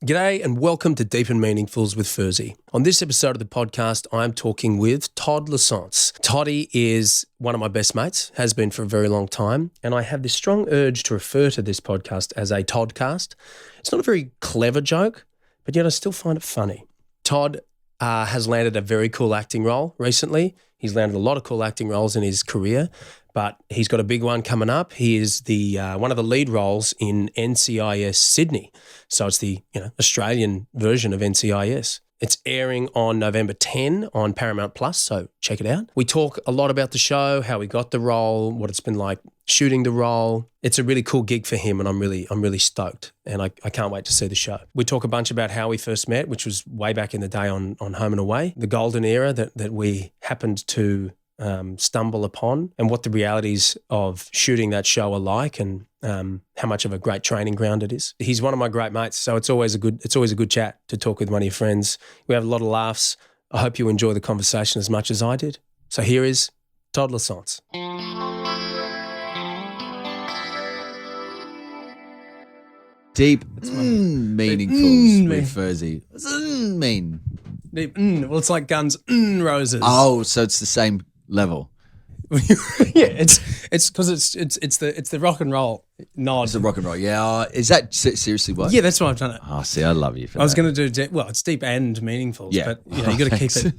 G'day and welcome to Deep and Meaningfuls with Furzey. On this episode of the podcast, I'm talking with Todd Lasance. Toddy is one of my best mates, has been for a very long time, and I have this strong urge to refer to this podcast as a Toddcast. It's not a very clever joke, but yet I still find it funny. Todd has landed a very cool acting role recently. He's landed a lot of cool acting roles in his career, but he's got a big one coming up. He is the one of the lead roles in NCIS Sydney. So it's the Australian version of NCIS. It's airing on November 10 on Paramount Plus, so check it out. We talk a lot about the show, how he got the role, what it's been like shooting the role. It's a really cool gig for him, and I'm really stoked, and I can't wait to see the show. We talk a bunch about how we first met, which was way back in the day on Home and Away, the golden era that we happened to stumble upon, and what the realities of shooting that show are like, and how much of a great training ground it is. He's one of my great mates, so it's always a good chat to talk with one of your friends. We have a lot of laughs. I hope you enjoy the conversation as much as I did. So here is Todd Lasance. Deep meaningfuls with Furzey. Mean. Deep, well, it's like Guns Roses. Oh, so it's the same level. Yeah, it's because it's the rock and roll nod. It's the rock and roll. Yeah, is that seriously what? Yeah, that's why I've done it. Oh, see, I love you for that. I was going to do it's deep and meaningful. Yeah, but you got to keep it.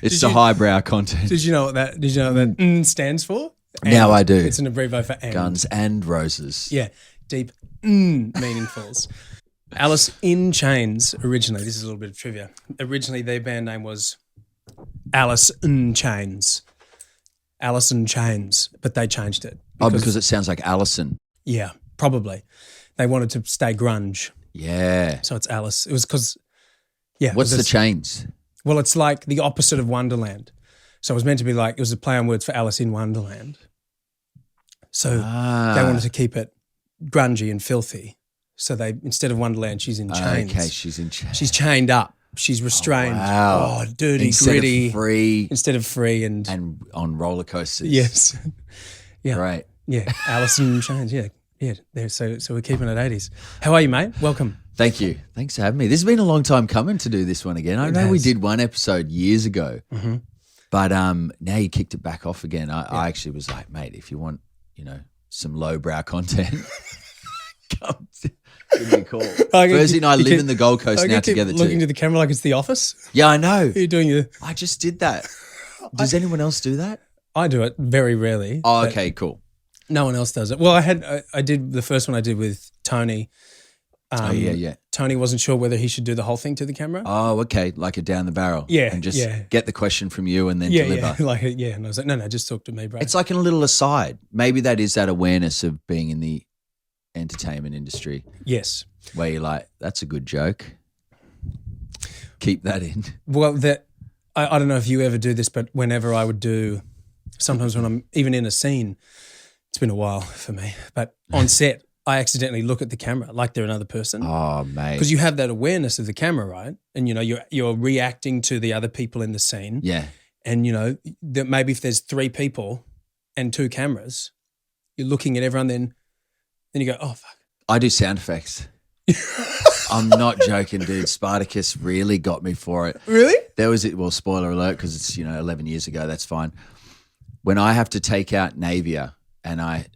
It's the highbrow content. Did you know what that stands for? Now I do. It's an abbreviation for and. Guns and Roses. Yeah, deep meaningfuls. Alice in Chains originally. This is a little bit of trivia. Originally, their band name was Alice in Chains. Alice in Chains, but they changed it. Because it sounds like Alison. Yeah, probably. They wanted to stay grunge. Yeah. So it's Alice. It was because, yeah. What's the Chains? Well, it's like the opposite of Wonderland. So it was meant to be like, it was a play on words for Alice in Wonderland. So they wanted to keep it grungy and filthy. So they, instead of Wonderland, she's in chains. Okay, she's in chains. She's chained up. She's restrained. Oh, wow. Oh, dirty, gritty. Instead of free. And on roller coasters. Yes. Yeah. Right. Yeah. Alice in Chains. Yeah. Yeah. There. So we're keeping it 80s. How are you, mate? Welcome. Thank you. Thanks for having me. This has been a long time coming to do this one again. I know we did one episode years ago, but now you kicked it back off again. I actually was like, mate, if you want, some lowbrow content, come give me a call. Furzey and I live in the Gold Coast now together too. Looking to the camera like it's The Office. Yeah, I know. You're doing I just did that. Does anyone else do that? I do it very rarely. Oh, okay, cool. No one else does it. Well, I did the first one I did with Tony. Yeah. Tony wasn't sure whether he should do the whole thing to the camera. Oh, okay, like a down the barrel. Yeah, and just get the question from you and then deliver. Yeah, and I was like, no, just talk to me, bro. It's like a little aside. Maybe that is that awareness of being in the entertainment industry. Yes. Where you're like, that's a good joke. Keep that in. Well, I don't know if you ever do this, but whenever I would do, sometimes when I'm even in a scene, it's been a while for me, but on set, I accidentally look at the camera like they're another person. Oh, mate. Because you have that awareness of the camera, right? And, you're reacting to the other people in the scene. Yeah. And, that maybe if there's 3 people and 2 cameras, you're looking at everyone, then you go, oh, fuck. I do sound effects. I'm not joking, dude. Spartacus really got me for it. Really? There was it. Well, spoiler alert, because it's 11 years ago. That's fine. When I have to take out Navia, and I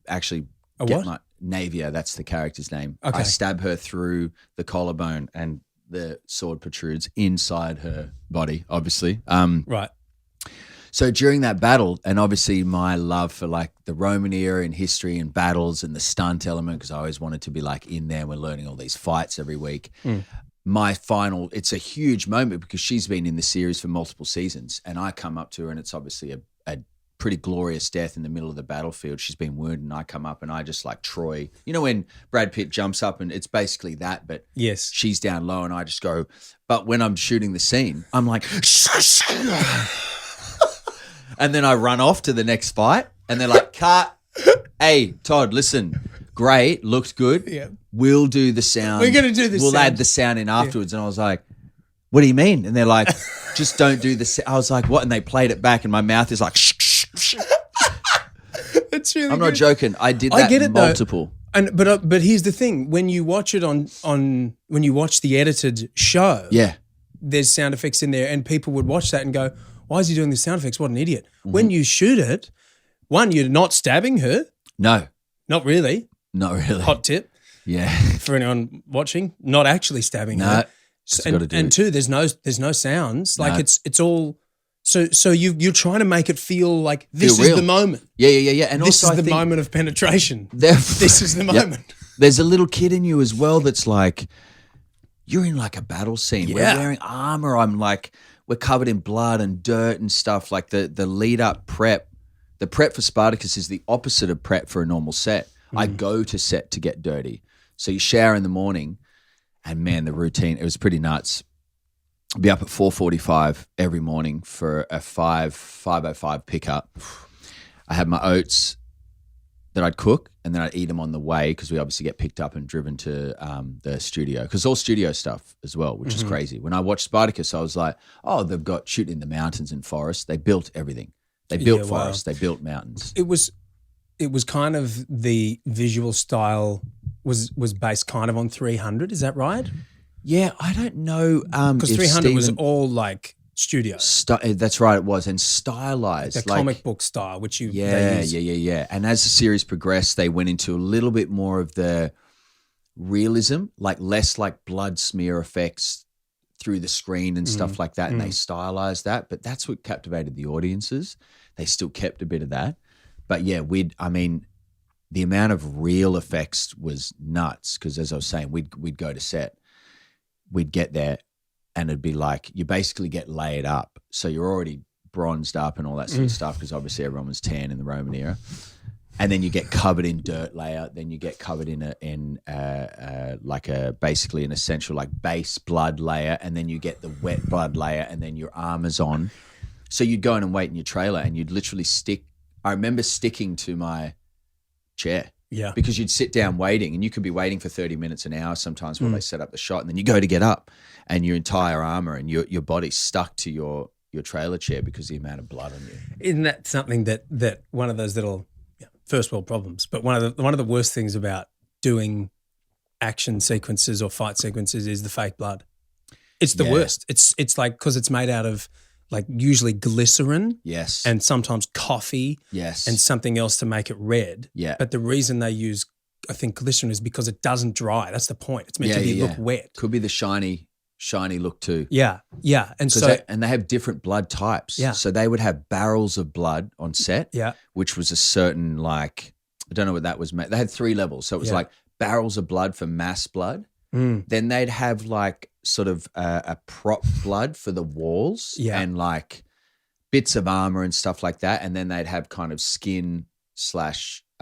actually my Navia. That's the character's name. Okay. I stab her through the collarbone, and the sword protrudes inside her body. Obviously, right. So during that battle, and obviously my love for like the Roman era and history and battles and the stunt element, because I always wanted to be like in there. We're learning all these fights every week. It's a huge moment because she's been in the series for multiple seasons, and I come up to her, and it's obviously a pretty glorious death in the middle of the battlefield. She's been wounded, and I come up and I just like Troy. You know when Brad Pitt jumps up, and it's basically that, but yes, she's down low, and I just go. But when I'm shooting the scene, I'm like, and then I run off to the next fight, and they're like, cut. Hey, Todd, listen, great, looked good. Yeah, we'll do the sound. We're going to do this. We'll add the sound in afterwards. Yeah. And I was like, what do you mean? And they're like, just don't do the sound. I was like, what? And they played it back, and my mouth is like, That's really I'm not joking. I did that multiple. But here's the thing: when you watch it on when you watch the edited show, there's sound effects in there, and people would watch that and go, "Why is he doing the sound effects? What an idiot!" Mm-hmm. When you shoot it, one, you're not stabbing her. No, not really. Not really. Hot tip. Yeah. For anyone watching, not actually stabbing her. And two, there's no sounds. Like it's all. So you're trying to make it feel like this is the moment. Yeah. And this also is the moment of penetration. This is the moment. There's a little kid in you as well that's like, you're in like a battle scene. We're wearing armor. We're covered in blood and dirt and stuff. Like the lead up prep. The prep for Spartacus is the opposite of prep for a normal set. I go to set to get dirty. So you shower in the morning, and man, the routine, it was pretty nuts. I'd be up at 4:45 every morning for a 5:05 pickup. I had my oats that I'd cook, and then I'd eat them on the way because we obviously get picked up and driven to the studio, because all studio stuff as well, which is crazy. When I watched Spartacus, I was like, oh, they've got shooting in the mountains and forests. They built everything. They built forests. They built mountains. It was kind of the visual style was based kind of on 300. Is that right? Yeah, I don't know. Because 300 was all like studio. That's right, it was, and stylized. The comic book style, which you Yeah. And as the series progressed, they went into a little bit more of the realism, like less like blood smear effects through the screen and stuff like that, and they stylized that. But that's what captivated the audiences. They still kept a bit of that. But yeah, the amount of real effects was nuts, because as I was saying, we'd go to set, we'd get there, and it'd be like you basically get layered up. So you're already bronzed up and all that sort of stuff, because obviously everyone was tan in the Roman era. And then you get covered in dirt layer. Then you get covered in basically an essential like base blood layer, and then you get the wet blood layer, and then your armor's on. So you'd go in and wait in your trailer, and you'd literally stick. I remember sticking to my chair. Yeah. Because you'd sit down waiting, and you could be waiting for 30 minutes, an hour sometimes while they set up the shot, and then you go to get up, and your entire armor and your body's stuck to your trailer chair because of the amount of blood on you. Isn't that something that one of those little first world problems, but one of the worst things about doing action sequences or fight sequences is the fake blood. It's the worst. It's like, because it's made out of like usually glycerin, yes, and sometimes coffee, yes, and something else to make it red. Yeah. But the reason they use, I think, glycerin is because it doesn't dry. That's the point. It's meant to look wet. Could be the shiny look too. Yeah. And they have different blood types. Yeah. So they would have barrels of blood on set. Yeah. Which was a certain, like, I don't know what that was made. They had 3 levels. So it was like barrels of blood for mass blood. Then they'd have like sort of a prop blood for the walls and like bits of armor and stuff like that. And then they'd have kind of skin /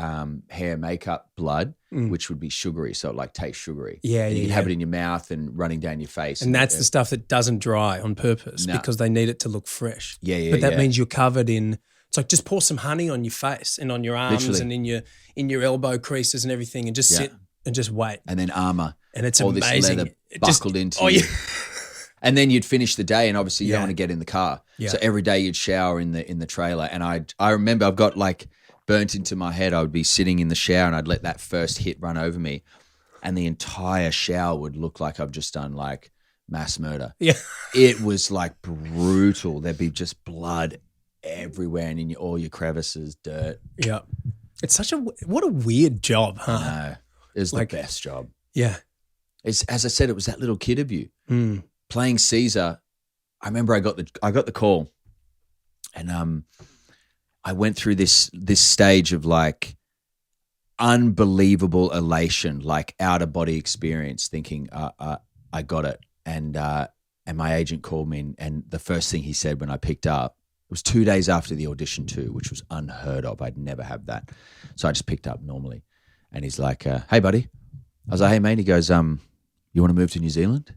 hair makeup blood, which would be sugary. So it like tastes sugary. Yeah. And you can have it in your mouth and running down your face. And that's the stuff that doesn't dry on purpose because they need it to look fresh. Yeah. But that means you're covered in, it's like just pour some honey on your face and on your arms and in your elbow creases and everything, and just sit and just wait. And then armor. And it's all amazing. This leather buckled into you. And then you'd finish the day, and obviously you don't want to get in the car. Yeah. So every day you'd shower in the trailer. And I remember I've got like burnt into my head. I would be sitting in the shower, and I'd let that first hit run over me, and the entire shower would look like I've just done like mass murder. Yeah. It was like brutal. There'd be just blood everywhere, and in all your crevices, dirt. Yeah. It's what a weird job, huh? No, it was like, the best job. Yeah. It's, as I said, it was that little kid of you playing Caesar. I remember I got the call, and I went through this stage of like unbelievable elation, like out of body experience, thinking I got it. And my agent called me, and the first thing he said when I picked up, it was 2 days after the audition too, which was unheard of. I'd never have that, so I just picked up normally, and he's like, "Hey, buddy." I was like, "Hey, mate." He goes, "You want to move to New Zealand?"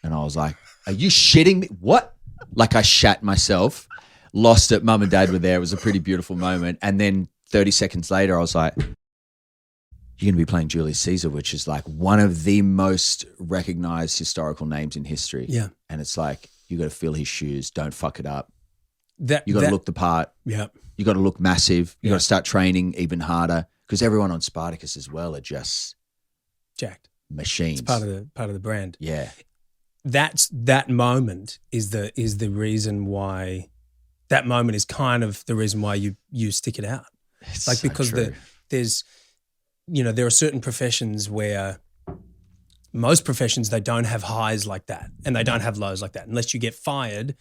And I was like, "Are you shitting me? What?" Like I shat myself, lost it. Mum and Dad were there. It was a pretty beautiful moment. And then 30 seconds later, I was like, "You're going to be playing Julius Caesar," which is like one of the most recognized historical names in history. Yeah. And it's like, you got to fill his shoes. Don't fuck it up. You got to look the part. Yeah. You got to look massive. You got to start training even harder. because everyone on Spartacus as well are just Jacked. machines. It's part of the brand. Yeah. That moment is the reason why. That moment is kind of the reason why you stick it out. It's like so because true. there's there are certain professions where most professions they don't have highs like that and they don't have lows like that. Unless you get fired,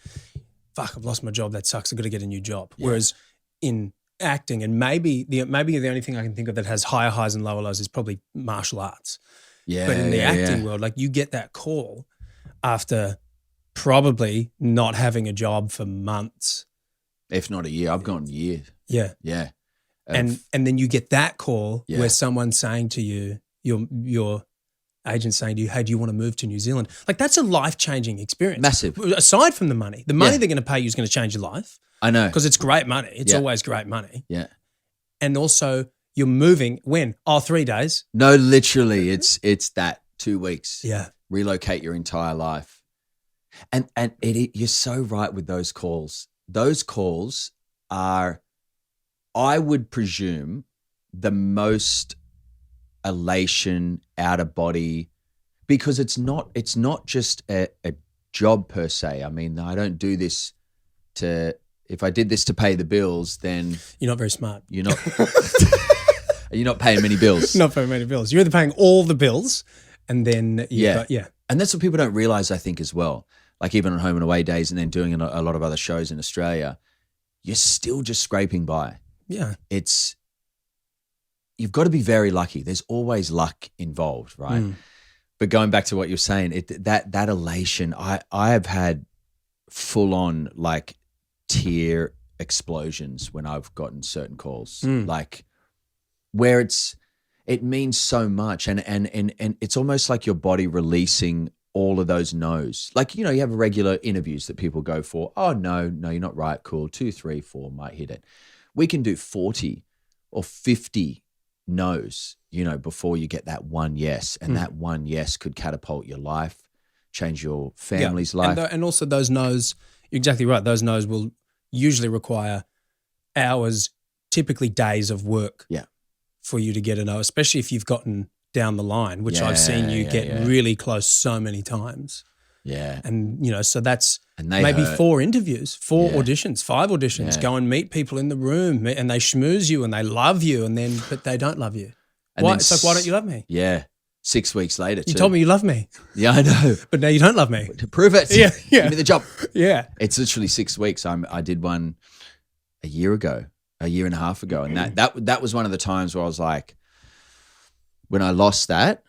fuck, I've lost my job. That sucks. I've got to get a new job. Yeah. Whereas in acting, and maybe the only thing I can think of that has higher highs and lower lows is probably martial arts. Yeah. But in the acting world, like you get that call after probably not having a job for months. If not a year. I've gone years. Yeah. Yeah. And then you get that call Yeah. where someone's saying to you, your agent's saying to you, hey, do you want to move to New Zealand? Like that's a life-changing experience. Massive. Aside from the money. The money Yeah. they're going to pay you is going to change your life I know. because it's great money. It's Yeah. always great money. Yeah. And also you're moving when? 3 days. No, literally, it's that 2 weeks. Yeah. Relocate your entire life. And you're so right with those calls. Those calls are, I would presume, the most elation, out of body, because it's not just a job per se. I mean, I don't do this if I did this to pay the bills, then You're not very smart. you're not paying many bills. Not very many bills. You're either paying all the bills and then Yeah. yeah. And that's what people don't realize, I think, as well. Like even on home and away days and then doing a lot of other shows in Australia, you're still just scraping by. Yeah. You've got to be very lucky. There's always luck involved, right? Mm. But going back to what you're saying, that elation, I have had full on like tear explosions when I've gotten certain calls, like where it means so much, and it's almost like your body releasing all of those no's. Like, you have regular interviews that people go for. Oh, no, you're not right. Cool. 2, 3, 4 might hit it. We can do 40 or 50 no's, before you get that one yes. And that one yes could catapult your life, change your family's life. And also those no's, you're exactly right. Those no's will usually require hours, typically days of work for you to get a no, especially if you've gotten down the line, which I've seen you get really close so many times. Yeah. And, so that's they maybe hurt. 4 interviews, 4 auditions, 5 auditions, Yeah. go and meet people in the room and they schmooze you and they love you but they don't love you. And Why? then It's like, why don't you love me? Yeah. 6 weeks later, You told me you love me, Yeah, I know. but now you don't love me. To prove it. Yeah. Give me the job. Yeah. It's literally 6 weeks. I did one a year and a half ago. And that was one of the times where I was like, when I lost that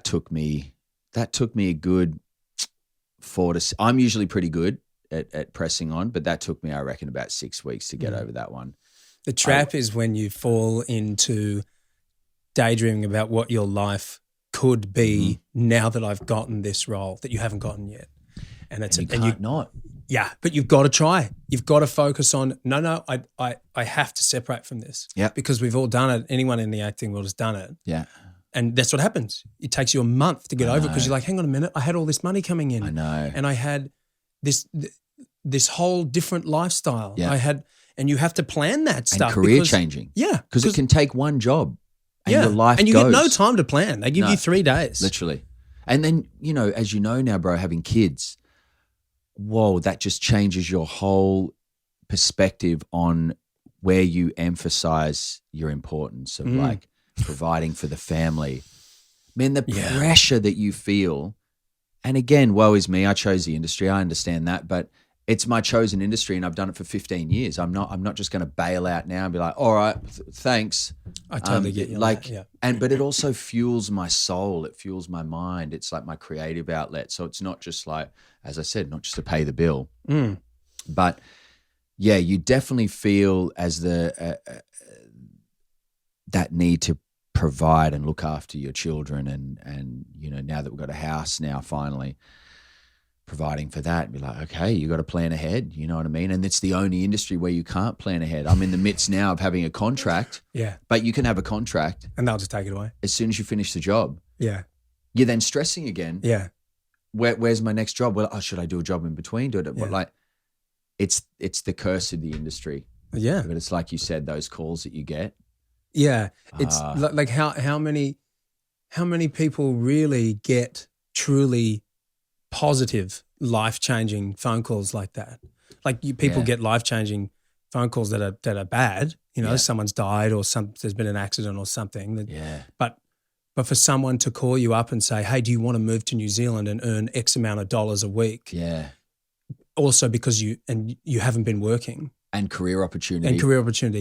took me a good 4 to. I'm usually pretty good at pressing on, but that took me, I reckon, about 6 weeks to get over that one. The trap is when you fall into daydreaming about what your life could be now that I've gotten this role that you haven't gotten yet. And it's You can't not. Yeah, but you've got to try. You've got to focus on, no, I have to separate from this. Yeah. Because we've all done it. Anyone in the acting world has done it. Yeah. And that's what happens. It takes you a month to get over it because you're like, hang on a minute, I had all this money coming in. I know. And I had this whole different lifestyle. Yeah. And you have to plan that stuff. And career changing. Yeah. Because it can take one job and your life and you goes. get no time to plan. They give you 3 days. Literally. And then, as you know now, bro, having kids, whoa, that just changes your whole perspective on where you emphasize your importance of like providing for the family. Man, the pressure that you feel, and again, woe is me, I chose the industry, I understand that, but it's my chosen industry and I've done it for 15 years. I'm not just going to bail out now and be like, all right, thanks. I totally get you. Like, that, but it also fuels my soul. It fuels my mind. It's like my creative outlet. So it's not just like, as I said, not just to pay the bill, but yeah, you definitely feel as that need to provide and look after your children. And now that we've got a house now, finally, providing for that and be like, okay, you got to plan ahead. You know what I mean? And it's the only industry where you can't plan ahead. I'm in the midst now of having a contract. Yeah. But you can have a contract. And they'll just take it away. As soon as you finish the job. Yeah. You're then stressing again. Yeah. Where's my next job? Well, should I do a job in between? Yeah. But like, it's the curse of the industry. Yeah. But it's like you said, those calls that you get. Yeah. It's like how many people really get truly positive, life-changing phone calls like that? Like people get life-changing phone calls that are bad. You know, someone's died or there's been an accident or something. But for someone to call you up and say, "Hey, do you want to move to New Zealand and earn X amount of dollars a week?" Yeah. Also because you haven't been working. And career opportunity.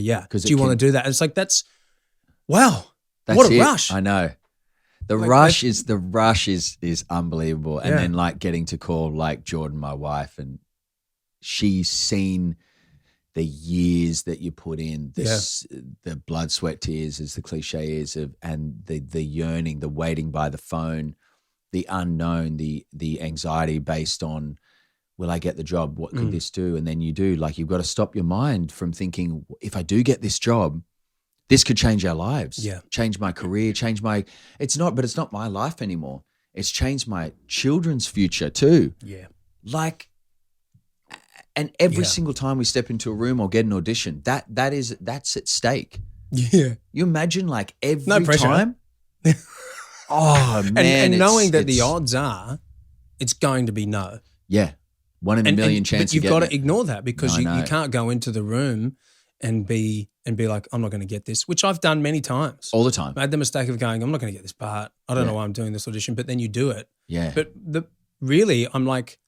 Yeah. Do you want to do that? And it's like wow. That's What a it. rush. I know. The rush is unbelievable. And then like getting to call like Jordan, my wife, and she's seen the years that you put in, the blood, sweat, tears, as the cliche is, and the yearning, the waiting by the phone, the unknown, the anxiety based on, will I get the job? What could this do? And then you do. Like, you've got to stop your mind from thinking, if I do get this job, this could change our lives. Yeah. Change my career, it's not my life anymore. It's changed my children's future too. Yeah. Like, and every single time we step into a room or get an audition, that's at stake. Yeah. You imagine like every no pressure. time. Oh man. And knowing that the odds are it's going to be no. Yeah. 1 in a million chance. But you've got to ignore that because you can't go into the room and be like, I'm not going to get this, which I've done many times. All the time. I had the mistake of going, I'm not going to get this part. I don't know why I'm doing this audition, but then you do it. Yeah. But really, I'm like,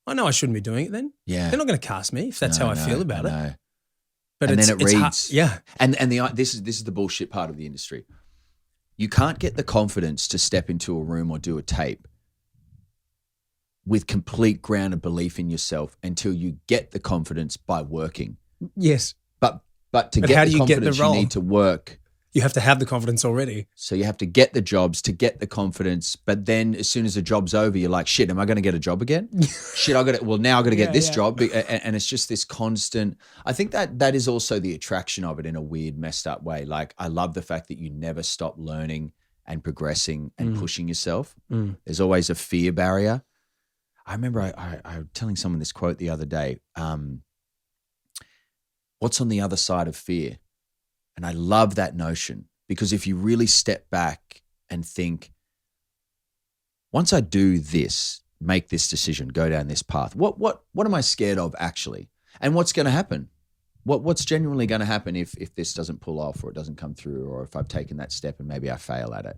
I know I shouldn't be doing it then. Yeah. They're not going to cast me if that's how I feel about it. But then it reads. Hard. Yeah. And this is the bullshit part of the industry. You can't get the confidence to step into a room or do a tape with complete grounded belief in yourself until you get the confidence by working. Yes. But to get the confidence, you need to work. You have to have the confidence already. So you have to get the jobs to get the confidence. But then as soon as the job's over, you're like, shit, am I going to get a job again? Shit, now I got to get this job. And it's just this constant, I think that is also the attraction of it in a weird, messed up way. Like, I love the fact that you never stop learning and progressing and pushing yourself. There's always a fear barrier. I remember I was telling someone this quote the other day. What's on the other side of fear? And I love that notion, because if you really step back and think, once I do this, make this decision, go down this path, what am I scared of actually? And what's going to happen? What's genuinely going to happen if this doesn't pull off or it doesn't come through, or if I've taken that step and maybe I fail at it?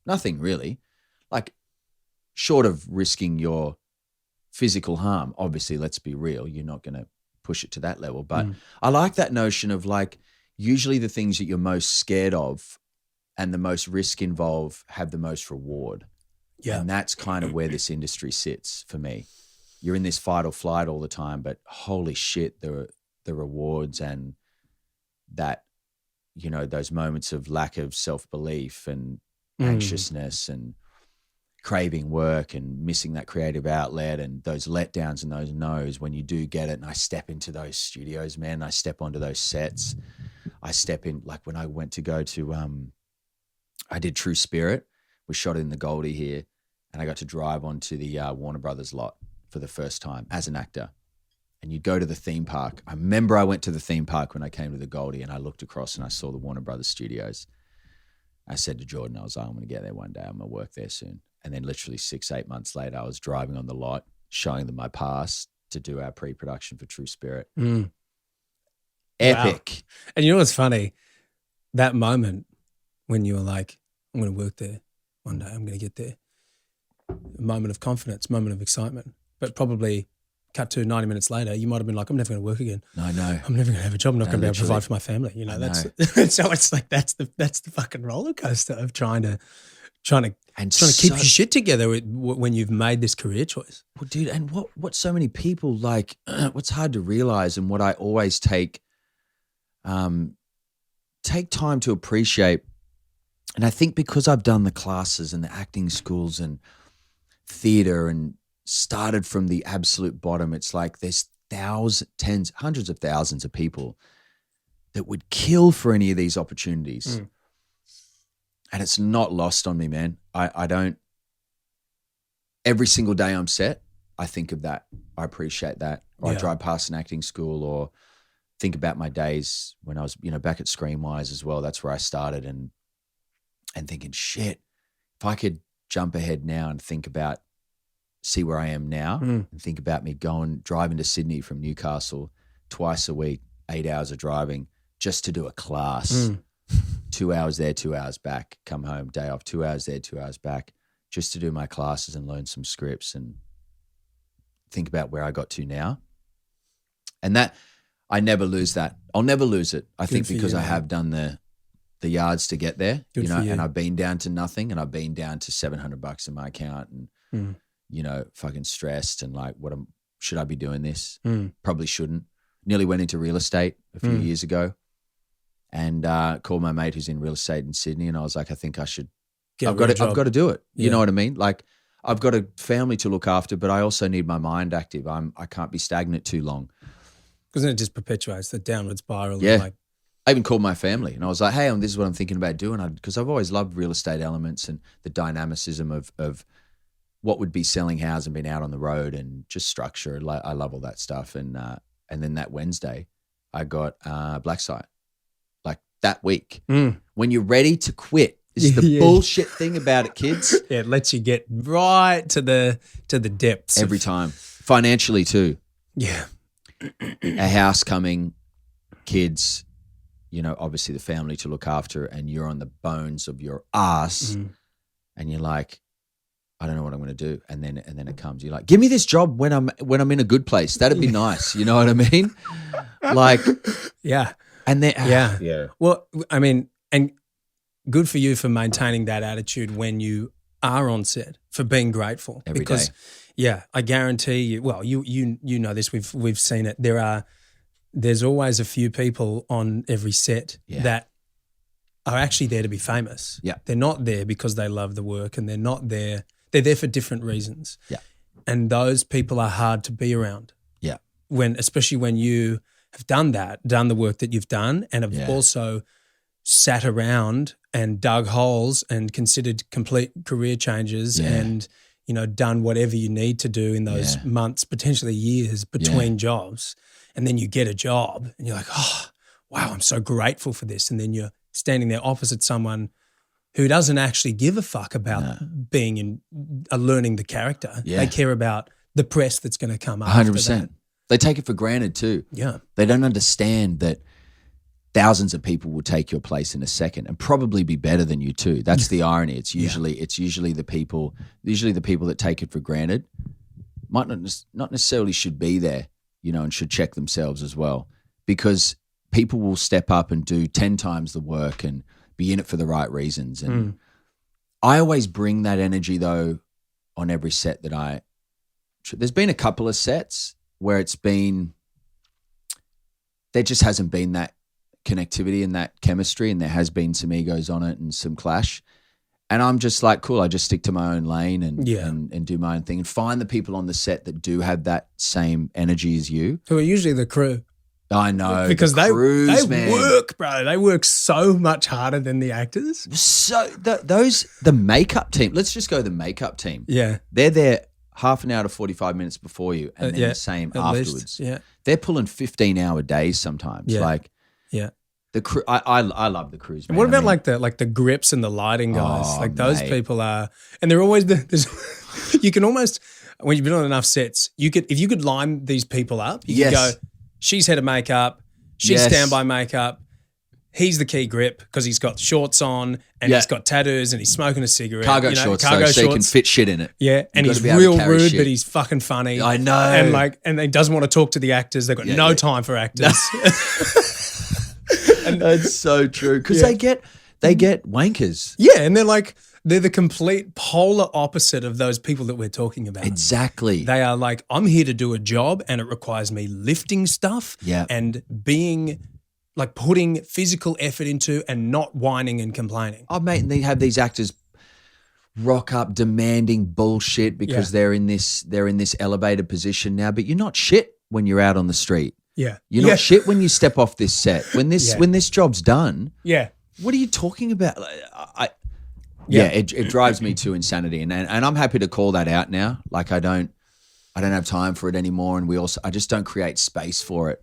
Nothing really. Like, short of risking your physical harm, obviously, let's be real, you're not going to push it to that level. But I like that notion of like, usually the things that you're most scared of and the most risk involved have the most reward. Yeah. And that's kind of where this industry sits for me. You're in this fight or flight all the time, but holy shit, the rewards and that, you know, those moments of lack of self-belief and anxiousness and craving work and missing that creative outlet and those letdowns and those no's when you do get it. And I step into those studios, man. I step onto those sets. I step in, like when I went to go to, I did True Spirit. We shot in the Goldie here, and I got to drive onto the Warner Brothers lot for the first time as an actor. And you'd go to the theme park. I remember I went to the theme park when I came to the Goldie, and I looked across and I saw the Warner Brothers studios. I said to Jordan, I was like, I'm going to get there one day. I'm going to work there soon. And then literally 6-8 months later, I was driving on the lot, showing them my pass to do our pre-production for True Spirit. Epic. Wow. And you know what's funny? That moment when you were like, I'm going to work there one day, I'm going to get there. A moment of confidence, moment of excitement. But probably cut to 90 minutes later, you might have been like, I'm never going to work again. No, no. I'm never going to have a job. I'm not going to be able to provide for my family. You know, that's so it's like that's the fucking roller coaster of trying to keep your shit together when you've made this career choice. Well, dude, and what so many people like, what's hard to realize, and what I always take time to appreciate, and I think because I've done the classes and the acting schools and theater and started from the absolute bottom, it's like there's tens, hundreds of thousands of people that would kill for any of these opportunities. And it's not lost on me, man. I don't, every single day I'm set, I think of that. I appreciate that. Or I drive past an acting school, or think about my days when I was, back at Screenwise as well. That's where I started, and thinking, shit, if I could jump ahead now and see where I am now, and think about me driving to Sydney from Newcastle twice a week, 8 hours of driving just to do a class, 2 hours there, 2 hours back, come home, day off, 2 hours there, 2 hours back, just to do my classes and learn some scripts, and think about where I got to now. And that, I never lose that. I'll never lose it. I think because I have done the yards to get there, and I've been down to nothing, and I've been down to $700 in my account, and fucking stressed, and like, should I be doing this? Probably shouldn't. Nearly went into real estate a few years ago, and called my mate who's in real estate in Sydney, and I was like, I think I should. I've got to do it. You know what I mean? Like, I've got a family to look after, but I also need my mind active. I can't be stagnant too long. Because then it just perpetuates the downward spiral. Yeah. I even called my family, and I was like, hey, this is what I'm thinking about doing. Because I've always loved real estate elements and the dynamicism of what would be selling houses and being out on the road and just structure. I love all that stuff. And then that Wednesday, I got black site. Like that week. When you're ready to quit, this is the bullshit thing about it, kids. Yeah, it lets you get right to the depths. Every time. Financially too. Yeah. A house coming, kids, obviously the family to look after, and you're on the bones of your ass, and you're like, I don't know what I'm going to do. And then it comes. You're like, give me this job when I'm in a good place. That'd be nice. You know what I mean? Like, yeah. And then, yeah. Well, I mean, and good for you for maintaining that attitude when you are on set, for being grateful. Every day. Yeah, I guarantee you. Well, you know this. We've seen it. There's always a few people on every set that are actually there to be famous. Yeah, they're not there because they love the work, and they're not there. They're there for different reasons. Yeah, and those people are hard to be around. Yeah, especially when you have done the work that you've done, and have also sat around and dug holes and considered complete career changes and. Done whatever you need to do in those months, potentially years between jobs. And then you get a job and you're like, oh, wow, I'm so grateful for this. And then you're standing there opposite someone who doesn't actually give a fuck about being learning the character. Yeah. They care about the press that's going to come after 100%. That. They take it for granted too. Yeah. They don't understand that thousands of people will take your place in a second and probably be better than you too. That's the irony. It's usually the people that take it for granted might not necessarily should be there, and should check themselves as well, because people will step up and do 10 times the work and be in it for the right reasons. And I always bring that energy though on every set that there's been a couple of sets where there just hasn't been that connectivity and that chemistry, and there has been some egos on it and some clash, and I'm just like, cool, I just stick to my own lane and do my own thing, and find the people on the set that do have that same energy as you, who are usually the crew. I know, because they man. work, bro. They work so much harder than the actors. So the makeup team. Let's just go the makeup team. Yeah, they're there half an hour to 45 minutes before you, and then the same afterwards. Least, yeah, they're pulling 15-hour days sometimes. Yeah. Yeah. The crew, I love the crews. Man. What about like the grips and the lighting guys? Those people are, and they're always you can almost, when you've been on enough sets, if you could line these people up, you could go, she's head of makeup, she's standby makeup, he's the key grip because he's got shorts on and he's got tattoos and he's smoking a cigarette. Cargo shorts, so he can fit shit in it. Yeah, and he's real rude, but he's fucking funny. I know. And he doesn't want to talk to the actors. They've got no time for actors. And that's so true, because they get wankers. Yeah, and they're the complete polar opposite of those people that we're talking about. Exactly. They are like, I'm here to do a job and it requires me lifting stuff and being like putting physical effort into and not whining and complaining. Oh, mate, and they have these actors rock up demanding bullshit because they're in this elevated position now, but you're not shit when you're out on the street. Yeah. You're not shit when you step off this set. When this job's done. Yeah. What are you talking about? It drives me to insanity, and I'm happy to call that out now. Like I don't have time for it anymore, and I just don't create space for it.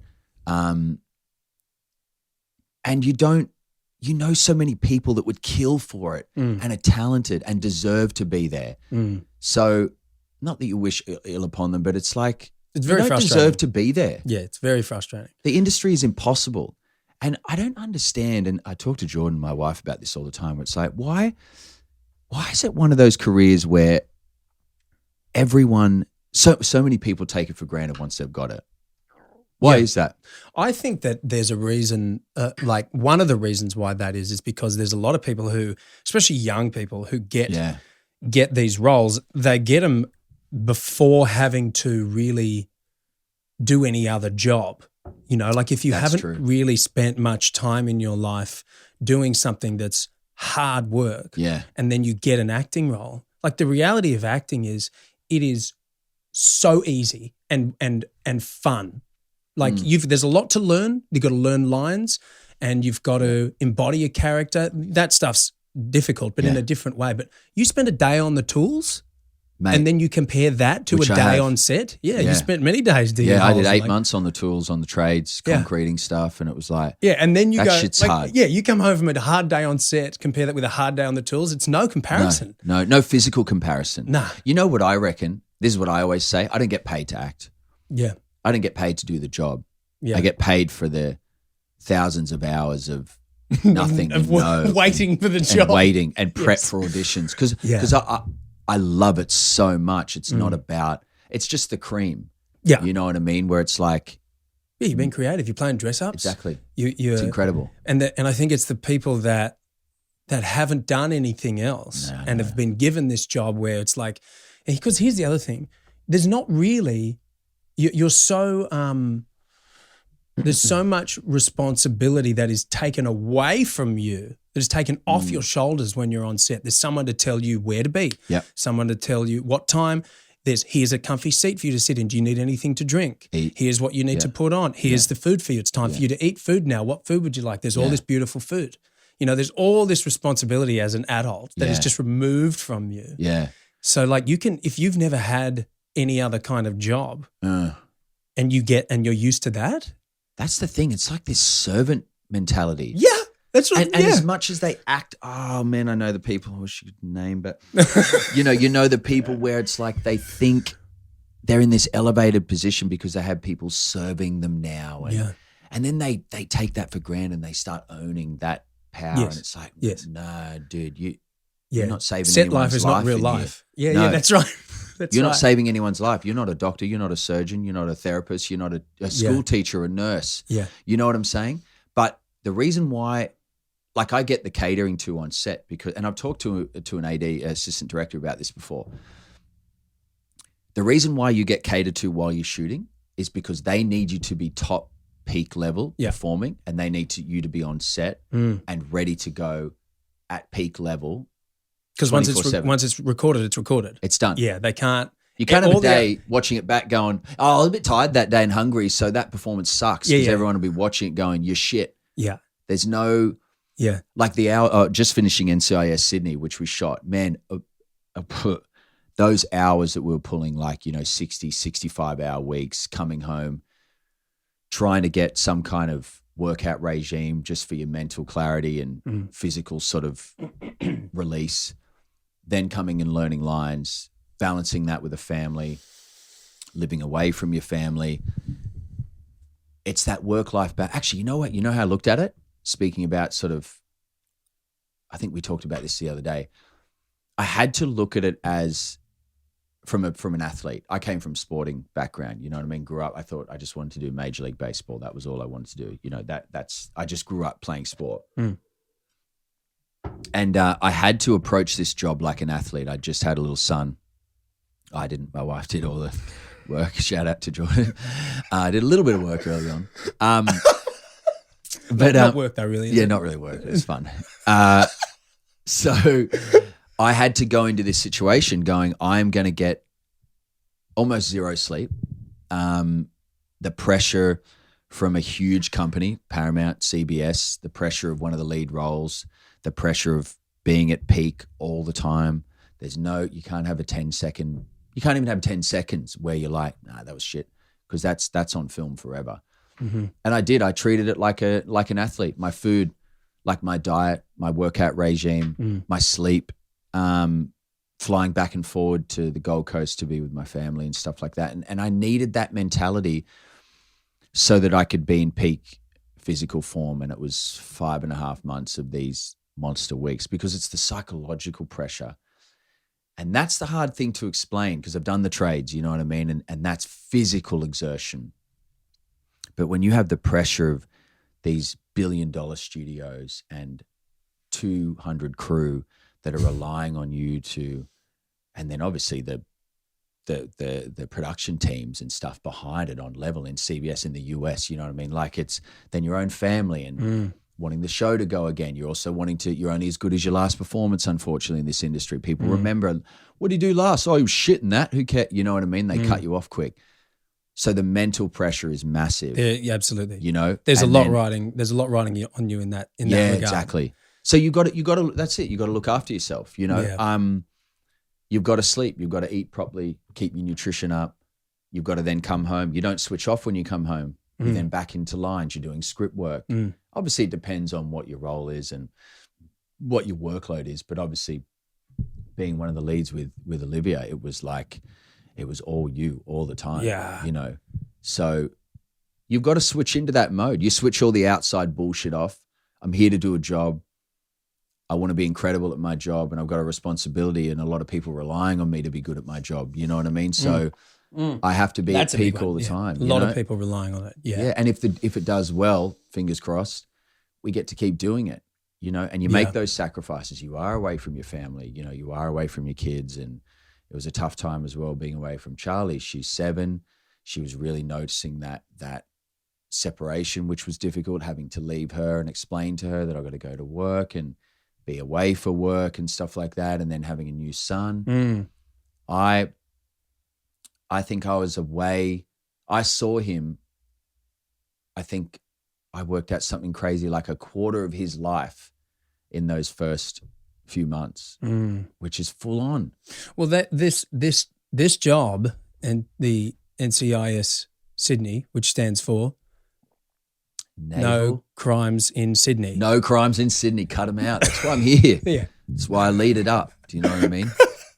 and you know so many people that would kill for it and are talented and deserve to be there. So not that you wish ill upon them, but it's like it's very you don't frustrating. deserve to be there. Yeah, it's very frustrating. The industry is impossible. And I don't understand, and I talk to Jordan, my wife, about this all the time, where it's like, why is it one of those careers where everyone, so many people take it for granted once they've got it? Why is that? I think that there's a reason, like one of the reasons why that is because there's a lot of people who, especially young people, who get these roles. They get them before having to really do any other job. You know, like if you haven't really spent much time in your life doing something that's hard work, and then you get an acting role. Like the reality of acting is it is so easy and fun. Like there's a lot to learn. You've got to learn lines and you've got to embody a character. That stuff's difficult, but in a different way. But you spend a day on the tools, mate, and then you compare that to a day on set. Yeah, you spent many days doing I did 8 months on the tools, on the trades, concreting stuff, and it was like and then you that go, shit's like, hard. Yeah, you come home from a hard day on set, compare that with a hard day on the tools. It's no comparison. No physical comparison. Nah. You know what I reckon? This is what I always say. I don't get paid to act. Yeah. I don't get paid to do the job. Yeah. I get paid for the thousands of hours of nothing, waiting for the job, and waiting and prep for auditions. Because I love it so much. It's not about. It's just the cream. Yeah, you know what I mean. Where it's like, you've been creative. You're playing dress ups. Exactly. It's incredible. And I think it's the people that haven't done anything else and have been given this job where it's like, because here's the other thing. There's not really. You're so there's so much responsibility that is taken away from you, that is taken off your shoulders when you're on set. There's someone to tell you where to be, someone to tell you what time. Here's a comfy seat for you to sit in. Do you need anything to drink? Eat. Here's what you need to put on. Here's the food for you. It's time for you to eat food now. What food would you like? There's all this beautiful food. You know, there's all this responsibility as an adult that is just removed from you. Yeah. So like if you've never had any other kind of job and you're used to that. That's the thing. It's like this servant mentality. Yeah, that's right. And as much as they act, oh man, I know the people who I should name, but you know the people where it's like they think they're in this elevated position because they have people serving them now. And then they take that for granted and they start owning that power. And it's like, no, dude, you're not saving set anyone's life is life not real life. Yeah, that's right. You're not saving anyone's life. You're not a doctor. You're not a surgeon. You're not a therapist. You're not a school teacher, a nurse. Yeah. You know what I'm saying? But the reason why, like I get the catering to on set and I've talked to an AD, assistant director, about this before. The reason why you get catered to while you're shooting is because they need you to be top peak level performing, and they need you to be on set and ready to go at peak level. Because once it's recorded, it's recorded. It's done. Yeah, they can't. You can't have a day watching it back going, I was a bit tired that day and hungry, so that performance sucks, because everyone will be watching it going, you're shit. Yeah. There's no, like the hour, just finishing NCIS Sydney, which we shot, man, those hours that we were pulling, like, 60, 65-hour weeks, coming home, trying to get some kind of workout regime just for your mental clarity and physical sort of release. Then coming and learning lines, balancing that with a family, living away from your family. It's that work-life balance. Actually, you know what? You know how I looked at it? Speaking about sort of, I think we talked about this the other day. I had to look at it as from an athlete. I came from sporting background, you know what I mean? Grew up, I thought I just wanted to do Major League Baseball. That was all I wanted to do. I just grew up playing sport. And I had to approach this job like an athlete. I just had a little son. I didn't. My wife did all the work. Shout out to Jordan. I did a little bit of work early on. But not work though, really. Yeah, not really work. It was fun. So I had to go into this situation going, I'm going to get almost zero sleep. The pressure from a huge company, Paramount, CBS, the pressure of one of the lead roles, the pressure of being at peak all the time. You can't have a 10-second, you can't even have 10 seconds where you're like, nah, that was shit, because that's on film forever. Mm-hmm. And I did. I treated it like an athlete. My food, like my diet, my workout regime, my sleep, flying back and forward to the Gold Coast to be with my family and stuff like that. And I needed that mentality so that I could be in peak physical form. And it was 5.5 months of these monster weeks, because it's the psychological pressure. And that's the hard thing to explain, because I've done the trades, you know what I mean? And that's physical exertion. But when you have the pressure of these billion-dollar studios and 200 crew that are relying on you to, and then obviously the production teams and stuff behind it on level in CBS in the US, you know what I mean? Like, it's then your own family and wanting the show to go again. You're also wanting to, you're only as good as your last performance, unfortunately, in this industry. People remember, what did you do last? Oh, you shit in that. Who cares? You know what I mean? They cut you off quick. So the mental pressure is massive. Yeah, absolutely. You know, there's a lot riding on you in that regard. Exactly. So you got to, that's it. You got to look after yourself, you know? Yeah. You've got to sleep. You've got to eat properly, keep your nutrition up. You've got to then come home. You don't switch off when you come home. You're then back into lines. You're doing script work. Obviously, it depends on what your role is and what your workload is. But obviously, being one of the leads with Olivia, it was like, it was all you all the time. Yeah. You know, so you've got to switch into that mode. You switch all the outside bullshit off. I'm here to do a job. I want to be incredible at my job, and I've got a responsibility, and a lot of people relying on me to be good at my job. You know what I mean? So I have to be at peak all the time. A lot of people relying on it. Yeah. Yeah. And if it does well, fingers crossed, we get to keep doing it, you know, and you make those sacrifices. You are away from your family, you know, you are away from your kids. And it was a tough time as well being away from Charlie. She's 7. She was really noticing that separation, which was difficult, having to leave her and explain to her that I've got to go to work and be away for work and stuff like that. And then having a new son. I think I was away. I saw him. I think I worked out something crazy, like a quarter of his life in those first few months, which is full on. Well, this job and the NCIS Sydney, which stands for No Crimes in Sydney. No Crimes in Sydney. Cut them out. That's why I'm here. Yeah. That's why I lead it up. Do you know what I mean?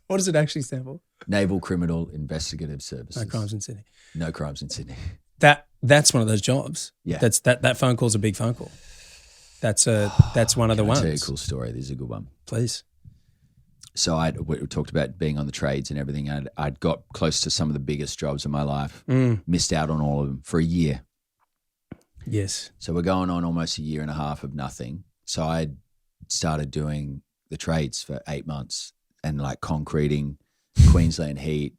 What does it actually stand for? Naval Criminal Investigative Services. No Crimes in Sydney. No Crimes in Sydney. That's one of those jobs. Yeah. That phone call's a big phone call. That's one of the ones. I'll tell you a cool story. This is a good one. Please. So we talked about being on the trades and everything. I'd got close to some of the biggest jobs in my life. Missed out on all of them for a year. Yes. So we're going on almost a year and a half of nothing. So I started doing the trades for 8 months and like concreting, Queensland heat,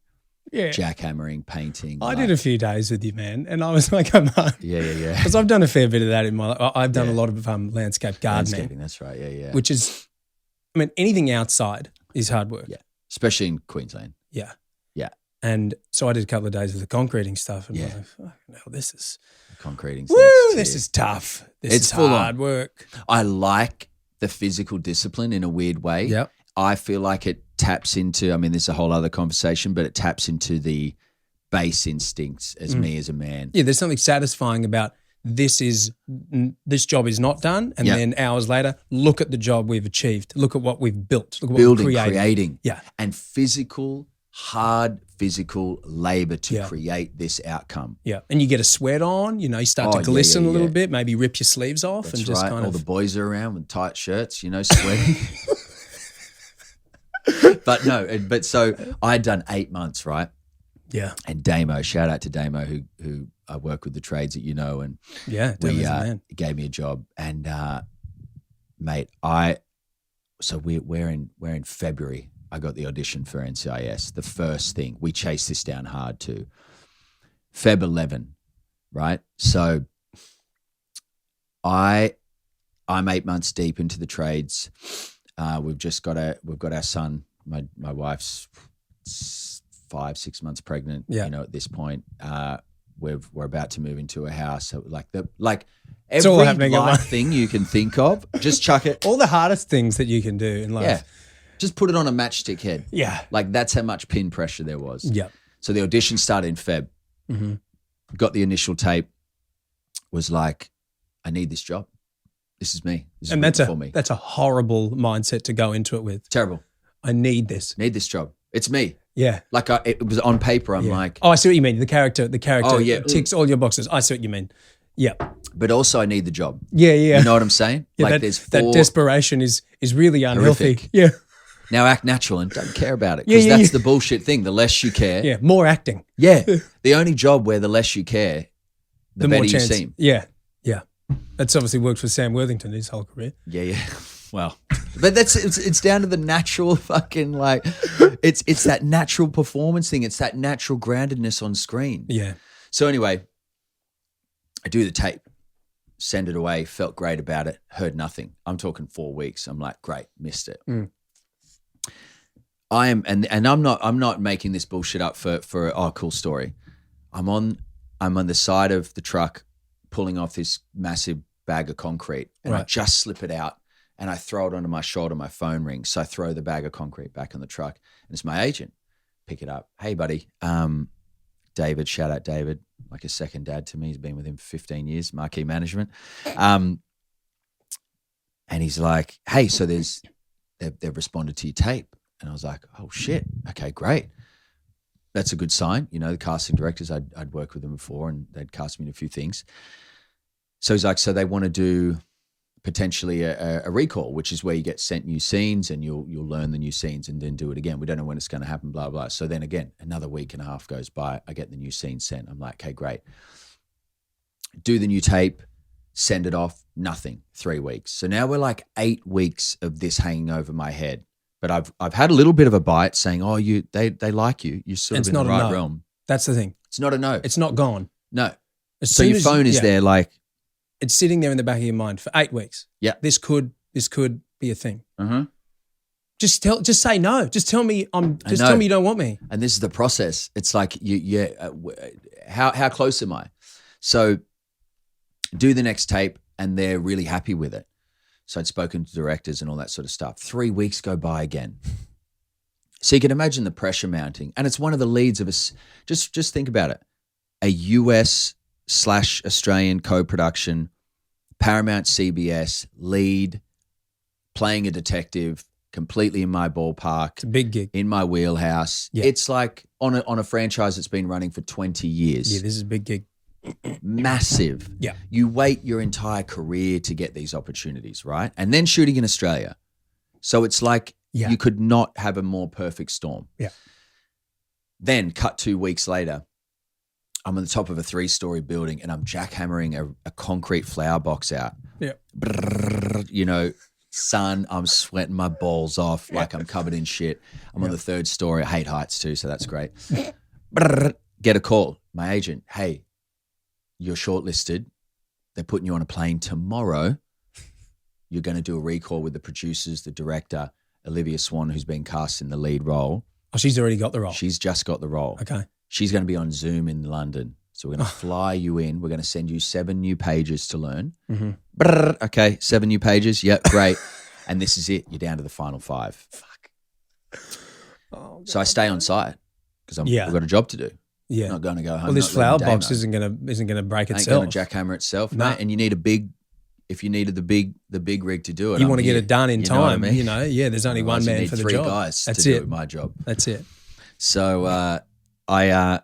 jackhammering, painting. I did a few days with you, man, and I was like, I'm not. Yeah. Because I've done a fair bit of that in my life. I've done a lot of landscape gardening. Landscaping, that's right, yeah. Which is, I mean, anything outside is hard work. Yeah, especially in Queensland. Yeah. Yeah. And so I did a couple of days of the concreting stuff, and I was like, fucking hell, this is concreting. This is tough. It's full hard work. I like the physical discipline in a weird way. Yeah. I feel like it taps into, I mean, this is a whole other conversation, but it taps into the base instincts as me as a man. Yeah, there's something satisfying about this job is not done, and then hours later, look at the job we've achieved. Look at what we've built. Look at what we've creating. Yeah. And hard physical labor to create this outcome. Yeah. And you get a sweat on, you know, you start to glisten a little bit, maybe rip your sleeves off. That's and just right. kind All of. the boys are around with tight shirts, you know, sweating. But so I'd done 8 months, right? Yeah. And Damo, shout out to Damo, who I work with the trades that you know, and he gave me a job. And mate, we're in February. I got the audition for NCIS. The first thing, we chased this down hard too. Feb 11, right? So I'm 8 months deep into the trades. We've got our son. My wife's 5-6 months pregnant. You know, at this point, we're about to move into a house. So every life thing you can think of, just chuck it. All the hardest things that you can do in life. Yeah, just put it on a matchstick head. Yeah, like that's how much pin pressure there was. Yeah. So the audition started in Feb. Got the initial tape. was like, I need this job. This is me. This is And written for me. that's a horrible mindset to go into it with. Terrible. I need this. Need this job. It's me. Yeah. Like it was on paper. I'm like, oh, I see what you mean. The character Oh, yeah. ticks all your boxes. I see what you mean. Yeah. but also I need the job. Yeah, yeah. You know what I'm saying? Yeah, like that desperation is really unhealthy. Horrific. Yeah. Now act natural and don't care about it. Yeah, Because yeah, that's yeah. the bullshit thing. The less you care. Yeah. More acting. Yeah. The only job where the less you care, the better more you chance. seem. Yeah. Yeah. That's obviously worked for Sam Worthington his whole career. Yeah, yeah. Well, but it's down to the natural fucking like it's that natural performance thing. It's that natural groundedness on screen. Yeah. So anyway, I do the tape, send it away, felt great about it, heard nothing. I'm talking 4 weeks. I'm like, great, missed it. Mm. I am, and I'm not making this bullshit up for cool story. I'm on the side of the truck pulling off this massive bag of concrete, and I just slip it out and I throw it onto my shoulder. My phone rings, so I throw the bag of concrete back in the truck, and it's my agent. Pick it up. Hey, buddy. David, shout out David, like a second dad to me. He's been with him for 15 years, marquee management. And he's like, hey, so they've responded to your tape. And I was like, oh shit, okay, great. That's a good sign. You know, the casting directors, I'd worked with them before and they'd cast me in a few things. So he's like, so they want to do potentially a recall, which is where you get sent new scenes and you'll learn the new scenes and then do it again. We don't know when it's going to happen, blah, blah. So then again, another week and a half goes by. I get the new scene sent. I'm like, okay, great. Do the new tape, send it off, nothing, 3 weeks. So now we're like 8 weeks of this hanging over my head. But I've had a little bit of a bite saying, oh, they like you. You're sort of in the right realm. That's the thing. It's not a no. It's not gone. No. As So soon your as- phone is yeah. there like, It's sitting there in the back of your mind for 8 weeks. Yeah. This could be a thing. uh-huh. Just say no. Just tell me tell me you don't want me. And this is the process. It's like, how close am I? So do the next tape and they're really happy with it. So I'd spoken to directors and all that sort of stuff. 3 weeks go by again. So you can imagine the pressure mounting. And it's one of the leads of us. Just think about it. A US/Australian co-production, Paramount CBS, lead, playing a detective, completely in my ballpark. It's a big gig. In my wheelhouse. Yeah. It's like on a franchise that's been running for 20 years. Yeah, this is a big gig. Massive. Yeah. You wait your entire career to get these opportunities, right? And then shooting in Australia. So it's like you could not have a more perfect storm. Yeah. Then cut 2 weeks later, I'm on the top of a 3-story building and I'm jackhammering a concrete flower box out. Yeah. Brrr, you know, sun, I'm sweating my balls off like I'm covered in shit. I'm on the 3rd story. I hate heights too, so that's great. Brrr, get a call. My agent, hey, you're shortlisted. They're putting you on a plane tomorrow. You're going to do a recall with the producers, the director, Olivia Swan, who's been cast in the lead role. Oh, she's already got the role. She's just got the role. Okay. She's going to be on Zoom in London. So we're going to fly you in. We're going to send you 7 new pages to learn. Mm-hmm. Brrr, okay, 7 new pages. Yep, great. And this is it. You're down to the final 5. Fuck. Oh, So I stay on site because I've got a job to do. Yeah. I'm not going to go home. Well, this not flower letting box Damo. isn't gonna break Ain't itself. going to jackhammer itself, No. mate. And you need a big. If you needed the big rig to do it, You I'm want to get here. it done in You know what I time. mean? You know, yeah. There's only one Otherwise you man need for the 3 job. guys That's to it. do my job. That's it. So I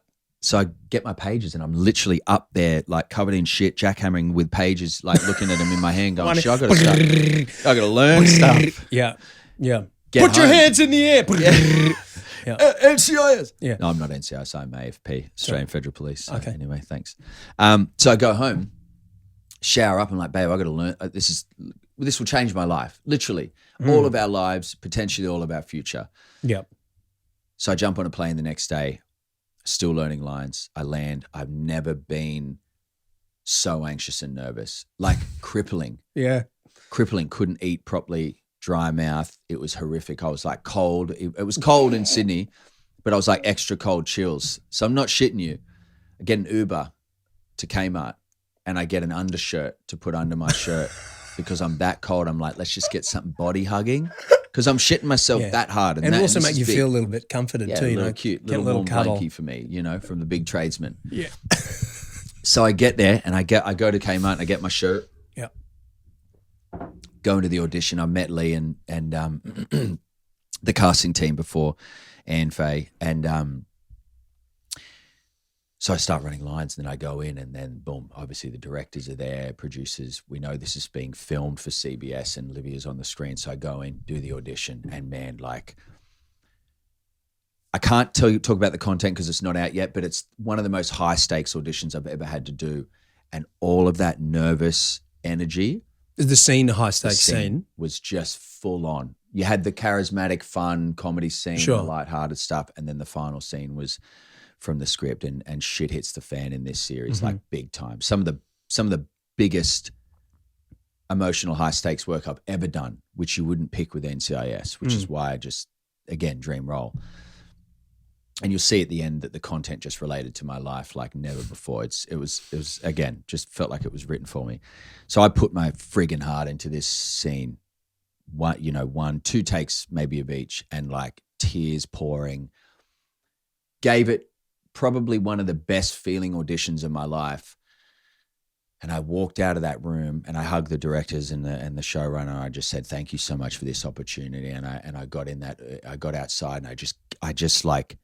get my pages and I'm literally up there like covered in shit, jackhammering with pages, like looking at them in my hand, going, "Shit, I got to start. I got to learn stuff." Yeah. Yeah. Get Put your home. hands in the air. Yeah. NCIS. Yeah. No, I'm not NCIS. I'm AFP, Australian Federal Police. So Okay. Anyway, thanks. So I go home, shower up. I'm like, babe, I got to learn. This will change my life. Literally, all of our lives, potentially all of our future. Yeah. So I jump on a plane the next day, still learning lines. I land. I've never been so anxious and nervous, like crippling. Yeah. Crippling. Couldn't eat properly. Dry mouth. It was horrific. I was like cold. It was cold in Sydney, but I was like extra cold chills. So I'm not shitting you. I get an Uber to Kmart and I get an undershirt to put under my shirt because I'm that cold. I'm like, let's just get something body hugging because I'm shitting myself that hard. And that, also this make is you big. feel a little bit comforted Yeah, too. a You little know, cute, get little warm cuddle. blankie for me, you know, from the big tradesman. Yeah. So I get there and I go to Kmart and I get my shirt. Yeah. Go into the audition. I met Lee and the casting team before, Anne Faye, and so I start running lines, and then I go in, and then boom, obviously the directors are there, producers. We know this is being filmed for CBS, and Livia's on the screen. So I go in, do the audition, and man, like, I can't talk about the content because it's not out yet, but it's one of the most high stakes auditions I've ever had to do, and all of that nervous energy. Is the scene a high stakes scene? Was just full on. You had the charismatic, fun comedy scene, Sure. the lighthearted stuff, and then the final scene was from the script, and shit hits the fan in this series like big time. Some of the biggest emotional high stakes work I've ever done, which you wouldn't pick with NCIS, which is why I just, again, dream role. And you'll see at the end that the content just related to my life like never before. It was again, just felt like it was written for me. So I put my friggin' heart into this scene. One, two takes maybe of each, and like tears pouring. Gave it probably one of the best feeling auditions of my life. And I walked out of that room and I hugged the directors and the showrunner. I just said, thank you so much for this opportunity. And I got outside and I just like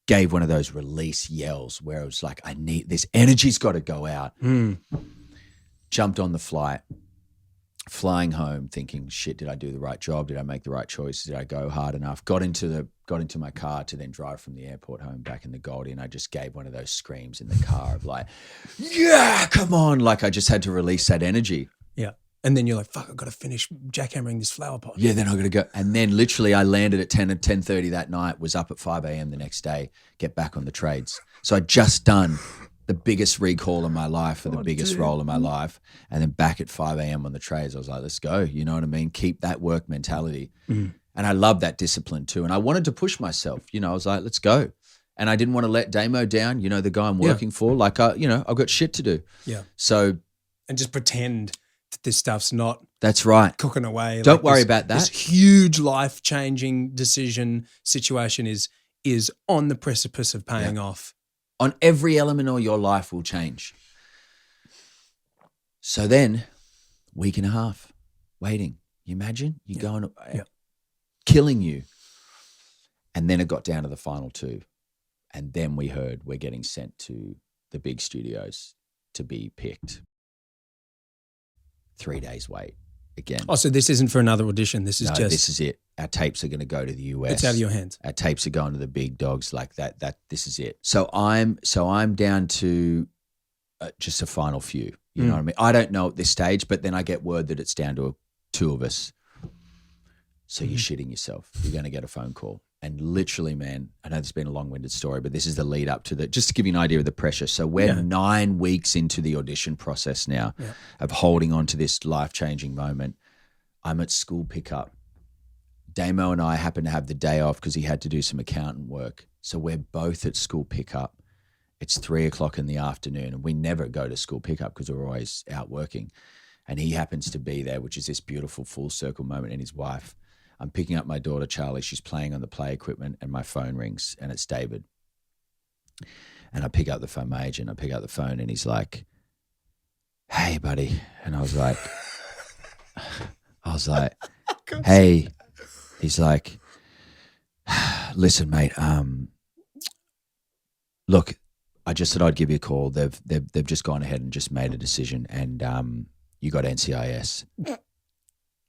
gave one of those release yells where it was like, I need this energy's got to go out. Jumped on the flight, flying home thinking, shit, did I do the right job? Did I make the right choices? Did I go hard enough? Got into my car to then drive from the airport home back in the Goldie, and I just gave one of those screams in the car of like, yeah, come on. Like I just had to release that energy. Yeah. And then you're like, fuck, I've got to finish jackhammering this flower pot. Yeah, then I've got to go. And then literally I landed at 10:30 that night, was up at 5 a.m. the next day, get back on the trades. So I'd just done the biggest recall of my life for the biggest role of my life. And then back at 5 a.m. on the trades, I was like, let's go. You know what I mean? Keep that work mentality. And I love that discipline too. And I wanted to push myself. I was like, let's go. And I didn't want to let Damo down, the guy I'm working for. Like, I've got shit to do. Yeah. So. And just pretend that this stuff's not. That's right. Cooking away. Don't worry about that. This huge life-changing decision situation is on the precipice of paying off. On every element of your life will change. So then, week and a half, waiting. You imagine? You're going, killing you. And then it got down to the final two. And then we heard we're getting sent to the big studios to be picked. 3 days wait again. Oh, so this isn't for another audition. This is this is it. Our tapes are going to go to the US. It's out of your hands. Our tapes are going to the big dogs like that. This is it. So I'm down to just a final few. You know what I mean? I don't know at this stage, but then I get word that it's down to two of us. So you're shitting yourself. You're going to get a phone call. And literally, man, I know this has been a long-winded story, but this is the lead up to just to give you an idea of the pressure. So we're 9 weeks into the audition process now of holding on to this life-changing moment. I'm at school pickup. Damo and I happen to have the day off because he had to do some accountant work. So we're both at school pickup. It's 3:00 in the afternoon, and we never go to school pickup because we're always out working. And he happens to be there, which is this beautiful full circle moment, and his wife. I'm picking up my daughter, Charlie. She's playing on the play equipment, and my phone rings, and it's David. And I pick up the phone, my agent. I pick up the phone, and he's like, "Hey, buddy." And I was like, "Hey." He's like, "Listen, mate. Look, I just thought I'd give you a call. They've just gone ahead and just made a decision, and you got NCIS." And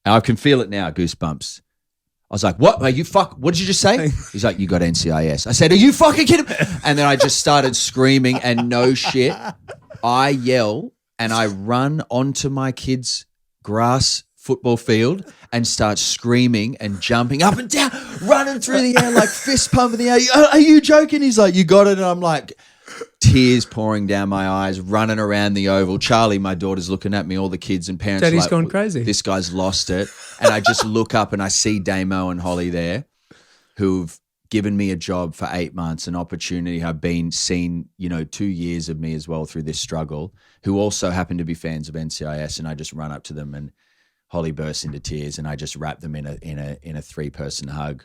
I can feel it now, goosebumps. I was like, "What? Are you what did you just say?" He's like, "You got NCIS." I said, "Are you fucking kidding me?" And then I just started screaming, and no shit, I yell and I run onto my kid's grass football field and start screaming and jumping up and down, running through the air like fist pumping the air. "Are you joking?" He's like, "You got it." And I'm like, tears pouring down my eyes, running around the oval. Charlie, my daughter's looking at me, all the kids and parents. Daddy's like, gone crazy. This guy's lost it. And I just look up and I see Damo and Holly there, who've given me a job for 8 months, an opportunity. I've seen 2 years of me as well through this struggle, who also happen to be fans of NCIS. And I just run up to them, and Holly bursts into tears, and I just wrap them in a 3-person hug.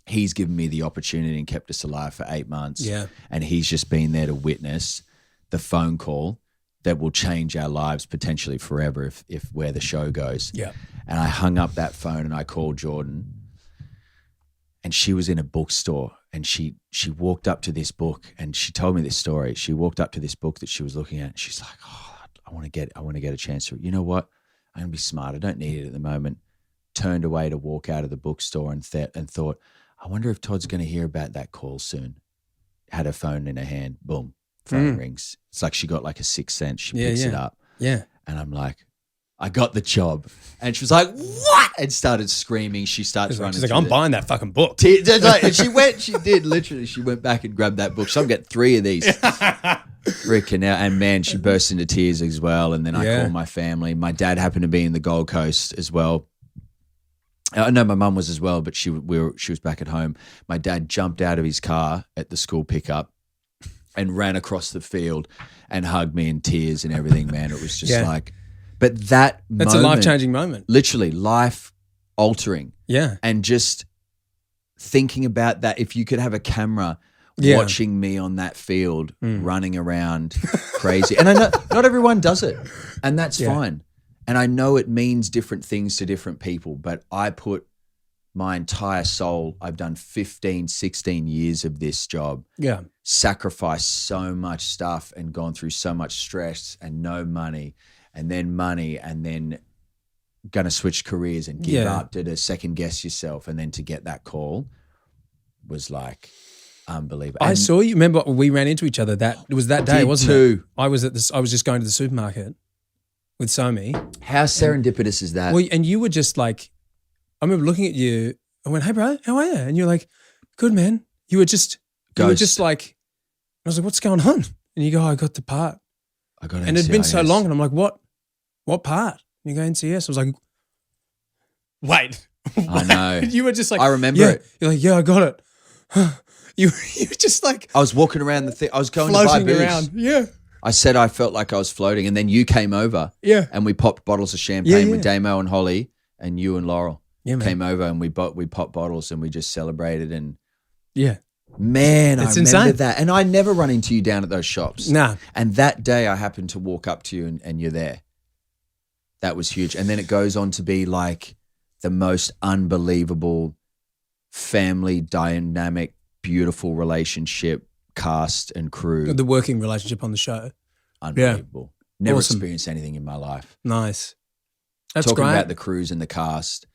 He's given me the opportunity and kept us alive for 8 months. Yeah. And he's just been there to witness the phone call that will change our lives potentially forever if where the show goes. Yeah. And I hung up that phone and I called Jordan, and she was in a bookstore, and she walked up to this book, and she told me this story. She walked up to this book that she was looking at, and she's like, "Oh, I want to get a chance to it. You know what? I'm gonna be smart. I don't need it at the moment." Turned away to walk out of the bookstore and thought, I wonder if Todd's going to hear about that call soon. Had her phone in her hand. Boom. Phone rings. It's like she got like a sixth sense. She picks it up. Yeah. And I'm like, I got the job. And she was like, what? And started screaming. She starts running. She's like, I'm buying that fucking book. And she went back and grabbed that book. So I'm getting 3 of these. Freaking out. And man, she burst into tears as well. And then I called my family. My dad happened to be in the Gold Coast as well. I know my mum was as well, but she was back at home. My dad jumped out of his car at the school pickup and ran across the field and hugged me in tears and everything, man. It was just like, but that's a life-changing moment. Literally life-altering. Yeah. And just thinking about that, if you could have a camera watching me on that field running around crazy. And I know not everyone does it, and that's fine. And I know it means different things to different people, but I put my entire soul, I've done 15, 16 years of this job, sacrificed so much stuff and gone through so much stress and no money, and then going to switch careers and give up to second guess yourself, and then to get that call was like unbelievable. I saw you. Remember, we ran into each other. It was that day, wasn't it? I was just going to the supermarket with Somi. How serendipitous is that? Well, and you were just like, I remember looking at you. I went, "Hey, bro, how are you?" And you're like, "Good, man." You were just like, I was like, "What's going on?" And you go, "I got the part." I got it. And it had been so long, and I'm like, "What part?" And you go, "NCIS." I was like, "Wait." I know. You were just like, I remember it. You're like, "Yeah, I got it." You were just like, I was walking around the thing. I was going to buy booze. Around. Yeah. I said I felt like I was floating, and then you came over. Yeah. And we popped bottles of champagne with Damo and Holly, and you and Laurel came over, and we popped bottles, and we just celebrated. And man, it's I remember insane. that. And I never run into you down at those shops. Nah. And that day I happened to walk up to you, and you're there. That was huge. And then it goes on to be like the most unbelievable family dynamic, beautiful relationship, cast and crew. The working relationship on the show. Unbelievable. Never experienced anything in my life. Nice. That's Talking great. about the crews and the cast,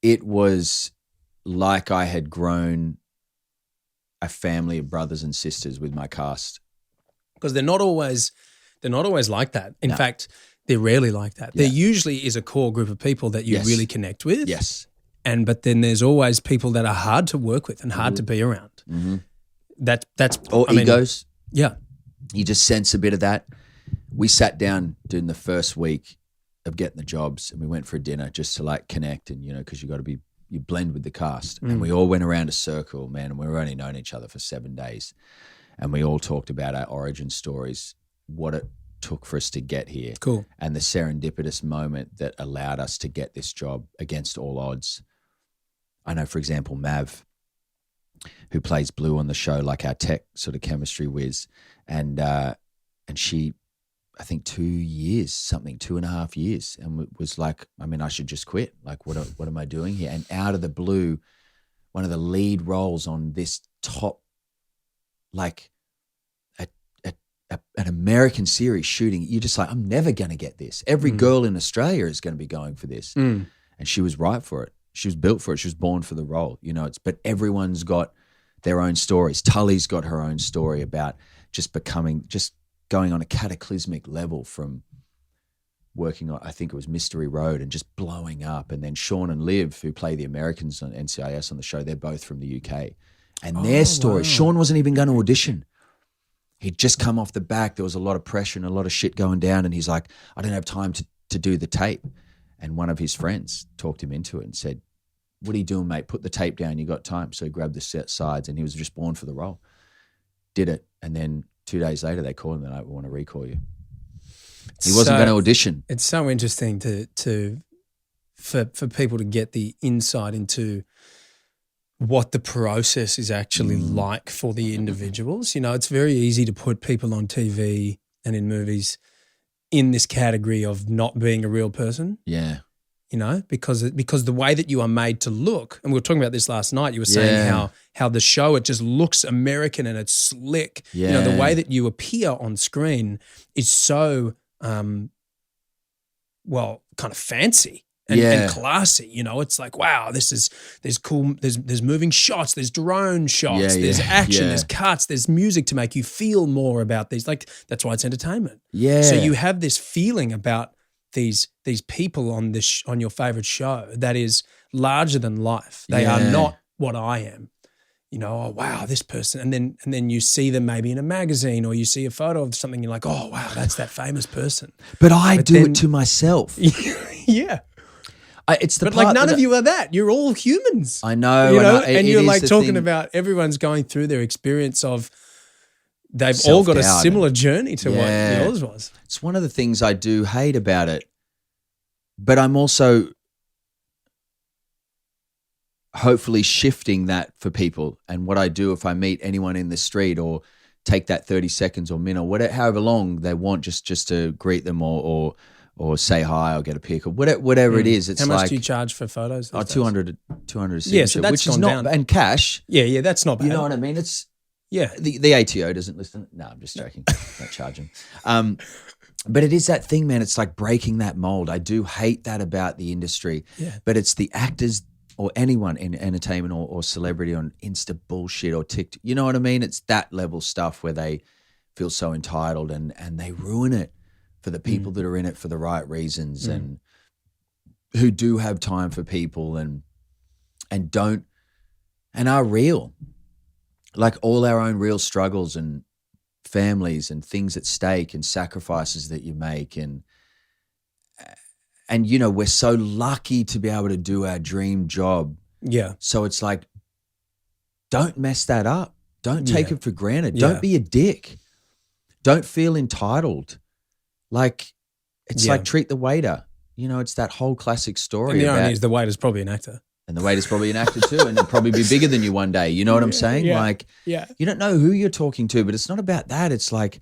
it was like I had grown a family of brothers and sisters with my cast. Because they're not always like that. In fact, they're rarely like that. There usually is a core group of people that you really connect with. Yes. But then there's always people that are hard to work with and hard to be around. Mm-hmm. That's egos. Yeah. You just sense a bit of that. We sat down during the first week of getting the jobs, and we went for a dinner just to like connect, and because you blend with the cast. And we all went around a circle, man, and we were only known each other for 7 days. And we all talked about our origin stories, what it took for us to get here. Cool. And the serendipitous moment that allowed us to get this job against all odds. I know, for example, Mav, who plays Blue on the show, like our tech sort of chemistry whiz, and she, I think 2.5 years, and was like, I should just quit. Like, what am I doing here? And out of the blue, one of the lead roles on this top, like an American series shooting, you're just like, I'm never going to get this. Every girl in Australia is going to be going for this. And she was right for it. She was built for it. She was born for the role, but everyone's got their own stories. Tully's got her own story about just going on a cataclysmic level from working on, I think it was Mystery Road, and just blowing up. And then Sean and Liv, who play the Americans on NCIS on the show, they're both from the UK. And their story, Sean wasn't even going to audition. He'd just come off the back. There was a lot of pressure and a lot of shit going down. And he's like, I don't have time to do the tape. And one of his friends talked him into it and said, what are you doing, mate? Put the tape down. You got time. So he grabbed the sides, and he was just born for the role. Did it. And then 2 days later, they called him and I want to recall you. He wasn't going to audition. It's so interesting for people to get the insight into what the process is actually like for the individuals. It's very easy to put people on TV and in movies in this category of not being a real person. Yeah. You know, because the way that you are made to look, and we were talking about this last night, you were saying how the show, it just looks American and it's slick. Yeah. You know, the way that you appear on screen is so, kind of fancy and classy. You know, it's like, wow, there's cool, there's moving shots, there's drone shots, there's action, there's cuts, there's music to make you feel more about these. Like, that's why it's entertainment. Yeah. So you have this feeling about these people on this on your favorite show that is larger than life. They are not what I am. You know, oh wow, this person, and then you see them maybe in a magazine or you see a photo of something. You're like, oh wow, that's that famous person. But I do it to myself. Yeah, it's the but part like none of you are that. You're all humans. I know, you know, and you're like talking about everyone's going through their experience of. They've all got a similar journey to what yours was. It's one of the things I do hate about it, but I'm also hopefully shifting that for people. And what I do if I meet anyone in the street or take that 30 seconds or minute or whatever, however long they want, just to greet them or say hi or get a pic or whatever it is. It's how much do you charge for photos? 200 yeah, so that's which is gone not down. And cash. Yeah, that's not bad. You know what I mean? It's. Yeah. The ATO doesn't listen. No, I'm just joking. Don't charge him. But it is that thing, man. It's like breaking that mold. I do hate that about the industry. Yeah. But it's the actors or anyone in entertainment or celebrity on Insta bullshit or TikTok. You know what I mean? It's that level stuff where they feel so entitled and they ruin it for the people that are in it for the right reasons and who do have time for people and don't and are real. Like all our own real struggles and families and things at stake and sacrifices that you make and you know, we're so lucky to be able to do our dream job. Yeah. So it's like, don't mess that up. Don't take it for granted. Don't be a dick. Don't feel entitled. Like, it's like treat the waiter. You know, it's that whole classic story. And the irony is the waiter's probably an actor. And the waiter's probably an actor too, and they'll probably be bigger than you one day. You know what I'm saying? Yeah, like, you don't know who you're talking to, but it's not about that. It's like,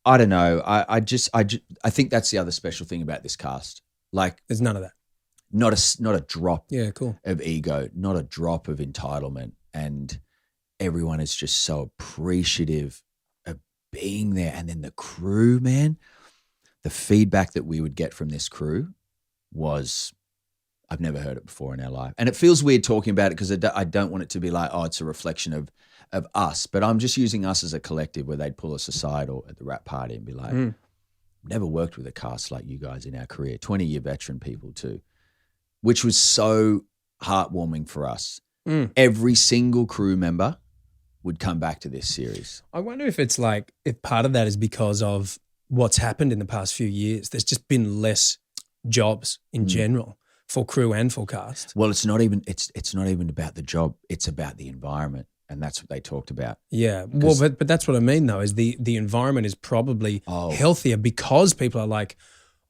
I don't know. I think that's the other special thing about this cast. Like, there's none of that. Not a drop. Yeah, cool. Of ego, not a drop of entitlement, and everyone is just so appreciative of being there. And then the crew, man, the feedback that we would get from this crew was. I've never heard it before in our life. And it feels weird talking about it because I don't want it to be like, oh, it's a reflection of us. But I'm just using us as a collective where they'd pull us aside or at the rap party and be like, never worked with a cast like you guys in our career, 20-year veteran people too, which was so heartwarming for us. Every single crew member would come back to this series. I wonder if it's like, if part of that is because of what's happened in the past few years. There's just been less jobs in general. For crew and for cast. Well, it's not even about the job. It's about the environment, and that's what they talked about. Yeah, well, but that's what I mean though. Is the environment is probably healthier because people are like,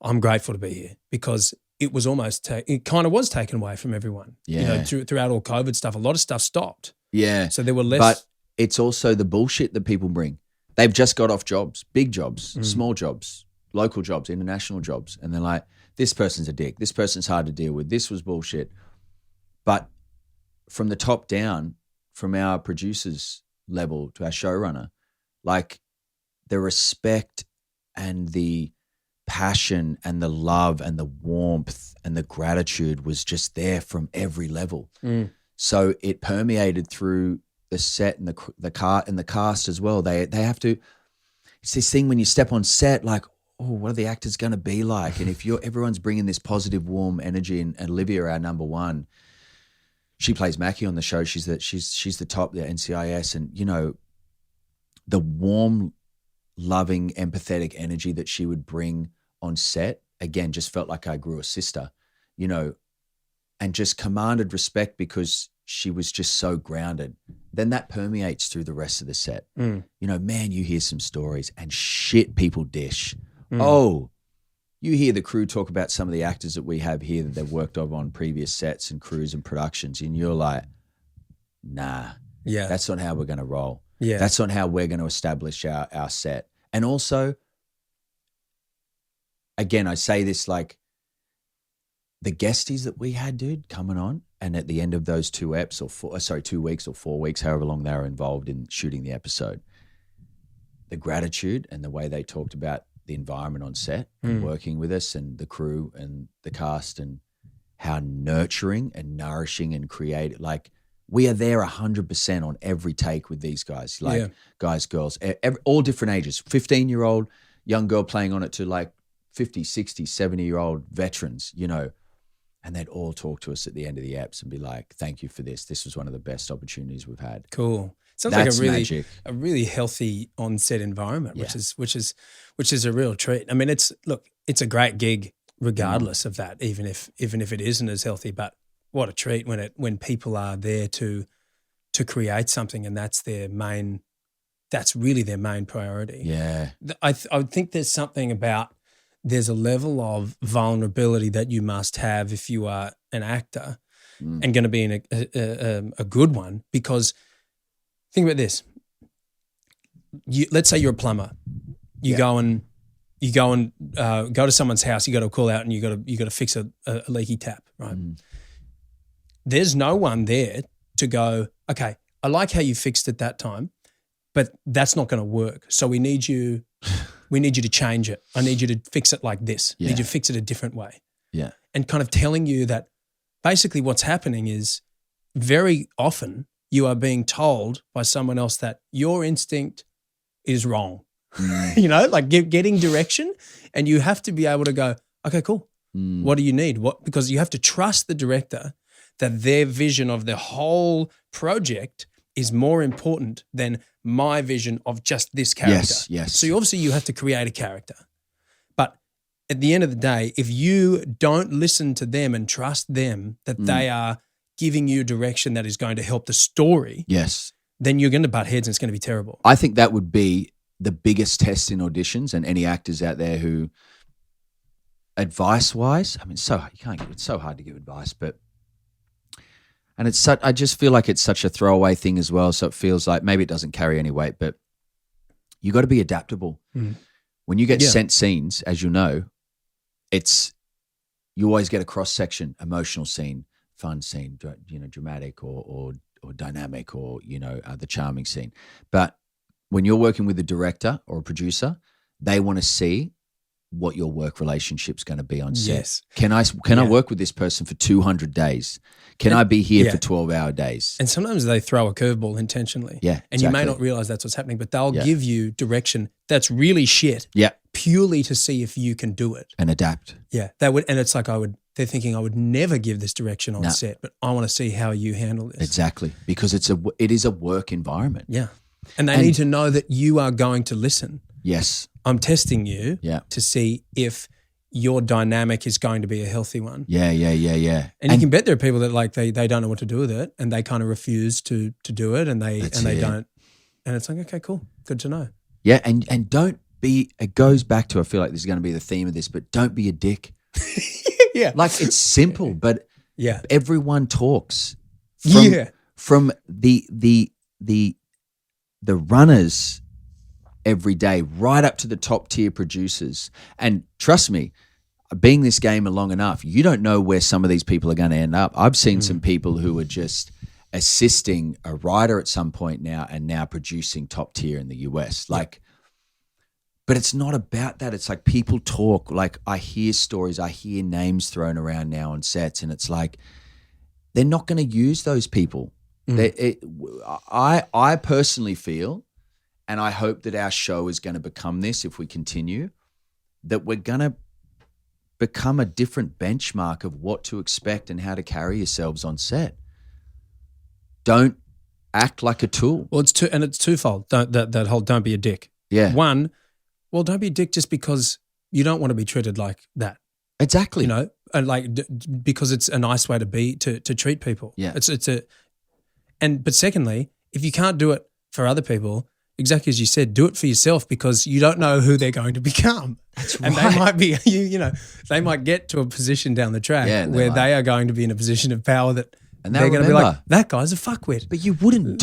I'm grateful to be here because it was almost it kind of was taken away from everyone. Yeah, you know, throughout all COVID stuff, a lot of stuff stopped. Yeah, so there were less. But it's also the bullshit that people bring. They've just got off jobs, big jobs, small jobs, local jobs, international jobs, and they're like, this person's a dick. This person's hard to deal with. This was bullshit. But from the top down, from our producers level to our showrunner, like the respect and the passion and the love and the warmth and the gratitude was just there from every level. So it permeated through the set and the cast as well. They have to. It's this thing when you step on set, like, oh, what are the actors going to be like? And if everyone's bringing this positive, warm energy, and Olivia, our number one, she plays Mackie on the show. She's the top, the NCIS, and you know, the warm, loving, empathetic energy that she would bring on set again just felt like I grew a sister, you know, and just commanded respect because she was just so grounded. Then that permeates through the rest of the set. You know, man, you hear some stories and shit people dish. Oh, you hear the crew talk about some of the actors that we have here that they've worked on previous sets and crews and productions, and you're like, nah, that's not how we're going to roll. Yeah, that's not how we're going to establish our set. And also, again, I say this like the guesties that we had, dude, coming on, and at the end of those 2 weeks or 4 weeks, however long they were involved in shooting the episode, the gratitude and the way they talked about the environment on set and working with us and the crew and the cast and how nurturing and nourishing and creative, like we are there 100% on every take with these guys, like guys, girls, all different ages, 15-year-old young girl playing on it to like 50, 60, 70-year-old veterans, you know, and they'd all talk to us at the end of the eps and be like, thank you for this. This was one of the best opportunities we've had. Cool. Sounds That's like magic. a really healthy on-set environment, which is a real treat. I mean, it's a great gig regardless of that, even if it isn't as healthy. But what a treat when people are there to create something, and that's really their main priority. Yeah, I think there's something about there's a level of vulnerability that you must have if you are an actor and going to be in a good one, because. Think about this. Let's say you're a plumber. You go to someone's house. You got to call out and you got to fix a leaky tap, right? There's no one there to go, okay, I like how you fixed it that time, but that's not going to work. So we need you to change it. I need you to fix it like this. I need you to fix it a different way. Yeah. And kind of telling you that basically what's happening is very often you are being told by someone else that your instinct is wrong, you know, like getting direction, and you have to be able to go, okay, cool. What do you need? Because you have to trust the director that their vision of the whole project is more important than my vision of just this character. Yes. So you have to create a character. But at the end of the day, if you don't listen to them and trust them that they are giving you direction that is going to help the story, then you're going to butt heads and it's going to be terrible. I think that would be the biggest test in auditions, and any actors out there who, advice-wise, I mean, it's so hard to give advice, and I just feel like it's such a throwaway thing as well, so it feels like maybe it doesn't carry any weight, but you got to be adaptable. When you get sent scenes, as you know, you always get a cross-section, emotional scene, fun scene, you know, dramatic or dynamic, or, you know, the charming scene. But when you're working with a director or a producer, they want to see what your work relationship's going to be on set. Yes. Can I work with this person for 200 days? Can I be here for 12-hour days? And sometimes they throw a curveball intentionally. Yeah, and you may not realize that's what's happening, but they'll give you direction that's really shit. Yeah. Purely to see if you can do it. And adapt. Yeah. And it's like they're thinking I would never give this direction on set, but I want to see how you handle this. Exactly. Because it is a work environment. Yeah. And they need to know that you are going to listen. Yes. I'm testing you to see if your dynamic is going to be a healthy one. Yeah. And you can bet there are people that like they don't know what to do with it, and they kind of refuse to do it, and they don't. And it's like, okay, cool. Good to know. Yeah. And don't be, it goes back to, I feel like this is going to be the theme of this, but don't be a dick. Yeah. Like, it's simple, but everyone talks from the runners every day right up to the top tier producers. And trust me, being this game long enough, you don't know where some of these people are going to end up. I've seen some people who are just assisting a writer at some point now and now producing top tier in the US. Like, but it's not about that. It's like people talk. Like, I hear stories, I hear names thrown around now on sets, and it's like they're not going to use those people. I personally feel, and I hope that our show is going to become this if we continue, that we're going to become a different benchmark of what to expect and how to carry yourselves on set. Don't act like a tool. Well, it's twofold. That whole don't be a dick. Yeah. One, well, don't be a dick just because you don't want to be treated like that. Exactly. You know, and like because it's a nice way to treat people. Yeah. But secondly, if you can't do it for other people, exactly as you said, do it for yourself, because you don't know who they're going to become. That's and right. they might be, they might get to a position down the track where they are going to be in a position of power that And they're going to be remember. like, that guy's a fuckwit. But you wouldn't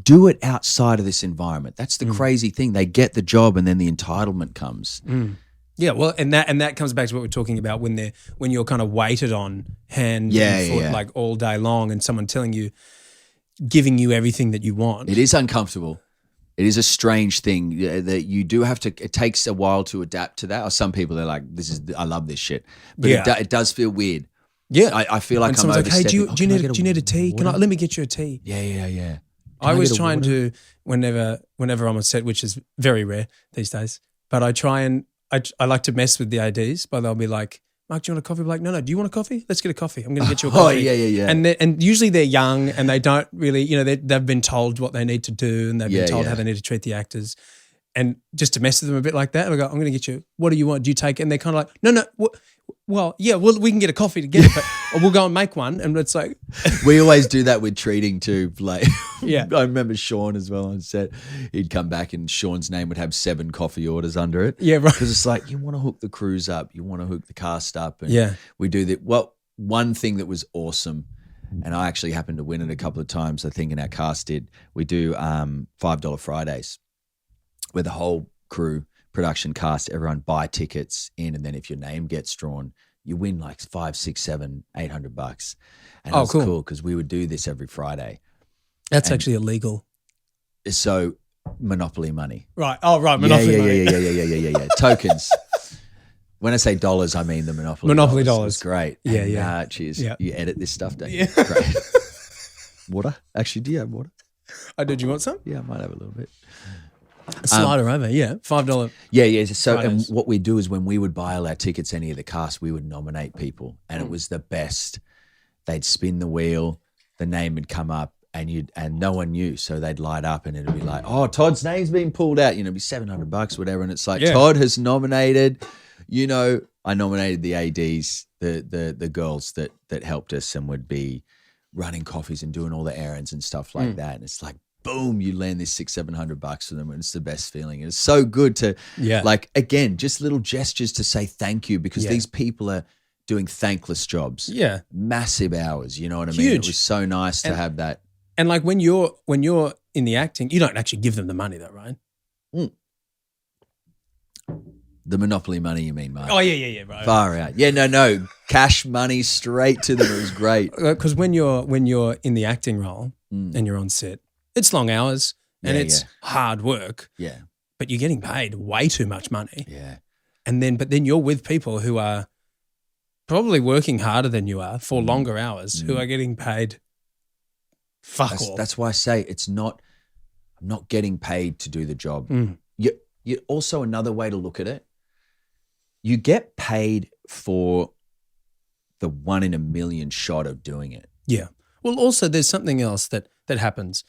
do it outside of this environment. That's the crazy thing. They get the job and then the entitlement comes. Yeah, well, and that comes back to what we're talking about when you're kind of weighted on hand and foot like all day long, and someone giving you everything that you want. It is uncomfortable. It is a strange thing that you do have to. It takes a while to adapt to that. Or some people are like, I love this shit," but it does feel weird. Yeah, I feel like I'm overstepping. Hey, do you need a tea? Water? Let me get you a tea? Yeah. I always try and do whenever I'm on set, which is very rare these days. But I try and I like to mess with the ADs, but they'll be like, "Mark, do you want a coffee?" I'm like, no. Do you want a coffee? Let's get a coffee. I'm going to get you a coffee. Yeah. And usually they're young and they don't really, they've been told what they need to do and they've been told how they need to treat the actors. And just to mess with them a bit like that, I go, I'm going to get you, what do you want? Do you take it? And they're kind of like, no. We can get a coffee together, but or we'll go and make one. And it's like. We always do that with treating too. Like, yeah. I remember Sean as well on set. He'd come back and Sean's name would have 7 coffee orders under it. Yeah, right. Because it's like, you want to hook the crews up. You want to hook the cast up. And we do that. Well, one thing that was awesome, and I actually happened to win it a couple of times, I think, in our cast did, we do $5 Fridays where the whole crew, production cast, everyone buy tickets in, and then if your name gets drawn, you win like $500, $600, $700, $800. And it was cool because we would do this every Friday. That's actually illegal. So Monopoly money. Right. Oh, right. Monopoly money. Yeah. Tokens. When I say dollars, I mean the Monopoly dollars. It's great. Yeah. Cheers. Yeah. You edit this stuff, don't you? Yeah. Great. Water? Actually, do you have water? Did you want some? Yeah, I might have a little bit. Slide her over, yeah. $5. Yeah. So and what we do is when we would buy all our tickets, any of the cast, we would nominate people, and it was the best. They'd spin the wheel, the name would come up, and no one knew, so they'd light up, and it'd be like, "Oh, Todd's name's been pulled out." It'd be $700, whatever, and it's like Todd has nominated. I nominated the ADs, the girls that helped us and would be running coffees and doing all the errands and stuff like that, and it's like. Boom, you land this $600-$700 for them, and it's the best feeling. It's so good to, like, again, just little gestures to say thank you, because these people are doing thankless jobs. Yeah. Massive hours, you know what I mean? It was so nice to have that. And like when you're in the acting, you don't actually give them the money though, right? The Monopoly money, you mean, Mark? Oh, yeah, right. Far out. Yeah, no. Cash money straight to them. It was great. Because when you're in the acting role and you're on set, it's long hours and it's hard work. Yeah. But you're getting paid way too much money. Yeah. But then you're with people who are probably working harder than you are for longer hours, who are getting paid all. That's why I say I'm not getting paid to do the job. You also, another way to look at it, you get paid for the 1 in a million shot of doing it. Yeah. Well, also there's something else that happens.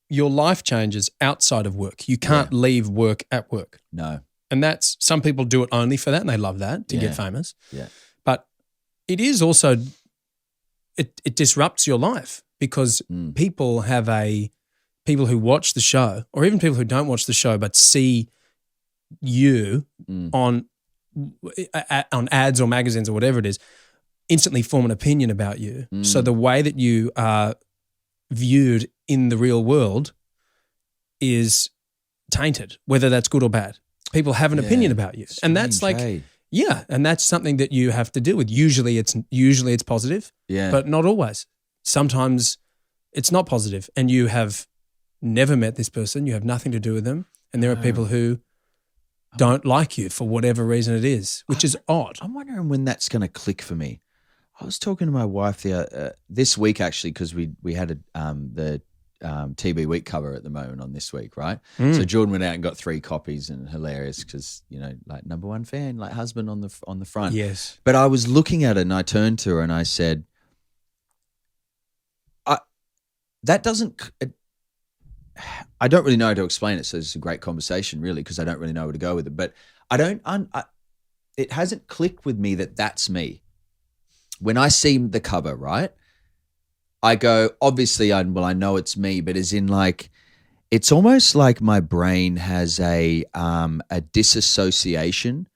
Your life changes outside of work. You can't leave work at work. No. And that's, some people do it only for that and they love that to get famous. Yeah. But it is also, it disrupts your life because people who watch the show, or even people who don't watch the show but see you on ads or magazines or whatever it is, instantly form an opinion about you. So the way that you are viewed in the real world is tainted, whether that's good or bad. People have an opinion about you. And that's like, and that's something that you have to deal with. Usually it's positive, but not always. Sometimes it's not positive and you have never met this person, you have nothing to do with them, and there are people who don't like you for whatever reason it is, which is odd. I'm wondering when that's going to click for me. I was talking to my wife this week actually, because we had the TB week cover at the moment on this week, right? So Jordan went out and got 3 copies, and hilarious because like number 1 fan, like husband on the front. Yes. But I was looking at it and I turned to her and I said, I don't really know how to explain it, so it's a great conversation really, because I don't really know where to go with it. But it hasn't clicked with me that that's me. When I see the cover, right, I go, obviously, I know it's me, but as in like, it's almost like my brain has a disassociation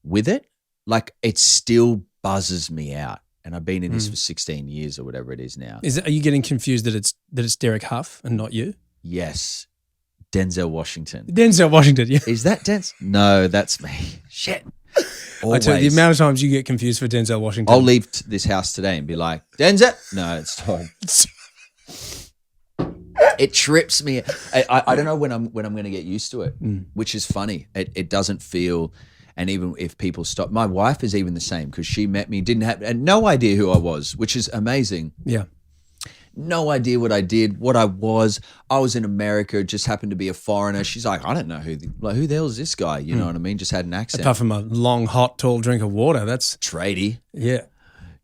with it. Like it still buzzes me out. And I've been in this for 16 years or whatever it is now. Are you getting confused that it's Derek Huff and not you? Yes. Denzel Washington. Denzel Washington, yeah. Is that Denzel? No, that's me. Shit. Always. I tell you, the amount of times you get confused for Denzel Washington. I'll leave this house today and be like, Denzel? No, it's Todd. It trips me. I don't know when I'm going to get used to it, which is funny. It doesn't feel, and even if people stop, my wife is even the same because she met me, didn't have, and no idea who I was, which is amazing. Yeah. No idea what I did, what I was. I was in America, just happened to be a foreigner. She's like, I don't know who the hell is this guy? You know what I mean? Just had an accent. Apart from a long, hot, tall drink of water, that's tradie. Yeah.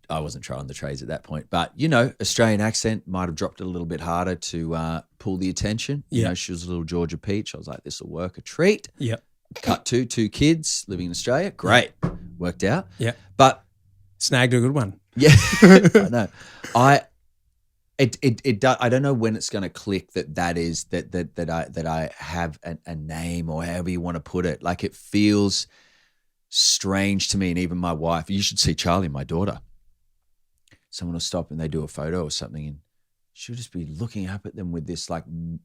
I wasn't trying the trades at that point, but Australian accent might have dropped it a little bit harder to pull the attention. Yeah. She was a little Georgia peach. I was like, this will work, a treat. Yeah. Cut to 2 kids living in Australia. Great. Worked out. Yeah. But snagged a good one. Yeah. I know. I don't know when it's going to click that I have a name or however you want to put it. Like it feels strange to me, and even my wife. You should see Charlie, my daughter. Someone will stop and they do a photo or something, and she'll just be looking up at them with this like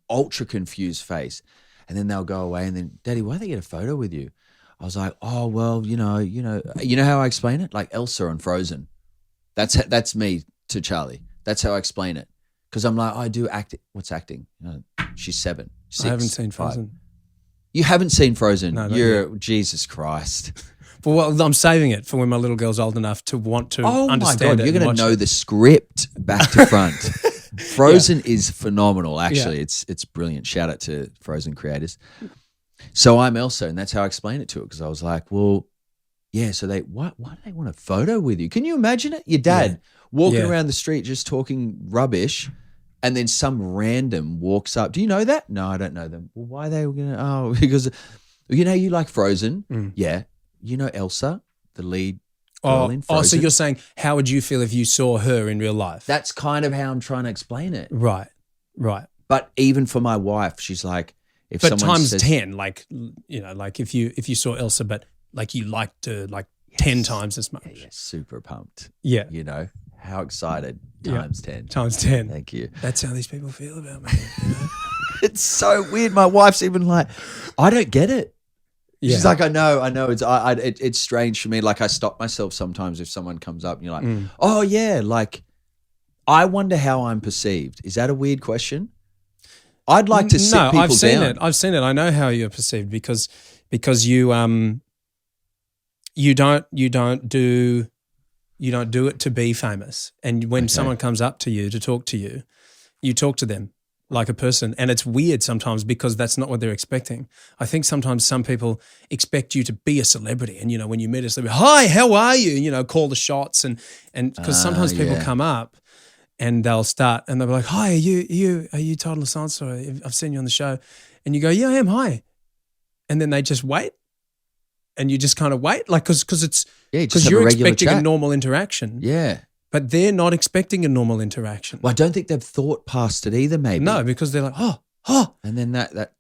ultra confused face, and then they'll go away. And then, Daddy, why they get a photo with you? I was like, oh well, you know how I explain it, like Elsa on Frozen. That's me to Charlie. That's how I explain it. Because I'm like, I do act. What's acting? She's 7, 6. I haven't seen Frozen. 5. You haven't seen Frozen? No, You're Jesus Christ. Well, I'm saving it for when my little girl's old enough to want to understand it. Oh my God, you're going to know it. the script back to front. Frozen is phenomenal, actually. Yeah. It's brilliant. Shout out to Frozen creators. So I'm Elsa, and that's how I explained it to her, because I was like, well, yeah, so why do they want a photo with you? Can you imagine it? Your dad walking around the street just talking rubbish, and then some random walks up. Do you know that? No, I don't know them. Well, why are they going to? Oh, because, you like Frozen. Yeah. You know Elsa, the lead girl in Frozen? Oh, so you're saying, how would you feel if you saw her in real life? That's kind of how I'm trying to explain it. Right. But even for my wife, she's like, if but someone times says, 10, like if you saw Elsa, but like you liked her like 10 times as much. Yeah, super pumped. Yeah. How excited times 10. Times 10. Thank you. That's how these people feel about me. It's so weird. My wife's even like, I don't get it. Yeah. She's like, I know. It's strange for me. Like I stop myself sometimes if someone comes up and you're like, oh yeah, like I wonder how I'm perceived. Is that a weird question? I'd like to sit people I've seen down. it. I've seen it. I know how you're perceived because you don't do it to be famous. And when someone comes up to you to talk to you, you talk to them like a person. And it's weird sometimes because that's not what they're expecting. I think sometimes some people expect you to be a celebrity. And, when you meet a celebrity, hi, how are you? Call the shots. And because sometimes people come up and they'll start and they'll be like, hi, are you Todd Lasance? Or I've seen you on the show. And you go, yeah, I am, hi. And then they just wait. And you just kind of wait, like, because it's because you're expecting a normal interaction. Yeah. But they're not expecting a normal interaction. Well, I don't think they've thought past it either, maybe. No, because they're like, oh. And then that.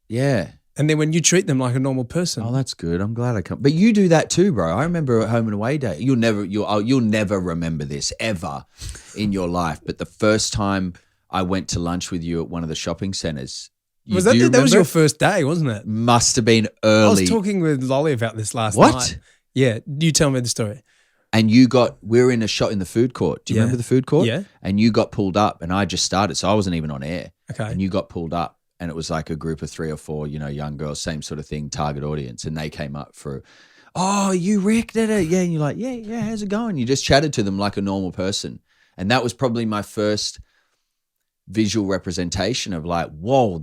And then when you treat them like a normal person. Oh, that's good. I'm glad I come. But you do that too, bro. I remember a home and away day. You'll never remember this ever in your life. But the first time I went to lunch with you at one of the shopping centres. That was your first day, wasn't it? Must have been early. I was talking with Lolly about this last night. Yeah. You tell me the story. And we were in a shot in the food court. Do you remember the food court? Yeah. And you got pulled up and I just started, so I wasn't even on air. Okay. And you got pulled up and it was like a group of 3 or 4, young girls, same sort of thing, target audience. And they came up for, oh, you Rick, did it? Yeah. And you're like, yeah, how's it going? You just chatted to them like a normal person. And that was probably my first visual representation of like, whoa,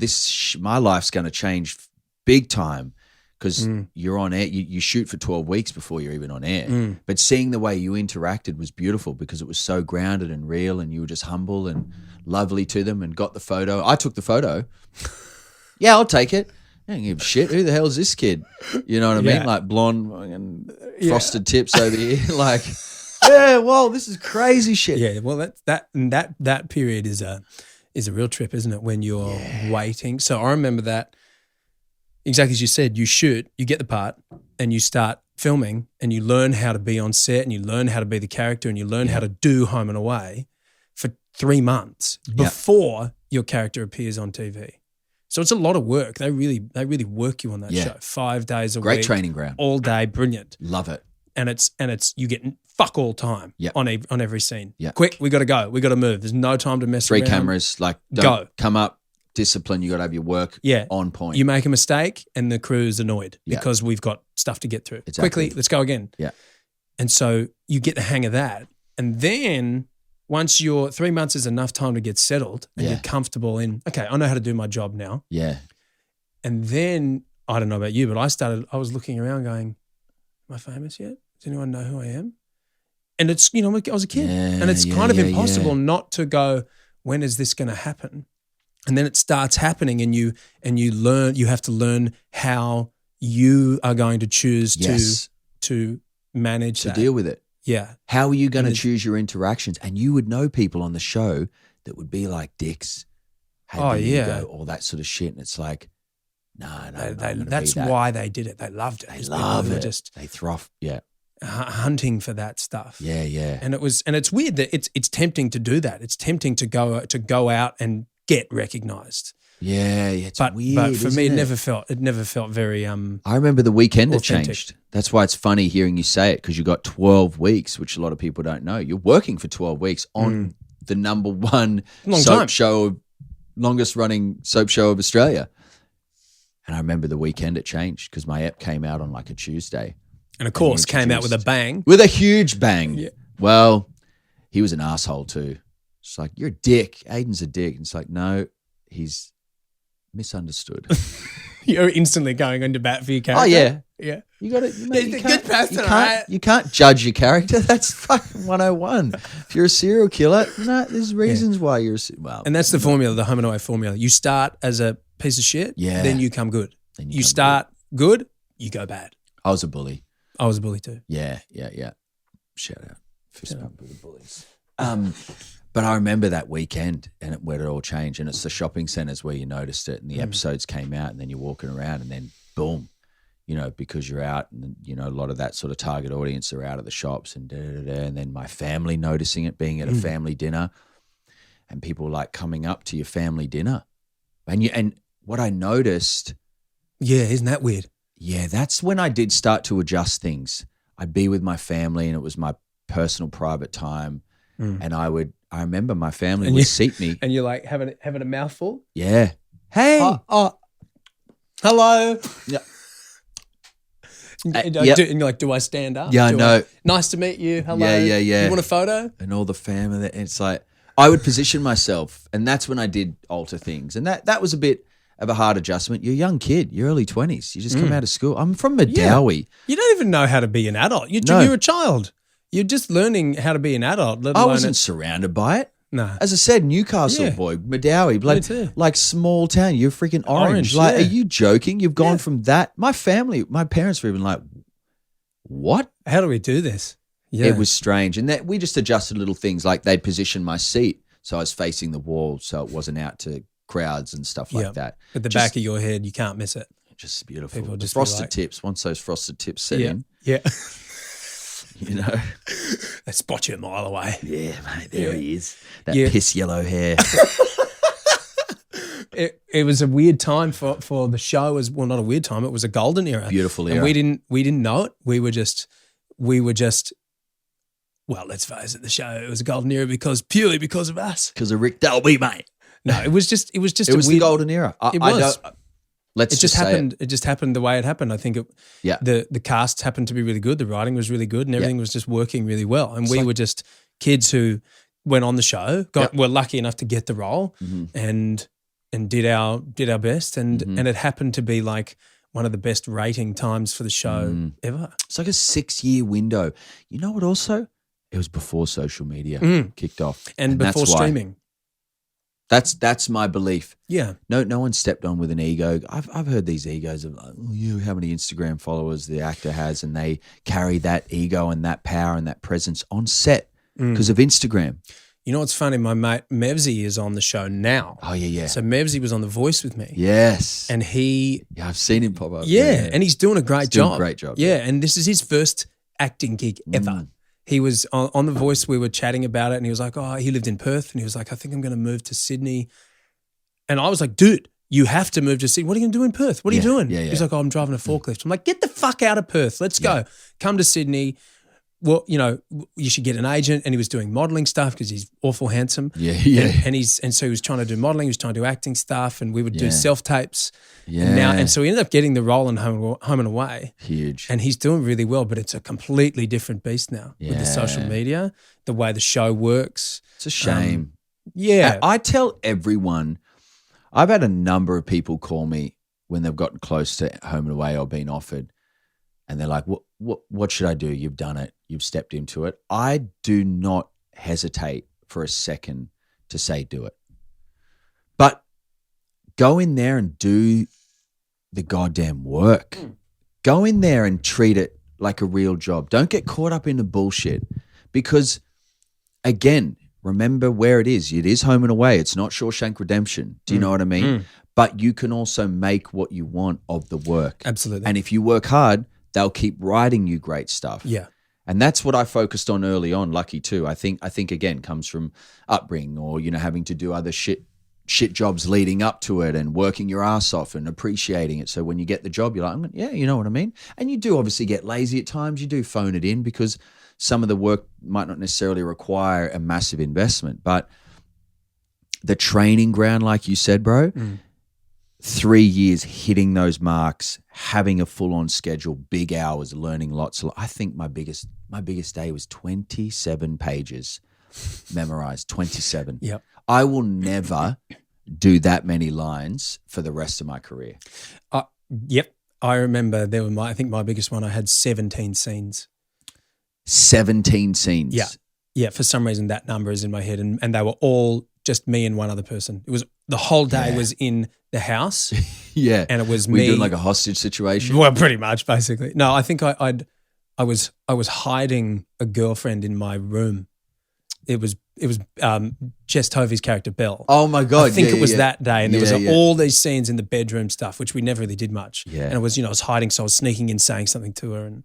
my life's going to change big time. Because you're on air, you shoot for 12 weeks before you're even on air. But seeing the way you interacted was beautiful because it was so grounded and real and you were just humble and lovely to them and got the photo. I took the photo. Yeah, I'll take it. I don't give a shit. Who the hell is this kid? You know what I mean? Like blonde and frosted tips over here. Like, whoa, this is crazy shit. Yeah, well, that period is a real trip, isn't it? When you're waiting. So I remember that. Exactly as you said, you shoot, you get the part, and you start filming and you learn how to be on set and you learn how to be the character and you learn how to do Home and Away for 3 months before your character appears on TV. So it's a lot of work. They really work you on that show. 5 days a week. Great training ground. All day, brilliant. Love it. And it's you get fuck all time on every scene. Yeah. Quick, we got to go. We got to move. There's no time to mess around. 3 cameras, like don't come up. Discipline, you got to have your work on point. You make a mistake and the crew's annoyed because we've got stuff to get through. Exactly. Quickly, let's go again. Yeah. And so you get the hang of that. And then once 3 months is enough time to get settled and you're comfortable in, okay, I know how to do my job now. Yeah. And then, I don't know about you, but I was looking around going, am I famous yet? Does anyone know who I am? And it's, I was a kid and it's kind of impossible not to go, when is this going to happen? And then it starts happening and you have to learn how you are going to choose to manage to deal with it. Yeah. How are you going to choose your interactions? And you would know people on the show that would be like dicks, ego, all that sort of shit. And it's like, no, that's why they did it. They loved it. They love it. They thrive. Yeah. Hunting for that stuff. Yeah, yeah. And it's weird that it's tempting to do that. It's tempting to go out and get recognized. Yeah, it's weird. But for me, it never felt very. I remember the weekend it authentic. changed. That's why it's funny hearing you say it, because you got 12 weeks, which a lot of people don't know. You're working for 12 weeks on the number one longest running soap show of Australia. And I remember the weekend it changed because my ep came out on like a Tuesday. And of course, came out with a bang. With a huge bang. Yeah. Well, he was an asshole too. It's like, you're a dick. Aiden's a dick. And it's like, no, he's misunderstood. You're instantly going into bat for your character. Oh, yeah. Yeah. You got it. He's a good person, right? You can't judge your character. That's fucking 101. If you're a serial killer, no, there's reasons why you're and that's the formula, the Home and Away formula. You start as a piece of shit, then you come good. You start good, you go bad. I was a bully. I was a bully too. Yeah. Shout out. Fist bump with the bullies. But I remember that weekend and where it all changed. And it's the shopping centres where you noticed it and the episodes came out and then you're walking around and then boom, because you're out and, a lot of that sort of target audience are out of the shops and and then my family noticing it, being at a family dinner and people like coming up to your family dinner. And what I noticed. Yeah, isn't that weird? Yeah, that's when I did start to adjust things. I'd be with my family and it was my personal private time. And I remember my family would seat me. And you're like having a mouthful? Yeah. Hey. Hello. Yeah. And you're like, do I stand up? Yeah, no. Nice to meet you. Hello. Yeah. You want a photo? And all the family. And it's like, I would position myself. And that's when I did alter things. And that was a bit of a hard adjustment. You're a young kid. You're early 20s. You just come out of school. I'm from Madawi. Yeah. You don't even know how to be an adult. You're a child. You're just learning how to be an adult. I wasn't surrounded by it. No. As I said, Newcastle boy, Madawi, like small town. You're freaking orange. Like, are you joking? You've gone from that. My parents were even like, what? How do we do this? Yeah. It was strange. And that we just adjusted little things, like they'd position my seat so I was facing the wall so it wasn't out to crowds and stuff like that. At the back of your head, you can't miss it. Just beautiful. People just frosted tips. Once those frosted tips set in. Yeah. They spot you a mile away. Yeah, mate, there he is. That piss yellow hair. It was a weird time for the show. Not a weird time. It was a golden era. Beautiful era. And we didn't know it. We were just. Well, let's face it. The show, it was a golden era purely because of us. Because of Rick Dalby, mate. No, it was just. It was the golden era. It was. It just happened. It just happened the way it happened. I think the cast happened to be really good. The writing was really good, and everything was just working really well. And we were just kids who went on the show, were lucky enough to get the role, and did our best. And it happened to be like one of the best rating times for the show ever. It's like a 6-year window. You know what? Also, it was before social media kicked off, and before streaming. That's my belief. Yeah. No one stepped on with an ego. I've heard these egos of like, how many Instagram followers the actor has, and they carry that ego and that power and that presence on set because of Instagram. You know what's funny? My mate Mevsy is on the show now. Oh, yeah. So Mevsy was on The Voice with me. Yes. And he... Yeah, I've seen him pop up. Yeah, and he's doing a great job. Doing a great job. Yeah, and this is his first acting gig ever. He was on The Voice. We were chatting about it, and he was like, oh, he lived in Perth, and he was like, I think I'm going to move to Sydney. And I was like, dude, you have to move to Sydney. What are you going to do in Perth? What are you doing? Yeah. He's like, oh, I'm driving a forklift. I'm like, get the fuck out of Perth. Let's go. Come to Sydney. Well, you know, you should get an agent. And he was doing modeling stuff because he's awful handsome. Yeah. And so he was trying to do modeling. He was trying to do acting stuff, and we would do self-tapes. Yeah. And so he ended up getting the role in Home and Away. Huge. And he's doing really well, but it's a completely different beast now with the social media, the way the show works. It's a shame. Yeah. I tell everyone, I've had a number of people call me when they've gotten close to Home and Away or been offered, and they're like, what should I do? You've done it. You've stepped into it. I do not hesitate for a second to say do it. But go in there and do the goddamn work. Go in there and treat it like a real job. Don't get caught up in the bullshit, because, again, remember where it is. It is Home and Away. It's not Shawshank Redemption. Do you know what I mean? But you can also make what you want of the work. Absolutely. And if you work hard, they'll keep writing you great stuff. Yeah. And that's what I focused on early on, lucky too. I think again comes from upbringing, or, you know, having to do other shit jobs leading up to it and working your ass off and appreciating it. So when you get the job, you're like, yeah, you know what I mean? And you do obviously get lazy at times. You do phone it in because some of the work might not necessarily require a massive investment. But the training ground, like you said, bro, 3 years hitting those marks, having a full-on schedule, big hours, learning lots. I think my biggest day was 27 pages memorized, 27. Yep. I will never do that many lines for the rest of my career. Yep. I remember I think my biggest one, I had 17 scenes. 17 scenes. Yeah. Yeah. For some reason, that number is in my head, and they were all just me and one other person. It was the whole day was in the house. Yeah. And it was Were me. you doing like a hostage situation? Well, pretty much, basically. No, I think I was hiding a girlfriend in my room. It was Jess Tovey's character, Belle. Oh my God. I think it was that day, and there was yeah. all these scenes in the bedroom stuff, which we never really did much. Yeah. And it was, I was hiding, so I was sneaking in, saying something to her, and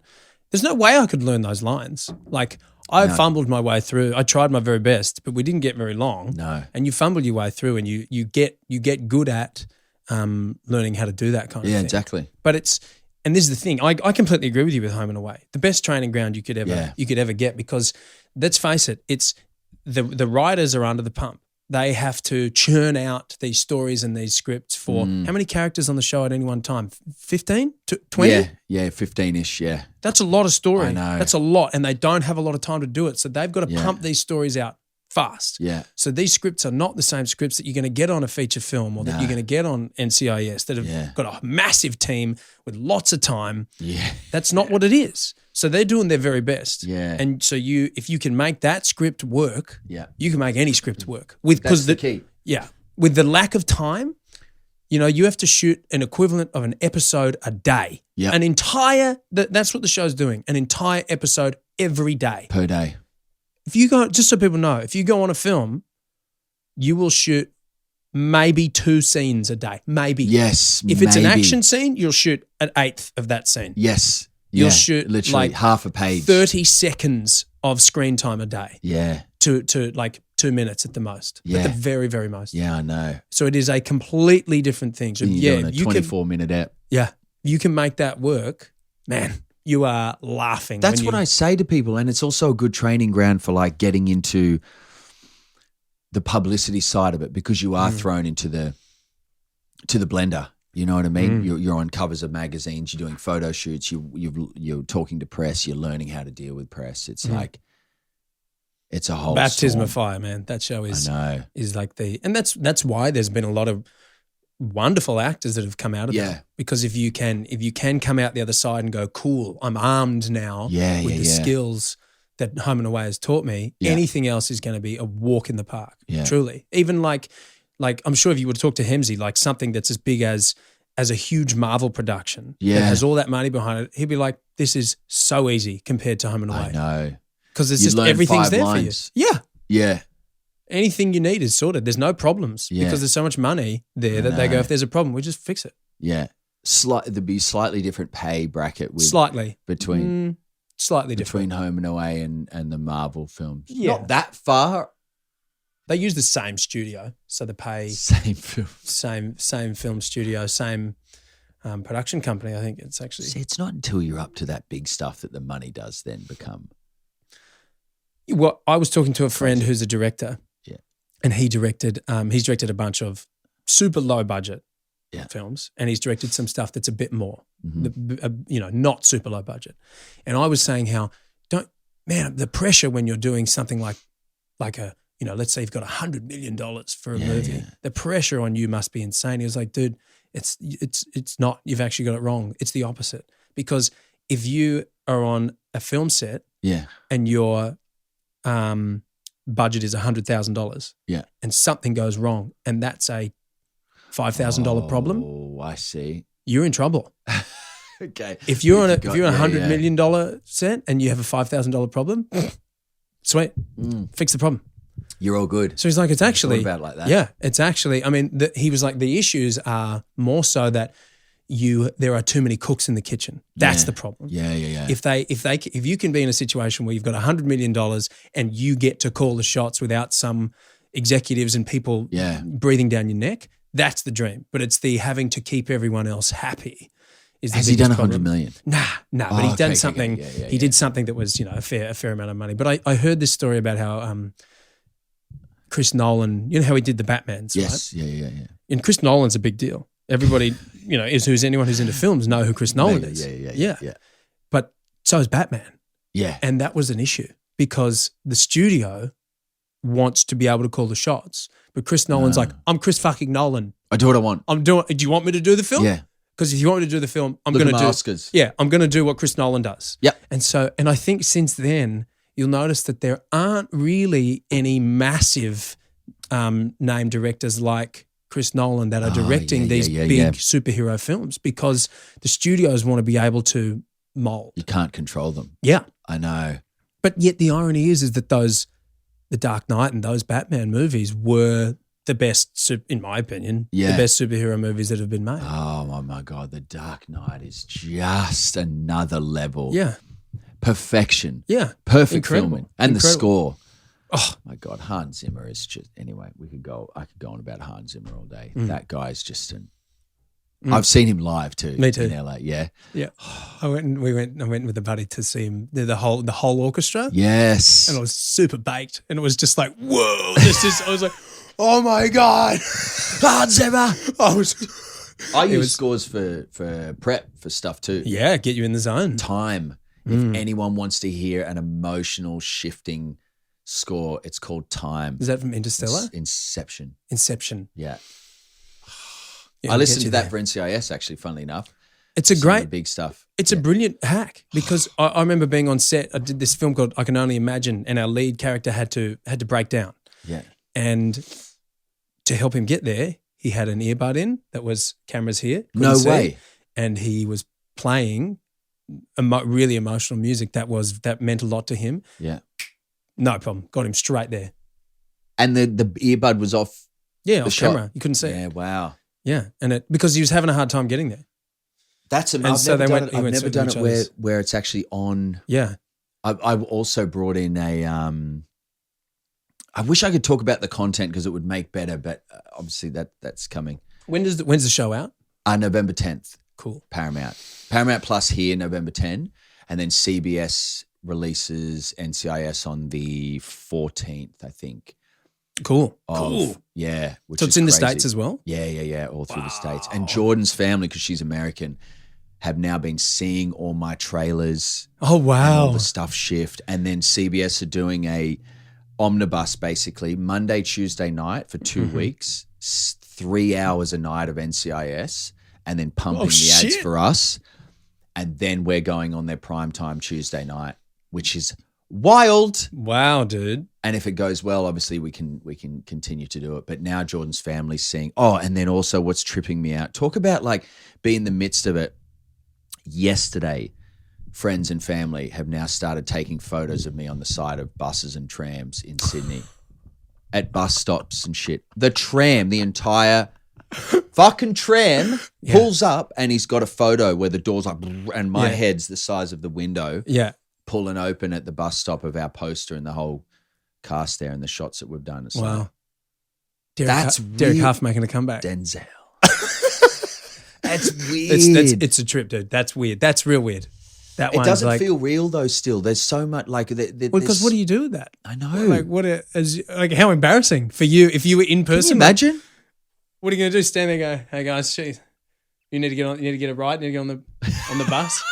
there's no way I could learn those lines. Like, I fumbled my way through. I tried my very best, but we didn't get very long. No. And you fumble your way through, and you get good at learning how to do that kind of thing. Yeah, exactly. But and this is the thing. I completely agree with you with Home and Away. The best training ground you could ever get, because let's face it, it's the writers are under the pump. They have to churn out these stories and these scripts for how many characters on the show at any one time? 15? 20? Yeah, 15-ish, yeah. That's a lot of story. I know. That's a lot, and they don't have a lot of time to do it. So they've got to pump these stories out fast. Yeah. So these scripts are not the same scripts that you're going to get on a feature film or that you're going to get on NCIS that have got a massive team with lots of time. Yeah. That's not what it is. So they're doing their very best. Yeah. And so if you can make that script work, you can make any script work. That's the key. Yeah. With the lack of time, you have to shoot an equivalent of an episode a day. Yeah. That's what the show's doing, an entire episode every day. Per day. If you go, just so people know, if you go on a film, you will shoot maybe 2 scenes a day. Maybe. Yes. If it's an action scene, you'll shoot an eighth of that scene. Yes. You'll shoot literally like half a page. 30 seconds of screen time a day. Yeah. To like 2 minutes at the most. Yeah. At the very, very most. Yeah, I know. So it is a completely different thing. So you're doing a 24-minute ep. Yeah. You can make that work, man. You are laughing. That's what I say to people, and it's also a good training ground for like getting into the publicity side of it, because you are thrown into the blender. You know what I mean? You're on covers of magazines. You're doing photo shoots. You're talking to press. You're learning how to deal with press. It's like it's a whole baptism storm. of fire, man. That show is like and that's why there's been a lot of wonderful actors that have come out of that. Because if you can come out the other side and go, cool, I'm armed now with the skills that Home and Away has taught me, anything else is going to be a walk in the park. Truly. Even like I'm sure if you were to talk to Hemsey, like something that's as big as a huge Marvel production that has all that money behind it, he'd be like, this is so easy compared to Home and Away. I know. Because it's just everything's there for you. Yeah. Yeah. Anything you need is sorted. There's no problems Yeah. because there's so much money there that they go, if there's a problem, we just fix it. Yeah. There'd be slightly different pay bracket with Slightly. between different. Home and Away and the Marvel films. Yeah. Not that far. They use the same studio, so they pay Same film. same film studio, same production company. I think it's actually. See, it's not until you're up to that big stuff that the money does then become. Well, I was talking to a friend who's a director. Yeah. And he's directed a bunch of super low budget Yeah. films, and he's directed some stuff that's a bit more, Mm-hmm. not super low budget. And I was saying how the pressure when you're doing something like a, let's say you've got $100 million for a movie, yeah. the pressure on you must be insane. He was like, dude, it's not, you've actually got it wrong. It's the opposite. Because if you are on a film set Yeah. and your budget is $100,000 and something goes wrong and that's a $5,000 problem, Oh, I see. you're in trouble. Okay. If you're on a $100 million set and you have a $5,000 problem, sweet, fix the problem. You're all good. So he's like, it's actually about it like that. Yeah, it's actually. I mean, he was like, the issues are more so that there are too many cooks in the kitchen. That's the problem. Yeah. If you can be in a situation where you've got $100 million and you get to call the shots without some executives and people breathing down your neck, that's the dream. But it's the having to keep everyone else happy. Has he done 100 million? Nah. But he's done something. He did something that was, a fair amount of money. But I heard this story about how Chris Nolan, how he did the Batmans, Yes. right? Yeah. And Chris Nolan's a big deal. Everybody, anyone who's into films know who Chris Nolan is. Yeah. But so is Batman. Yeah. And that was an issue because the studio wants to be able to call the shots. But Chris Nolan's like, I'm Chris fucking Nolan. I do what I want. Do you want me to do the film? Yeah. Because if you want me to do the film, I'm Look going at to my do Oscars. Yeah, I'm going to do what Chris Nolan does. Yep. And I think since then, you'll notice that there aren't really any massive name directors like Chris Nolan that are directing these big superhero films because the studios want to be able to mold. You can't control them. Yeah. I know. But yet the irony is that the Dark Knight and those Batman movies were the best, in my opinion, the best superhero movies that have been made. Oh, my God. The Dark Knight is just another level. Yeah. Perfection. Yeah. Perfect Incredible. filming. And the score. Oh, my God. Hans Zimmer is just, anyway, I could go on about Hans Zimmer all day. That guy's just I've seen him live too. Me too. In LA. Yeah. Yeah. I went with a buddy to see him, the whole orchestra. Yes. And I was super baked. And it was just like, whoa, I was like, oh my God. Hans Zimmer. I use was- scores for prep for stuff too. Yeah, get you in the zone. Time. If anyone wants to hear an emotional shifting score, it's called Time. Is that from Interstellar? Inception. Inception. Yeah. Yeah, I I'll listened get to you that there. for NCIS actually, funnily enough. It's a Some of the great, big stuff. it's a brilliant hack because I remember being on set. I did this film called I Can Only Imagine, and our lead character had to break down. Yeah. And to help him get there, he had an earbud in that was cameras here. No couldn't see, way. And he was playing really emotional music that meant a lot to him. Yeah. No problem. Got him straight there. And the earbud was off. Yeah, off shot. camera. You couldn't see it. Yeah, wow. Yeah. And because he was having a hard time getting there. That's amazing. And so they went- he I've went never to done each it other's. where it's actually on. Yeah. I've also brought in a. I wish I could talk about the content because it would make better, but obviously that's coming. When's the show out? November 10th, Cool. Paramount Plus here, November 10, and then CBS releases NCIS on the 14th, I think. Cool. Yeah. Which So is it's in the crazy. States as well? Yeah, all through the States. And Jordan's family, because she's American, have now been seeing all my trailers. Oh, And wow. all the stuff shift. And then CBS are doing a omnibus basically Monday, Tuesday night for 2 weeks, 3 hours a night of NCIS, and then pumping the ads shit. for us. And then we're going on their primetime Tuesday night, which is wild. Wow, dude. And if it goes well, obviously we can continue to do it. But now Jordan's family's seeing, and then also what's tripping me out. Talk about like be in the midst of it. Yesterday, friends and family have now started taking photos of me on the side of buses and trams in Sydney. at bus stops and shit. The tram, the entire fucking tram pulls up and he's got a photo where the door's like, and my head's the size of the window. Yeah. Pulling open at the bus stop of our poster and the whole cast there and the shots that we've done. It's wow. Like, Derek Huff making a comeback. Denzel. That's weird. It's a trip, dude. That's weird. That's real weird. That it one's doesn't like, feel real though. Still, there's so much like because what do you do with that? I know. Like how embarrassing for you if you were in person. Can you imagine? What are you gonna do? Stand there, and go, hey guys, geez, you need to get on. You need to get a ride. You need to get on the bus.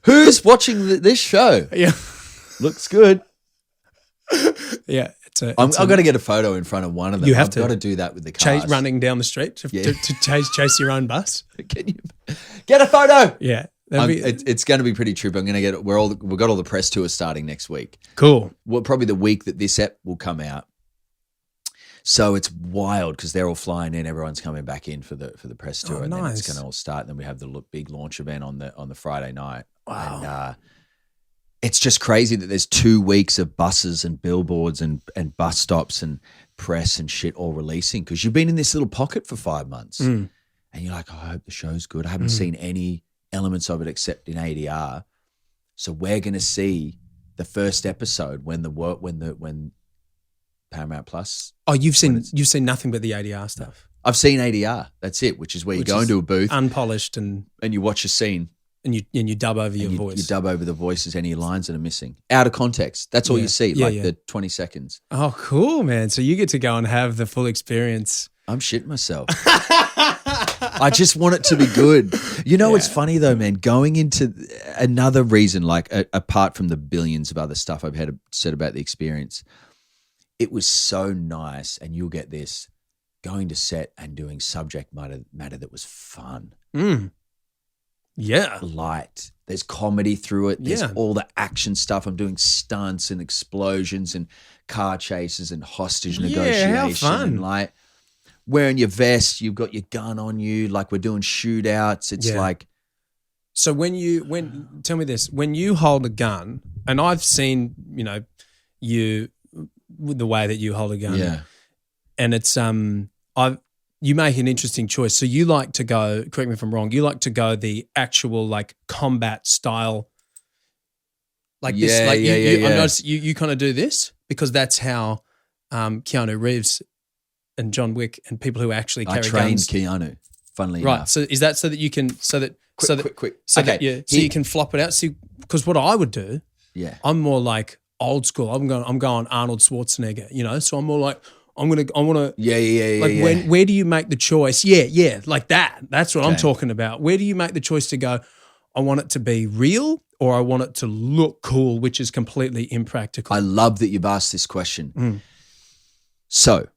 Who's watching this show? Yeah, looks good. Yeah, I've got to get a photo in front of one of them. You have I've got to do that with the cars. Running down the street to chase your own bus. Can you get a photo? Yeah, it's going to be pretty trippy. I'm going to get. We've got all the press tours starting next week. Cool. Well, probably the week that this ep will come out. So it's wild because they're all flying in. Everyone's coming back in for the press tour, and then it's going to all start. And then we have the big launch event on the Friday night. Wow. And, it's just crazy that there's 2 weeks of buses and billboards and bus stops and press and shit all releasing because you've been in this little pocket for 5 months and you're like, oh, I hope the show's good. I haven't seen any elements of it except in ADR. So we're going to see the first episode when Paramount Plus. Oh, you've seen nothing but the ADR stuff. I've seen ADR. That's it, which is where you go into a booth, unpolished, and you watch a scene. And you dub over your voice. You dub over the voices, any lines that are missing. Out of context. That's all you see, the 20 seconds. Oh, cool, man. So you get to go and have the full experience. I'm shitting myself. I just want it to be good. You know, it's funny though, man, going into another reason, like apart from the billions of other stuff I've said about the experience, it was so nice, and you'll get this, going to set and doing subject matter that was fun. Yeah. Light. There's comedy through it. There's all the action stuff. I'm doing stunts and explosions and car chases and hostage negotiation. How fun. And like wearing your vest, you've got your gun on you, like we're doing shootouts. It's like. So tell me this, when you hold a gun, and I've seen, you with the way that you hold a gun. Yeah. And it's you make an interesting choice. So you like to go, correct me if I'm wrong, you like to go the actual like combat style, like this. Like I noticed you kind of do this because that's how Keanu Reeves and John Wick and people who actually carry guns. I trained Keanu, funnily enough. Right. So is that so that you can quick. So you can flop it out. See, because what I would do, I'm more like old school. I'm going Arnold Schwarzenegger, so I'm more like, I want to. Where do you make the choice? Like that. That's what I'm talking about. Where do you make the choice to go, I want it to be real or I want it to look cool, which is completely impractical? I love that you've asked this question. So,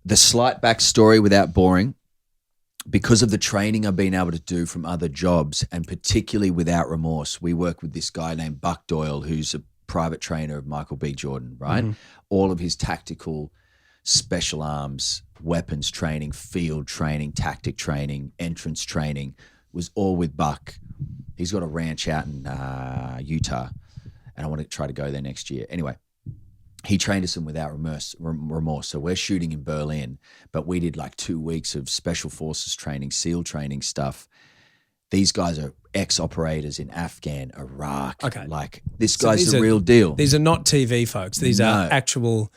the slight backstory without boring, because of the training I've been able to do from other jobs and particularly without remorse, we work with this guy named Buck Doyle, who's a private trainer of Michael B. Jordan, right? All of his tactical, special arms, weapons training, field training, tactic training, entrance training was all with Buck. He's got a ranch out in Utah, and I want to try to go there next year. Anyway, he trained us in without remorse. So we're shooting in Berlin, but we did like 2 weeks of special forces training, SEAL training stuff. These guys are ex-operators in Afghan, Iraq. Okay. Like, this guy's the real deal. These are not TV folks. These are actual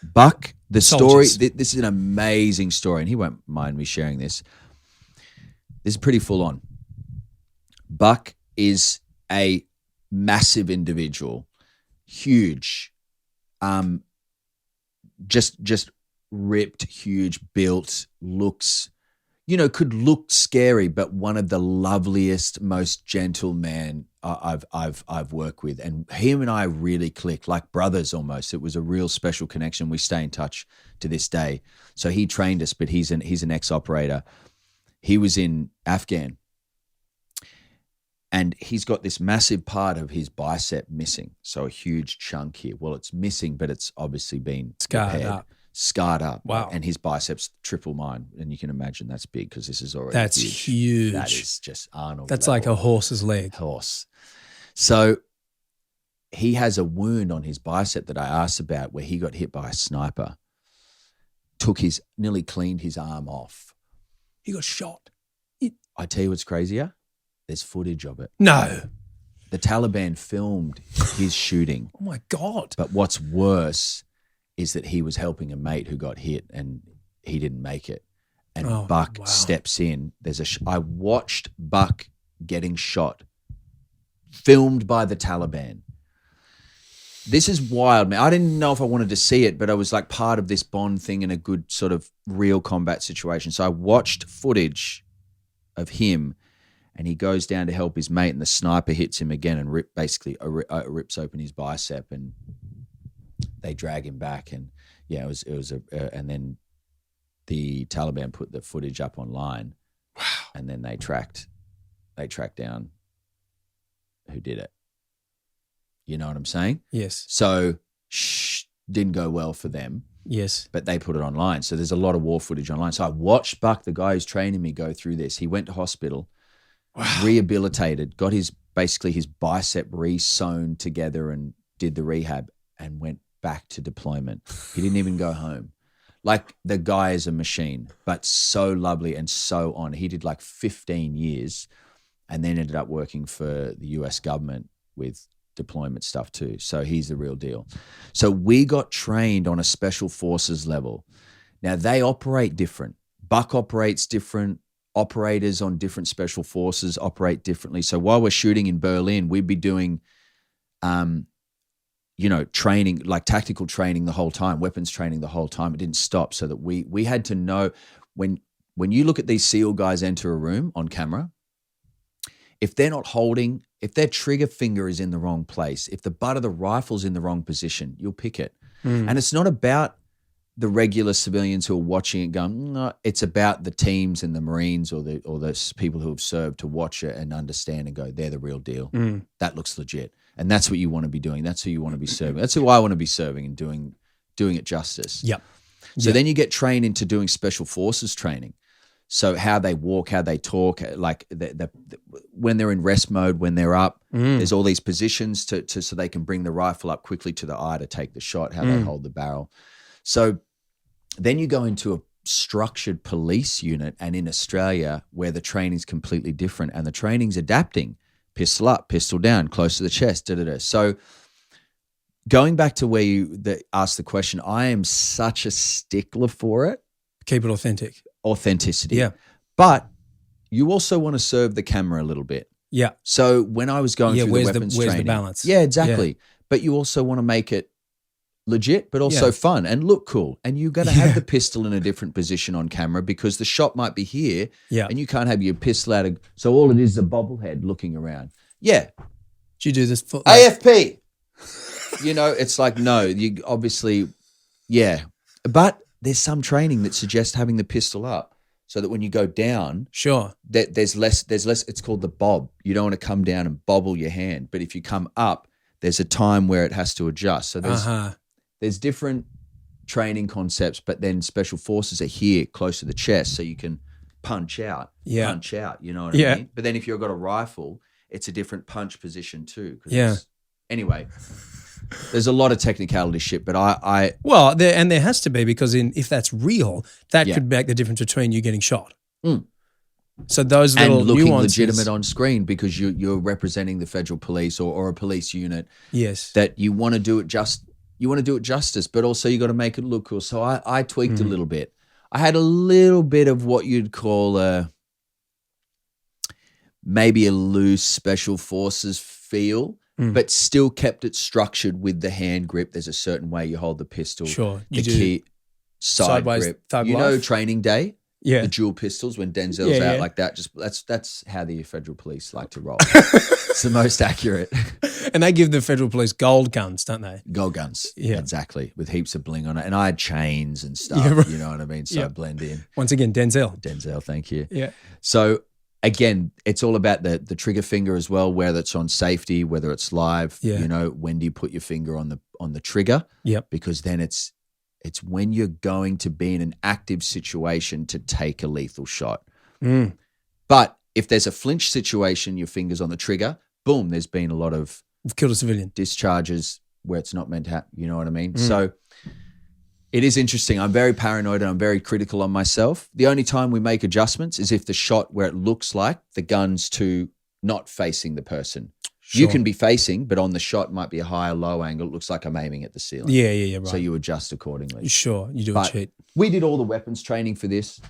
Buck, the soldiers. Story, this is an amazing story, and he won't mind me sharing this. This is pretty full on. Buck is a massive individual, huge, just ripped, huge, built, looks, could look scary, but one of the loveliest, most gentle man I've worked with. And him and I really clicked, like brothers almost. It was a real special connection. We stay in touch to this day. So he trained us, but he's an ex-operator. He was in Afghan. And he's got this massive part of his bicep missing. So a huge chunk here. Well, it's missing, but it's obviously been scarred up. Wow. And his biceps triple mine. And you can imagine that's big because this is already That's huge. That is just Arnold That's level. like a horse's leg. Horse. So he has a wound on his bicep that I asked about where he got hit by a sniper, nearly cleaned his arm off. He got shot. I tell you what's crazier? There's footage of it. No. The Taliban filmed his shooting. Oh my God. But what's worse is that he was helping a mate who got hit and he didn't make it. And Buck steps in. I watched Buck getting shot, filmed by the Taliban. This is wild, man. I didn't know if I wanted to see it, but I was like part of this Bond thing in a good sort of real combat situation. So I watched footage of him, and he goes down to help his mate, and the sniper hits him again and rips open his bicep, and they drag him back. And yeah, and then the Taliban put the footage up online. Wow. And then they tracked down who did it. You know what I'm saying? Yes. So didn't go well for them. Yes. But they put it online. So there's a lot of war footage online. So I watched Buck, the guy who's training me, go through this. He went to hospital, rehabilitated, got his bicep re-sewn together and did the rehab and went back to deployment. He didn't even go home. Like, the guy is a machine, but so lovely and so on. He did like 15 years and then ended up working for the US government with deployment stuff too. So he's the real deal. So we got trained on a special forces level. Now they operate different. Buck operates different. Operators on different special forces operate differently. So while we're shooting in Berlin, we'd be doing, training, like tactical training the whole time, weapons training the whole time. It didn't stop, so that we had to know when you look at these SEAL guys enter a room on camera, if they're not holding, if their trigger finger is in the wrong place, if the butt of the rifle's in the wrong position, you'll pick it. And it's not about the regular civilians who are watching it going, no, it's about the teams and the Marines or the people who have served to watch it and understand and go, they're the real deal. That looks legit. And that's what you want to be doing. That's who you want to be serving. That's who I want to be serving and doing it justice. Yep. So then you get trained into doing special forces training. So how they walk, how they talk, like when they're in rest mode, when they're up, there's all these positions so they can bring the rifle up quickly to the eye to take the shot, how they hold the barrel. So then you go into a structured police unit, and in Australia where the training's completely different and the training's adapting, pistol up, pistol down, close to the chest, da-da-da. So going back to where you asked the question, I am such a stickler for it. Keep it authentic. Authenticity. Yeah. But you also want to serve the camera a little bit. Yeah. So when I was going through the weapons training. Where's the balance? Yeah, exactly. Yeah. But you also want to make it legit, but also fun and look cool. And you got to have the pistol in a different position on camera because the shot might be here and you can't have your pistol out of, so all it is a bobblehead looking around. Yeah. Did you do this for AFP? It's like, no, you obviously, but there's some training that suggests having the pistol up so that when you go down, sure, there's less, it's called the bob. You don't want to come down and bobble your hand. But if you come up, there's a time where it has to adjust. So there's different training concepts, but then special forces are here close to the chest so you can punch out, you know what I mean? But then if you've got a rifle, it's a different punch position too. Anyway. There's a lot of technicality shit, but there has to be because if that's real, that could make the difference between you getting shot. So those little and looking nuances, legitimate on screen because you're representing the federal police or a police unit. Yes, that you want to do it justice, but also you got to make it look cool. So I tweaked a little bit. I had a little bit of what you'd call maybe a loose special forces feel. But still kept it structured with the hand grip. There's a certain way you hold the pistol. Sure. The key side grip. Training Day? Yeah. The dual pistols when Denzel's out like that. Just that's how the federal police like to roll. It's the most accurate. And they give the federal police gold guns, don't they? Gold guns. Yeah. Exactly. With heaps of bling on it. And I had chains and stuff. You know what I mean? So I blend in. Once again, Denzel, thank you. Yeah. So again, it's all about the trigger finger as well, whether it's on safety, whether it's live. When do you put your finger on the trigger? Yep. Because then it's when you're going to be in an active situation to take a lethal shot. But if there's a flinch situation, your finger's on the trigger, boom, there's been a lot of Killed a civilian. Discharges where it's not meant to happen. You know what I mean? So it is interesting. I'm very paranoid and I'm very critical on myself. The only time we make adjustments is if the shot where it looks like the gun's to not facing the person. Sure. You can be facing, but on the shot might be a high or low angle. It looks like I'm aiming at the ceiling. Yeah, right. So you adjust accordingly. Sure, you do But a cheat. we did all the weapons training for this.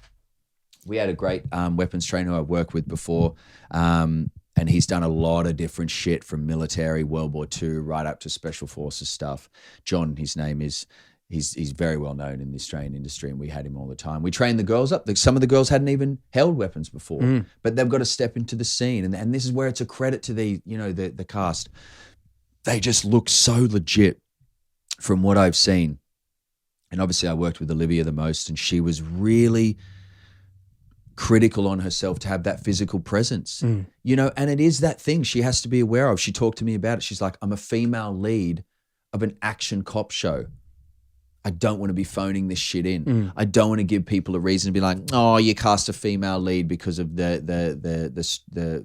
We had a great weapons trainer I've worked with before, and he's done a lot of different shit from military, World War II, right up to special forces stuff. John, his name is. He's very well known in the Australian industry, and we had him all the time. We trained the girls up. Some of the girls hadn't even held weapons before, but they've got to step into the scene, and this is where it's a credit to the cast. They just look so legit from what I've seen. And obviously, I worked with Olivia the most, and she was really critical on herself to have that physical presence, and it is that thing she has to be aware of. She talked to me about it. She's like, I'm a female lead of an action cop show. I don't want to be phoning this shit in. I don't want to give people a reason to be like, oh, you cast a female lead because of the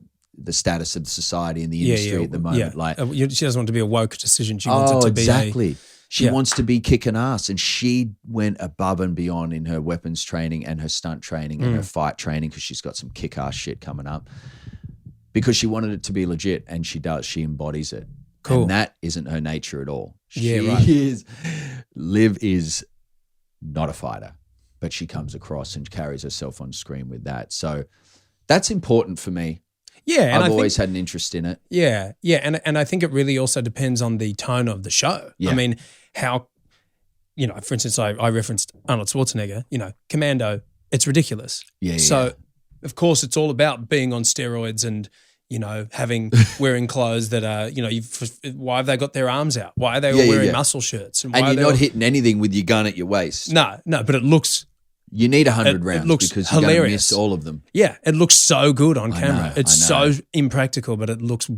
status of the society and the industry at the moment. Yeah. Like, she doesn't want to be a woke decision. She wants it to be exactly. She wants to be kicking ass, and she went above and beyond in her weapons training and her stunt training and her fight training because she's got some kick-ass shit coming up because she wanted it to be legit, and she does. She embodies it. Cool. And that isn't her nature at all. Liv is not a fighter, but she comes across and carries herself on screen with that. So that's important for me. Yeah. I've always had an interest in it. Yeah. And I think it really also depends on the tone of the show. Yeah. I mean, how, for instance, I referenced Arnold Schwarzenegger, Commando, it's ridiculous. Yeah. So, of course, it's all about being on steroids and, wearing clothes that are, why have they got their arms out? Why are they all wearing muscle shirts? And you're not hitting anything with your gun at your waist. No, but it looks... You need 100 rounds because you're going to miss all of them. Yeah, it looks so good on camera. It's so impractical, but it looks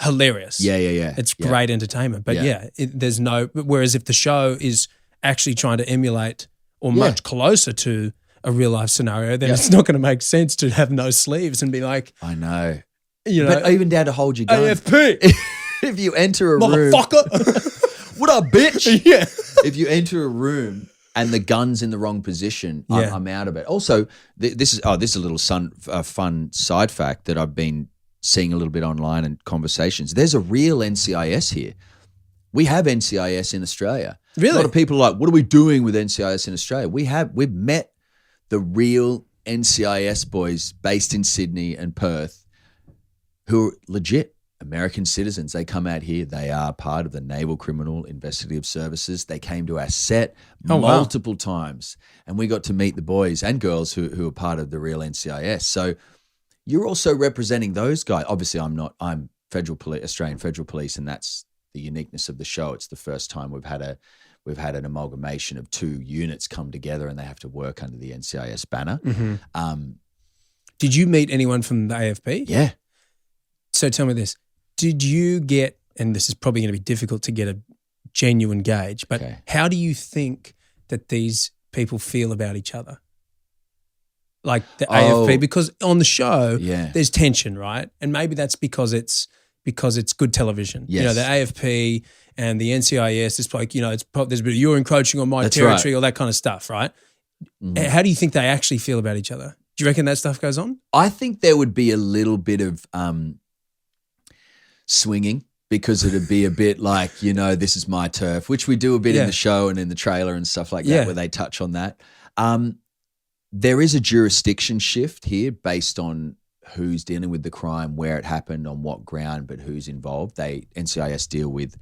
hilarious. Yeah. It's great entertainment. But there's no... Whereas if the show is actually trying to emulate or much closer to a real-life scenario, then it's not going to make sense to have no sleeves and be like... I know. But even down to hold your gun. AFP. If you enter a room. Motherfucker. What up, bitch? Yeah. If you enter a room and the gun's in the wrong position, I'm out of it. Also, this is a little fun side fact that I've been seeing a little bit online in conversations. There's a real NCIS here. We have NCIS in Australia. Really? A lot of people are like, what are we doing with NCIS in Australia? We've met the real NCIS boys based in Sydney and Perth who are legit American citizens. They come out here. They are part of the Naval Criminal Investigative Services. They came to our set multiple times, and we got to meet the boys and girls who are part of the real NCIS. So you're also representing those guys. Obviously, I'm not. I'm Australian Federal Police, and that's the uniqueness of the show. It's the first time we've had an amalgamation of two units come together, and they have to work under the NCIS banner. Mm-hmm. Did you meet anyone from the AFP? Yeah. So tell me this, did you get, and this is probably going to be difficult to get a genuine gauge, but how do you think that these people feel about each other? Like the AFP, because on the show, there's tension, right? And maybe that's because it's good television. Yes. The AFP and the NCIS is like, there's a bit of you're encroaching on my territory, all that kind of stuff, right? Mm-hmm. How do you think they actually feel about each other? Do you reckon that stuff goes on? I think there would be a little bit of swinging, because it'd be a bit like, this is my turf, which we do a bit in the show and in the trailer and stuff like that, where they touch on that. There is a jurisdiction shift here based on who's dealing with the crime, where it happened, on what ground, but who's involved. NCIS deal with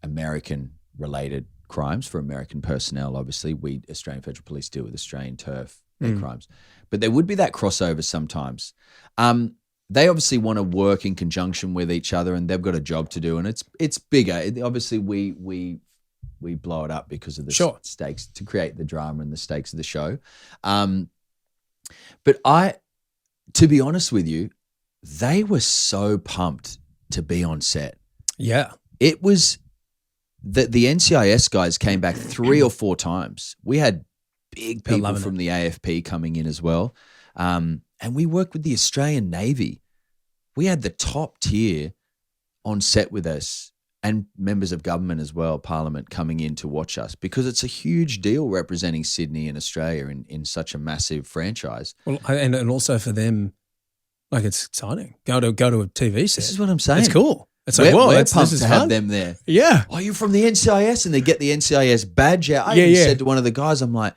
American-related crimes for American personnel, obviously. We, Australian Federal Police, deal with Australian turf crimes. But there would be that crossover sometimes. They obviously want to work in conjunction with each other, and they've got a job to do, and it's bigger. Obviously, we blow it up because of the stakes, to create the drama and the stakes of the show. But to be honest with you, they were so pumped to be on set. Yeah. It was that the NCIS guys came back 3 or 4 times. We had big people from the AFP coming in as well. And we worked with the Australian Navy. We had the top tier on set with us, and members of government as well, Parliament coming in to watch us, because it's a huge deal representing Sydney and Australia in such a massive franchise. Well, and also for them, like, it's exciting. Go to a TV set. This is what I'm saying. It's cool. It's like, whoa, we're this pumped is to fun. have them there. Yeah. Oh, you're from the NCIS, and they get the NCIS badge out. I even said to one of the guys, I'm like,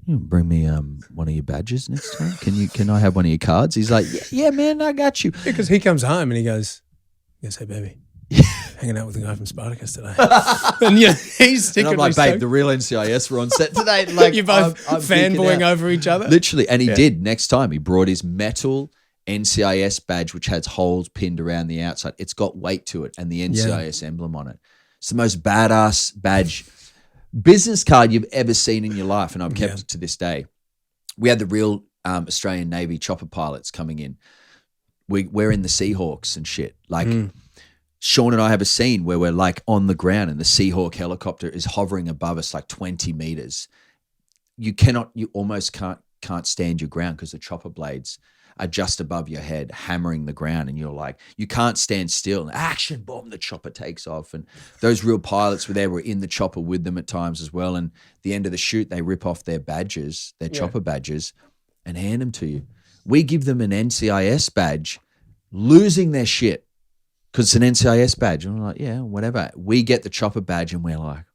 "You bring me one of your badges next time. Can I have one of your cards?" He's like, "Yeah, man, I got you." Because he comes home and he goes, "Hey, baby, hanging out with the guy from Spartacus today." And he's secretly And I'm like, "Babe, the real NCIS were on set today." Like, you're both I'm fanboying over each other. Literally, and he did. Next time, he brought his metal NCIS badge, which has holes pinned around the outside. It's got weight to it, and the NCIS emblem on it. It's the most badass badge, business card you've ever seen in your life, and I've kept it to this day. We had the real Australian Navy chopper pilots coming in. We're in the Seahawks and shit. Like, Sean and I have a scene where we're like on the ground, and the Seahawk helicopter is hovering above us like 20 meters. You almost can't stand your ground because the chopper blades are just above your head, hammering the ground, and you're like, you can't stand still. And action, boom, the chopper takes off. And those real pilots were there, were in the chopper with them at times as well. And at the end of the shoot, they rip off their badges, their chopper badges, and hand them to you. We give them an NCIS badge, losing their shit because it's an NCIS badge. And we're like, yeah, whatever. We get the chopper badge, and we're like,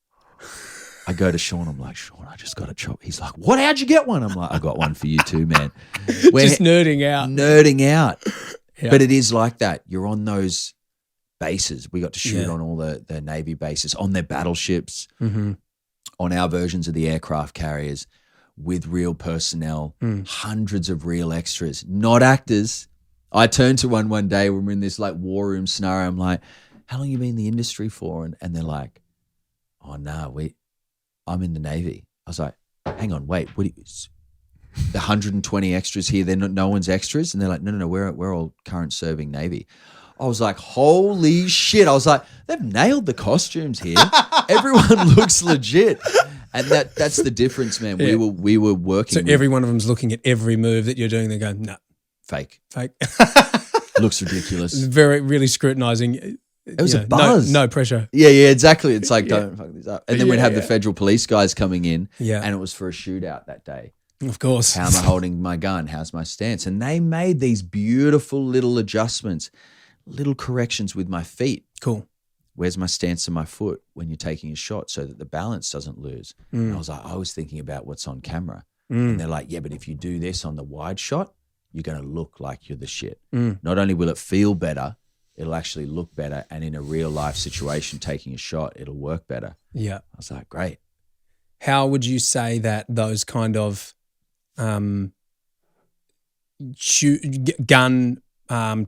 I go to Sean. I'm like, "Sean, I just got a chopper." He's like, "What? How'd you get one?" I'm like, "I got one for you too, man." We're just nerding out. Yeah. But it is like that. You're on those bases. We got to shoot on all the Navy bases, on their battleships, on our versions of the aircraft carriers, with real personnel, hundreds of real extras, not actors. I turned to one day when we're in this like war room scenario. I'm like, "How long you been in the industry for?" And they're like, "Oh no, I'm in the Navy." I was like, "Hang on, wait, what? The 120 extras here, they're no one's extras?" And they're like, no, we're all current serving Navy. I was like, holy shit. I was like, they've nailed the costumes here. Everyone looks legit. And that's the difference, man. Yeah. We were working. So every one of them's looking at every move that you're doing. They're going, "No, fake. fake." Looks ridiculous. Really scrutinizing. It was a buzz. No pressure. Yeah, exactly. It's like, don't fuck this up. And then we'd have the federal police guys coming in, and it was for a shootout that day. Of course. How am I holding my gun? How's my stance? And they made these beautiful little adjustments, little corrections with my feet. Cool. Where's my stance of my foot when you're taking a shot so that the balance doesn't lose? And I was thinking about what's on camera. And they're like, yeah, but if you do this on the wide shot, you're going to look like you're the shit. Not only will it feel better, it'll actually look better. And in a real life situation, taking a shot, it'll work better. Yeah. I was like, great. How would you say that those kind of gun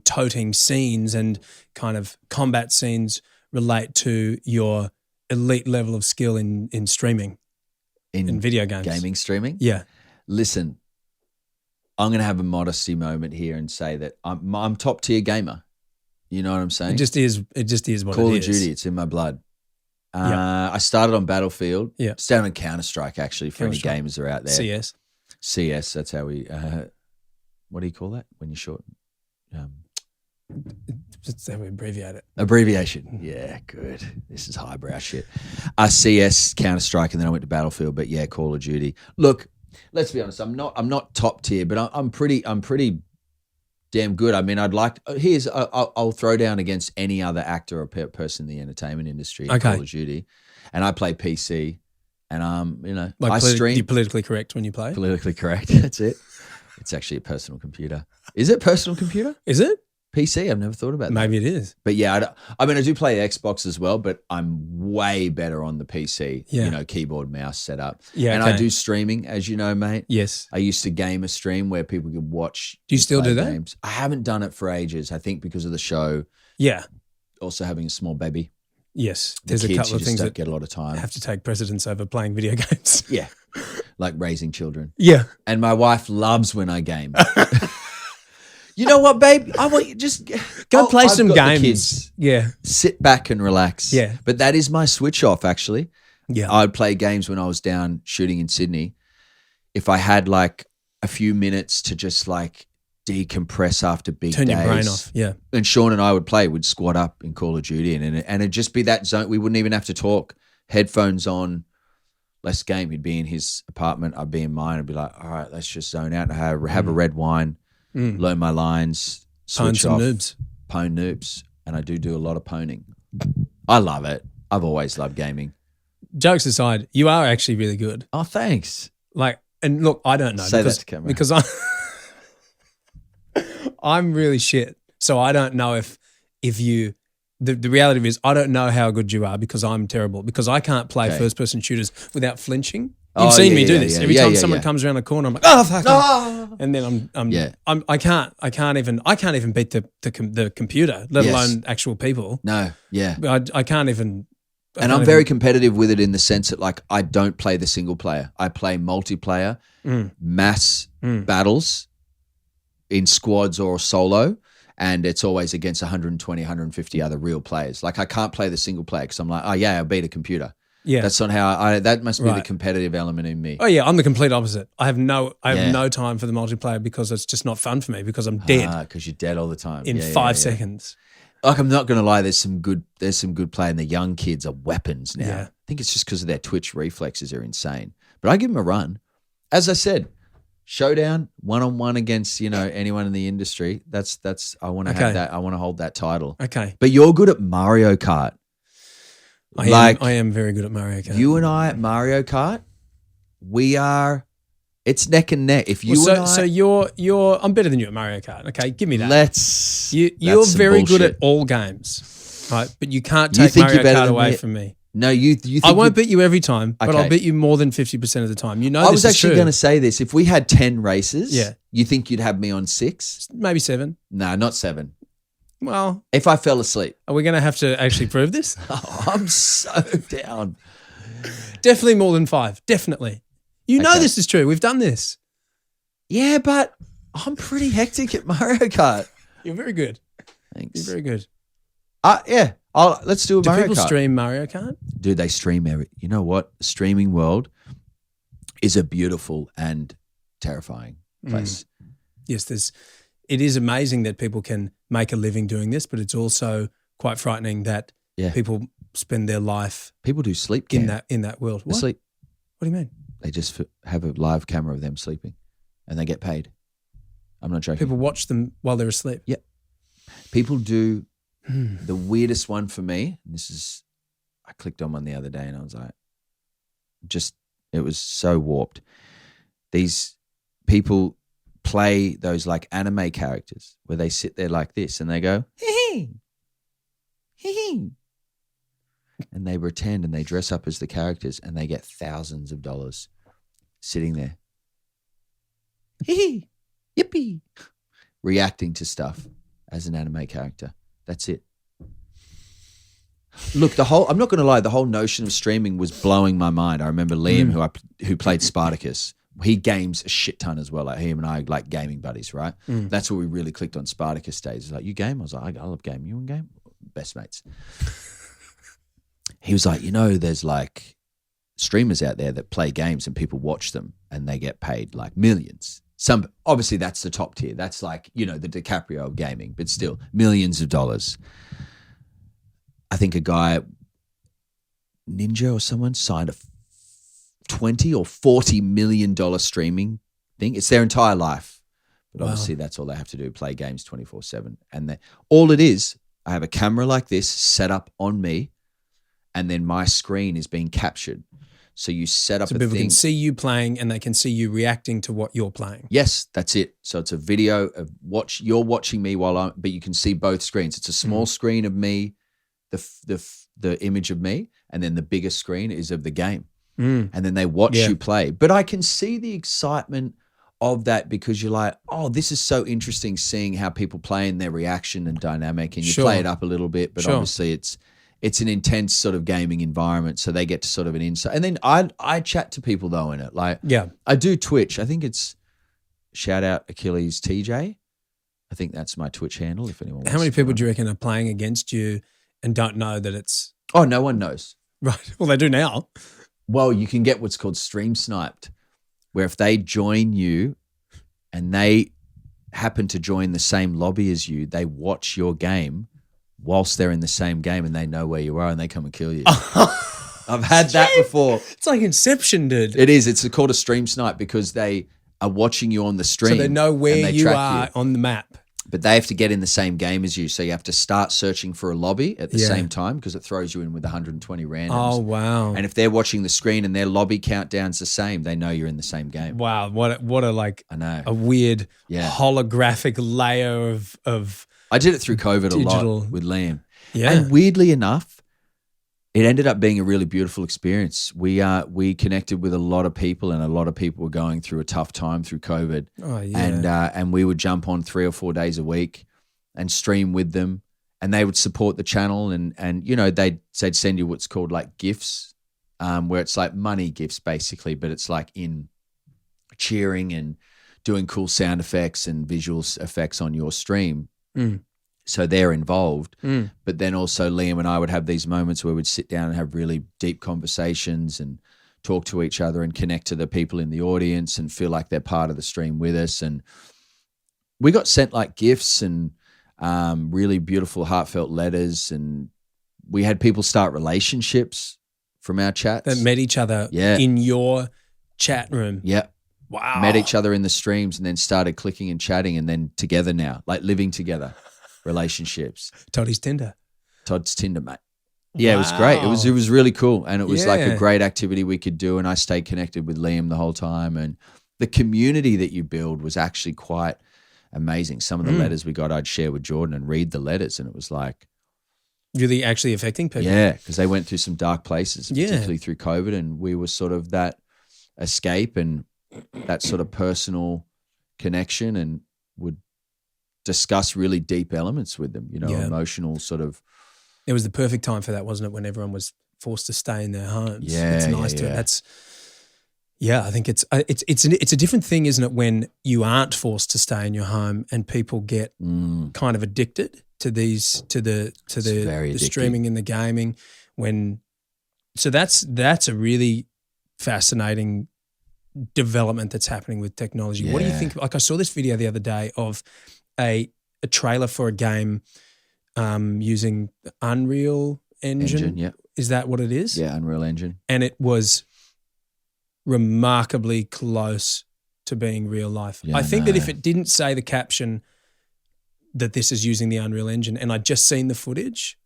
toting scenes and kind of combat scenes relate to your elite level of skill in streaming, in video games? Gaming streaming? Yeah. Listen, I'm going to have a modesty moment here and say that I'm top tier gamer. You know what I'm saying? It just is what it is. Call of Duty, it's in my blood. I started on Battlefield. Yeah. Started on Counter-Strike, actually, for any gamers that are out there. CS, that's how we, what do you call that when you're short? That's how we abbreviate it. Abbreviation. Yeah, good. This is highbrow shit. CS, Counter-Strike, and then I went to Battlefield, but yeah, Call of Duty. Look, let's be honest, I'm not top tier, but I'm pretty damn good. I mean, I'll throw down against any other actor or person in the entertainment industry in Call of Duty, and I play PC, and I stream. You're politically correct when you play. Politically correct. That's it. It's actually a personal computer. Is it personal computer? Is it? PC? I've never thought about that. Maybe it is. But yeah, I do play Xbox as well, but I'm way better on the PC, keyboard, mouse setup. Yeah, and I do streaming, as you know, mate. Yes. I used to game a stream where people could watch. Do you still do that? Games. I haven't done it for ages, I think because of the show. Yeah. Also having a small baby. Yes. There's a couple of things that get a lot of time. Have to take precedence over playing video games. Yeah. Like raising children. Yeah. And my wife loves when I game. You know what, babe? I want you just go play some games. Kids. Yeah. Sit back and relax. Yeah. But that is my switch off, actually. Yeah. I'd play games when I was down shooting in Sydney. If I had like a few minutes to just like decompress after big Turn days. your brain off. Yeah. And Sean and I would play. We'd squad up in Call of Duty, and it'd just be that zone. We wouldn't even have to talk. Headphones on, less game. He'd be in his apartment. I'd be in mine. I'd be like, all right, let's just zone out and have a red wine, learn my lines, switch Pwn off. some noobs. Pwn noobs. And I do a lot of poning. I love it. I've always loved gaming. Jokes aside, you are actually really good. Oh, thanks. Like, and look, I don't know. Say that to camera. Because I'm really shit. So I don't know if you, the reality is I don't know how good you are because I'm terrible. Because I can't play first-person shooters without flinching. You've seen me do this. Every time someone comes around the corner, I'm like, oh, fuck. Oh. And then I can't even beat the computer, let alone actual people. No, yeah. I can't even. And I'm very competitive with it in the sense that, like, I don't play the single player. I play multiplayer, mass battles in squads or solo, and it's always against 120, 150 other real players. Like, I can't play the single player because I'm like, oh, yeah, I'll beat a computer. Yeah. That's not how that must be the competitive element in me. Oh, yeah, I'm the complete opposite. I have no time for the multiplayer because it's just not fun for me because I'm dead. Because you're dead all the time. In 5 seconds. Like, I'm not going to lie, there's some good play, and the young kids are weapons now. I think it's just because of their twitch reflexes are insane. But I give them a run. As I said, showdown, one-on-one against, anyone in the industry. That's I want to have that. I want to hold that title. Okay. But you're good at Mario Kart. I am very good at Mario Kart. You and I at Mario Kart, it's neck and neck. If you so you're I'm better than you at Mario Kart. Okay, give me that. You're very bullshit. good at all games, right? But you can't take Mario Kart away from me. No, you think I won't beat you every time, but I'll beat you more than 50% of the time. I was actually going to say this. If we had 10 races, you think you'd have me on 6? Maybe 7. No, not 7. Well, if I fell asleep. Are we going to have to actually prove this? I'm so down. Definitely more than 5. Definitely. You know this is true. We've done this. Yeah, but I'm pretty hectic at Mario Kart. You're very good. Thanks. You're very good. Yeah. Let's do a Mario Kart. Do people stream Mario Kart? Dude, they stream You know what? The streaming world is a beautiful and terrifying place. Yes, it is amazing that people can make a living doing this, but it's also quite frightening that people spend their life. People do sleep cam. in that world. What? Sleep. What do you mean? They just have a live camera of them sleeping, and they get paid. I'm not joking. People watch them while they're asleep. Yeah. People do. The weirdest one for me. I clicked on one the other day, and I was like, it was so warped. These people play those like anime characters where they sit there like this and they go, hee hee, and they pretend and they dress up as the characters and they get thousands of dollars sitting there, hee yippee, reacting to stuff as an anime character. That's it. Look, I'm not going to lie, the whole notion of streaming was blowing my mind. I remember Liam, who played Spartacus. He games a shit ton as well. Like, him and I are like gaming buddies, right? That's what we really clicked on Spartacus days. He's like, you game? I was like, I love gaming. You want game? Best mates. He was like, there's like streamers out there that play games and people watch them and they get paid like millions. Obviously that's the top tier. That's like, the DiCaprio of gaming, but still millions of dollars. I think a guy, Ninja or someone, signed a $20 or $40 million streaming thing. It's their entire life. But obviously that's all they have to do, play games 24/7. And all it is, I have a camera like this set up on me, and then my screen is being captured. So you set up a thing. So people can see you playing and they can see you reacting to what you're playing. Yes, that's it. So it's a video of you're watching me but you can see both screens. It's a small screen of me, the image of me, and then the biggest screen is of the game. And then they watch you play. But I can see the excitement of that because you're like, oh, this is so interesting seeing how people play and their reaction and dynamic, and you play it up a little bit, but obviously it's an intense sort of gaming environment, so they get to sort of an insight. And then I chat to people though in it. Like, I do Twitch. I think it's shout out Achilles TJ. I think that's my Twitch handle if anyone wants. How many people do you reckon are playing against you and don't know that it's... Oh, no one knows. Right. Well, they do now. Well, you can get what's called stream sniped, where if they join you and they happen to join the same lobby as you, they watch your game whilst they're in the same game and they know where you are and they come and kill you. I've had that before. It's like Inception, dude. It is. It's called a stream snipe because they are watching you on the stream. So they know where you are on the map. But they have to get in the same game as you. So you have to start searching for a lobby at the same time because it throws you in with 120 randoms. Oh, wow. And if they're watching the screen and their lobby countdown's the same, they know you're in the same game. Wow. What a like I know. a weird holographic layer of I did it through COVID digital. a lot with Liam. Yeah. And weirdly enough, it ended up being a really beautiful experience. We connected with a lot of people, and a lot of people were going through a tough time through COVID. Oh, yeah. And we would jump on 3 or 4 days a week and stream with them, and they would support the channel, and you know they'd send you what's called like gifts, where it's like money gifts basically, but it's like in cheering and doing cool sound effects and visual effects on your stream. So they're involved, but then also Liam and I would have these moments where we'd sit down and have really deep conversations and talk to each other and connect to the people in the audience and feel like they're part of the stream with us. And we got sent like gifts and really beautiful heartfelt letters, and we had people start relationships from our chats. That met each other in your chat room. Yeah. Wow. Met each other in the streams and then started clicking and chatting, and then together now, like living together. Relationships. Todd's Tinder, mate. Yeah, It was great. It was really cool, and it was like a great activity we could do. And I stayed connected with Liam the whole time, and the community that you build was actually quite amazing. Some of the letters we got, I'd share with Jordan and read the letters, and it was like really actually affecting people. Yeah, because they went through some dark places, particularly through COVID, and we were sort of that escape and that sort of personal connection, and would discuss really deep elements with them, you know, emotional sort of. It was the perfect time for that, wasn't it? When everyone was forced to stay in their homes. Yeah, it's nice to. That's. Yeah, I think it's a different thing, isn't it? When you aren't forced to stay in your home and people get kind of addicted to these to the streaming and the gaming. So that's a really fascinating development that's happening with technology. What do you think? Like I saw this video the other day of a trailer for a game using Unreal Engine. Yeah. Is that what it is? Yeah, Unreal Engine. And it was remarkably close to being real life. Yeah, I think that if it didn't say the caption that this is using the Unreal Engine and I'd just seen the footage,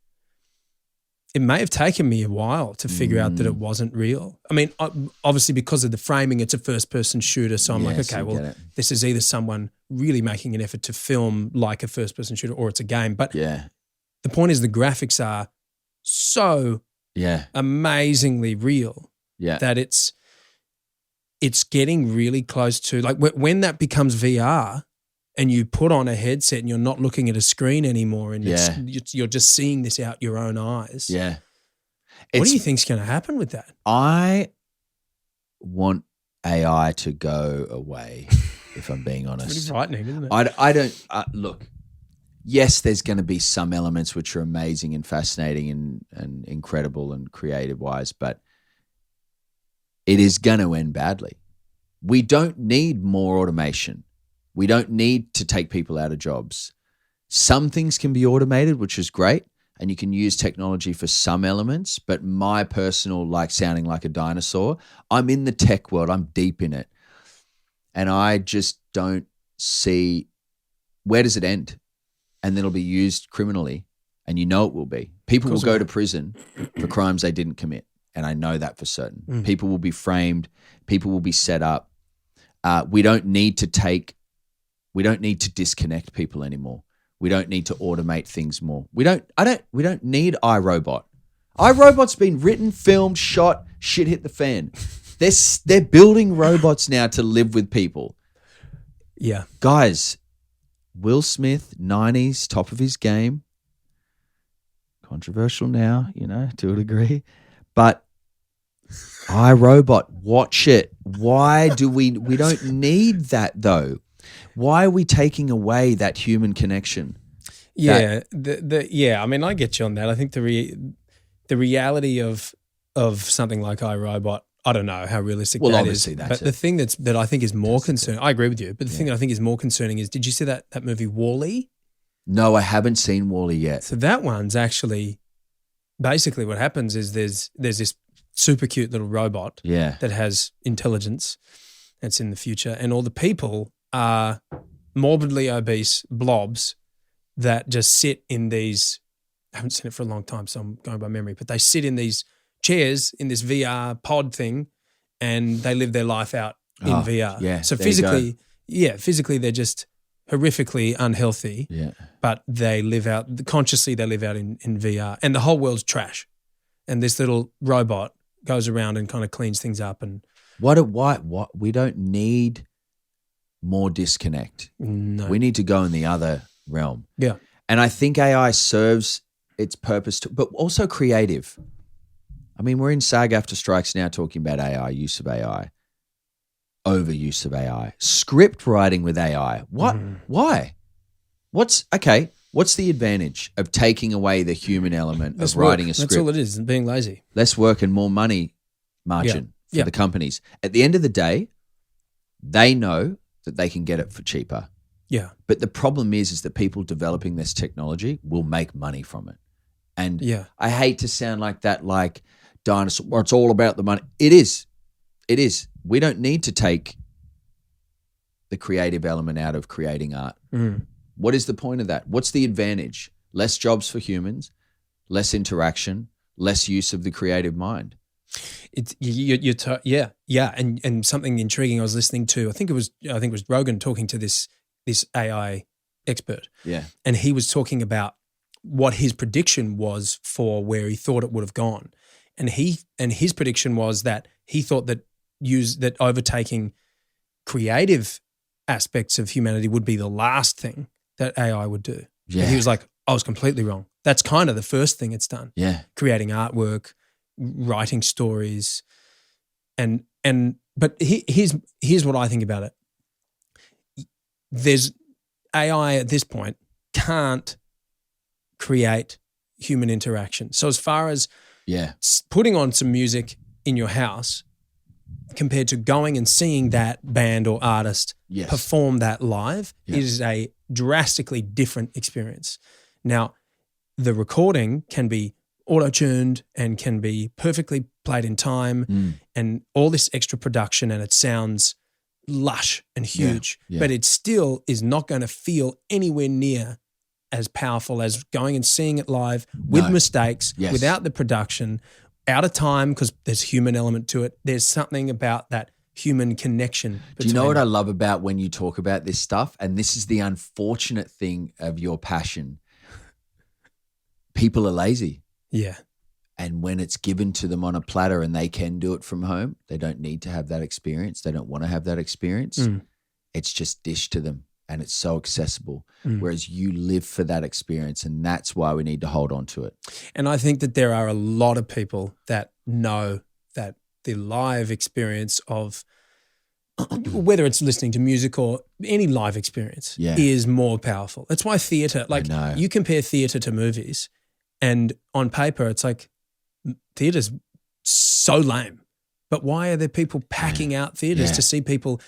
it may have taken me a while to figure out that it wasn't real. I mean, obviously because of the framing, it's a first-person shooter, so I'm like, okay, well, this is either someone really making an effort to film like a first-person shooter or it's a game. But the point is the graphics are so amazingly real that it's getting really close to, like when that becomes VR and you put on a headset and you're not looking at a screen anymore and you're just seeing this out your own eyes. Yeah. What do you think's going to happen with that? I want AI to go away, if I'm being honest. It's pretty frightening, isn't it? I don't look. Yes, there's going to be some elements which are amazing and fascinating and incredible and creative wise, but it is going to end badly. We don't need more automation. We don't need to take people out of jobs. Some things can be automated, which is great, and you can use technology for some elements, but my personal, like sounding like a dinosaur, I'm in the tech world, I'm deep in it, and I just don't see where does it end? And then it'll be used criminally, and you know it will be. People will go to prison for crimes they didn't commit, and I know that for certain. People will be framed. People will be set up. We don't need to disconnect people anymore. We don't need to automate things more. We don't need iRobot. iRobot's been written, filmed, shot, shit hit the fan. They're building robots now to live with people. Yeah. Guys, Will Smith, 90s, top of his game. Controversial now, to a degree. But iRobot, watch it. Why do we don't need that though? Why are we taking away that human connection? Yeah, I mean, I get you on that. I think the reality of something like iRobot I don't know how realistic Well, that is. obviously that's But it. the thing that I think is more concerning, I agree with you, but the thing that I think is more concerning is, did you see that movie Wall-E? No, I haven't seen Wall-E yet. So that one's actually, basically what happens is there's this super cute little robot Yeah. that has intelligence that's in the future, and all the people are morbidly obese blobs that just sit in these, I haven't seen it for a long time, so I'm going by memory, but they sit in these chairs in this VR pod thing and they live their life out in VR. Yeah, So there you go. physically they're just horrifically unhealthy, Yeah. but they live out, consciously they live out in VR, and the whole world's trash. And this little robot goes around and kind of cleans things up. And What we don't need more disconnect. no. We need to go in the other realm. Yeah. And I think AI serves its purpose, but also creative. I mean, we're in SAG-AFTRA strikes now talking about AI, use of AI, overuse of AI, script writing with AI. What? Why? What's the advantage of taking away the human element of writing a script? That's all it is, being lazy. Less work and more money margin for the companies. At the end of the day, they know that they can get it for cheaper. Yeah. But the problem is that people developing this technology will make money from it. And I hate to sound like that, like dinosaur, or it's all about the money. It is. It is. We don't need to take the creative element out of creating art. What is the point of that? What's the advantage? Less jobs for humans, less interaction, less use of the creative mind. It's and something intriguing I was listening to. I think it was Rogan talking to this AI expert. Yeah. And he was talking about what his prediction was for where he thought it would have gone. And his prediction was that he thought that overtaking creative aspects of humanity would be the last thing that AI would do. Yeah. And he was like, I was completely wrong. That's kind of the first thing it's done. Yeah. Creating artwork, writing stories, but here's what I think about it. There's AI at this point can't create human interaction. So as far as putting on some music in your house compared to going and seeing that band or artist perform that live, it is a drastically different experience. Now, the recording can be auto-tuned and can be perfectly played in time and all this extra production, and it sounds lush and huge, but it still is not going to feel anywhere near as powerful as going and seeing it live with mistakes, without the production, out of time, because there's human element to it. There's something about that human connection. Do you know what I love about when you talk about this stuff? And this is the unfortunate thing of your passion. People are lazy. Yeah. And when it's given to them on a platter and they can do it from home, they don't need to have that experience. They don't want to have that experience. It's just dished to them and it's so accessible. Whereas you live for that experience, and that's why we need to hold on to it. And I think that there are a lot of people that know that the live experience of whether it's listening to music or any live experience is more powerful. That's why theatre, you compare theatre to movies, and on paper it's like theatre's so lame. But why are there people packing out theatres to see people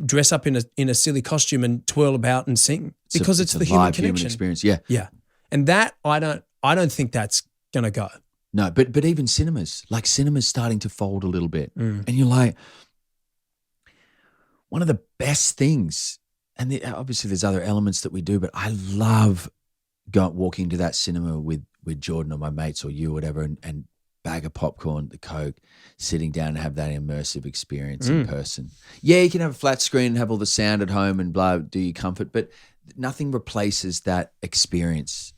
dress up in a silly costume and twirl about and sing? Because it's the human connection. Human experience. Yeah. Yeah. And that I don't think that's gonna go. No, but even cinemas starting to fold a little bit. And you're like, one of the best things, and obviously there's other elements that we do, but I love walking to that cinema with Jordan or my mates or you or whatever, and bag of popcorn, the Coke, sitting down and have that immersive experience in person. Yeah, you can have a flat screen and have all the sound at home and blah, do your comfort, but nothing replaces that experience.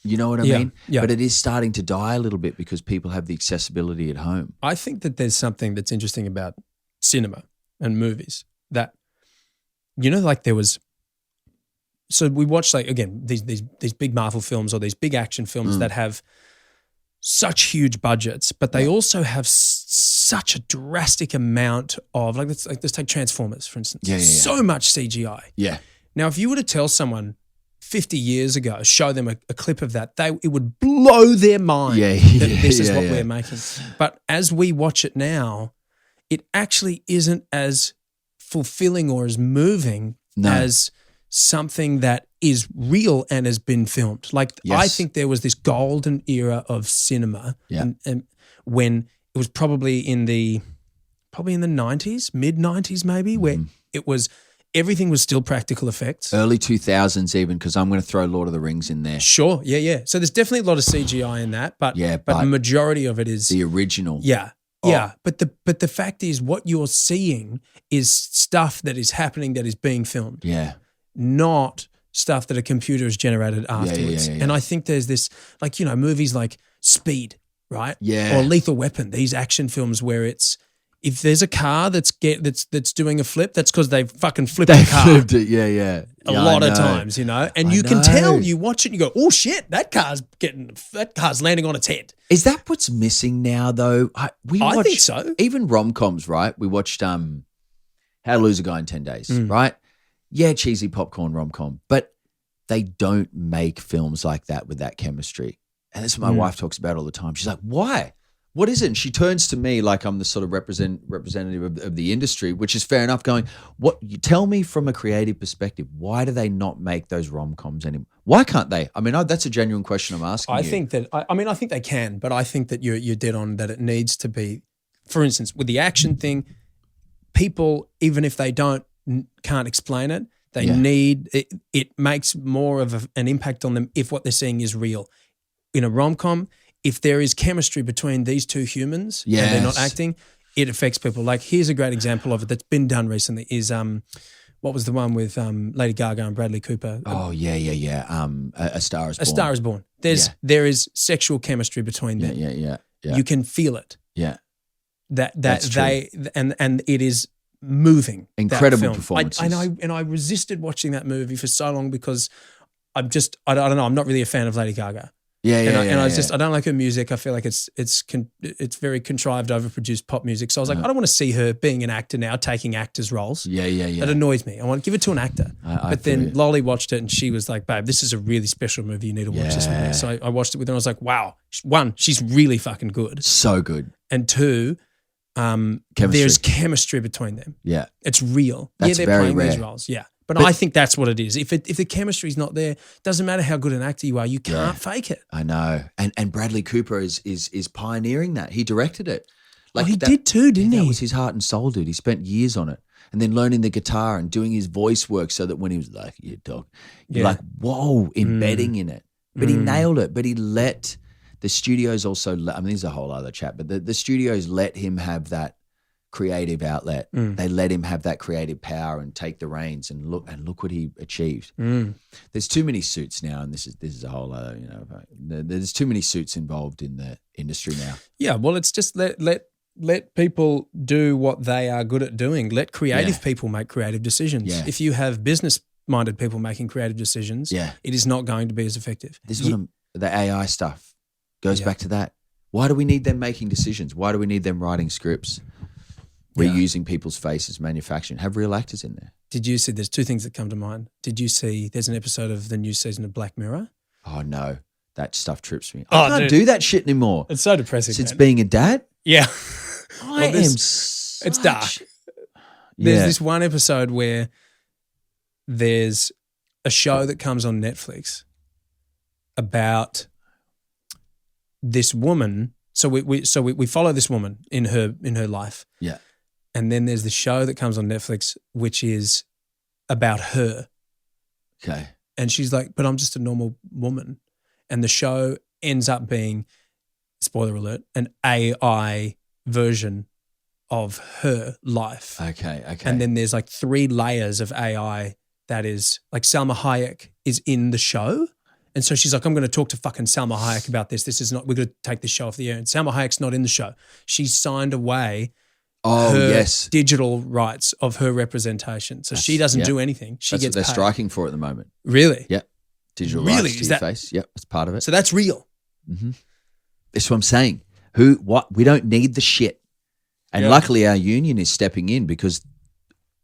You know what I mean? Yeah. But it is starting to die a little bit because people have the accessibility at home. I think that there's something that's interesting about cinema and movies that, there was, so we watch these big Marvel films or these big action films that have such huge budgets, but they also have such a drastic amount of let's take Transformers, for instance. So much CGI. Yeah. Now, if you were to tell someone 50 years ago, show them a clip of that, it would blow their mind that this is what we're making. But as we watch it now, it actually isn't as fulfilling or as moving as something that is real and has been filmed. Like I think there was this golden era of cinema and when it was probably in the 90s, mid 90s maybe, where it was everything was still practical effects. Early 2000s even, because I'm going to throw Lord of the Rings in there. Sure, yeah. So there's definitely a lot of CGI in that, but the majority of it is the original. Yeah. Yeah, but the fact is what you're seeing is stuff that is happening that is being filmed. Yeah. Not stuff that a computer has generated afterwards. Yeah. And I think there's this, like, you know, movies like Speed, right? Yeah. Or Lethal Weapon, these action films where it's, if there's a car that's doing a flip, that's because they've fucking flipped the car. They flipped it, yeah. A lot of times, you know, and you can tell. You watch it, and you go, "Oh shit, that car's landing on its head." Is that what's missing now, though? I think so. Even rom-coms, right? We watched How to Lose a Guy in 10 Days, right? Yeah, cheesy popcorn rom-com, but they don't make films like that with that chemistry, and that's what my wife talks about all the time. She's like, "Why? What is it?" And she turns to me like I'm the sort of representative of the industry, which is fair enough, going, "What? You tell me from a creative perspective, why do they not make those rom-coms anymore? Why can't they?" I mean, that's a genuine question I'm asking you. I think they can, but I think that you're dead on that it needs to be, for instance, with the action thing, people, even if they can't explain it, they need, it makes more of an impact on them if what they're seeing is real. In a rom-com, if there is chemistry between these two humans and they're not acting, it affects people. Like, here's a great example of it that's been done recently is what was the one with Lady Gaga and Bradley Cooper? Oh, yeah. A Star is Born. A Star is Born. There is sexual chemistry between them. Yeah. You can feel it. Yeah. That's they true. And it is moving. Incredible performances. I resisted watching that movie for so long because I don't know, I'm not really a fan of Lady Gaga. I don't like her music. I feel like it's very contrived, overproduced pop music. So I was like, I don't want to see her being an actor now, taking actors' roles. Yeah. That annoys me. I want to give it to an actor. But then Lolly watched it and she was like, "Babe, this is a really special movie. You need to watch this with me." So I watched it with her and I was like, wow. One, she's really fucking good. So good. And two, there's chemistry between them. Yeah. It's real. That's they're very playing rare. these roles. Yeah. But I think that's what it is. If the chemistry's not there, doesn't matter how good an actor you are, you can't fake it. I know. And Bradley Cooper is pioneering that. He directed it. Did too, didn't he? That was his heart and soul, dude. He spent years on it. And then learning the guitar and doing his voice work so that when he was like, "Yeah, dog," you're like, whoa, embedding in it. But he nailed it. But he let the studios also, I mean, this is a whole other chat, but the studios let him have that creative outlet. They let him have that creative power and take the reins and look what he achieved. There's too many suits now, and this is a whole other, you know, there's too many suits involved in the industry now. Yeah, well, it's just let people do what they are good at doing. Let creative people make creative decisions. Yeah. If you have business-minded people making creative decisions, it is not going to be as effective. This is what the AI stuff goes back to that. Why do we need them making decisions? Why do we need them writing scripts? Reusing people's faces, manufacturing. Have real actors in there. Did you see, there's two things that come to mind. Did you see, there's an episode of the new season of Black Mirror? Oh, no. That stuff trips me. I can't do that shit anymore. It's so depressing. Since being a dad? Yeah. It's dark. There's this one episode where there's a show that comes on Netflix about this woman. So we follow this woman in her life. Yeah. And then there's the show that comes on Netflix, which is about her. Okay. And she's like, "But I'm just a normal woman." And the show ends up being, spoiler alert, an AI version of her life. Okay. And then there's like 3 layers of AI that is, like, Salma Hayek is in the show. And so she's like, "I'm going to talk to fucking Salma Hayek about this. This is not, we're going to take this show off the air." And Salma Hayek's not in the show. She's signed away digital rights of her representation. So she doesn't do anything. She gets what they're paid. striking for at the moment. Really? Yep. Digital rights to your face. Yep. That's part of it. So that's real. Mm-hmm. That's what I'm saying. We don't need the shit. And luckily our union is stepping in, because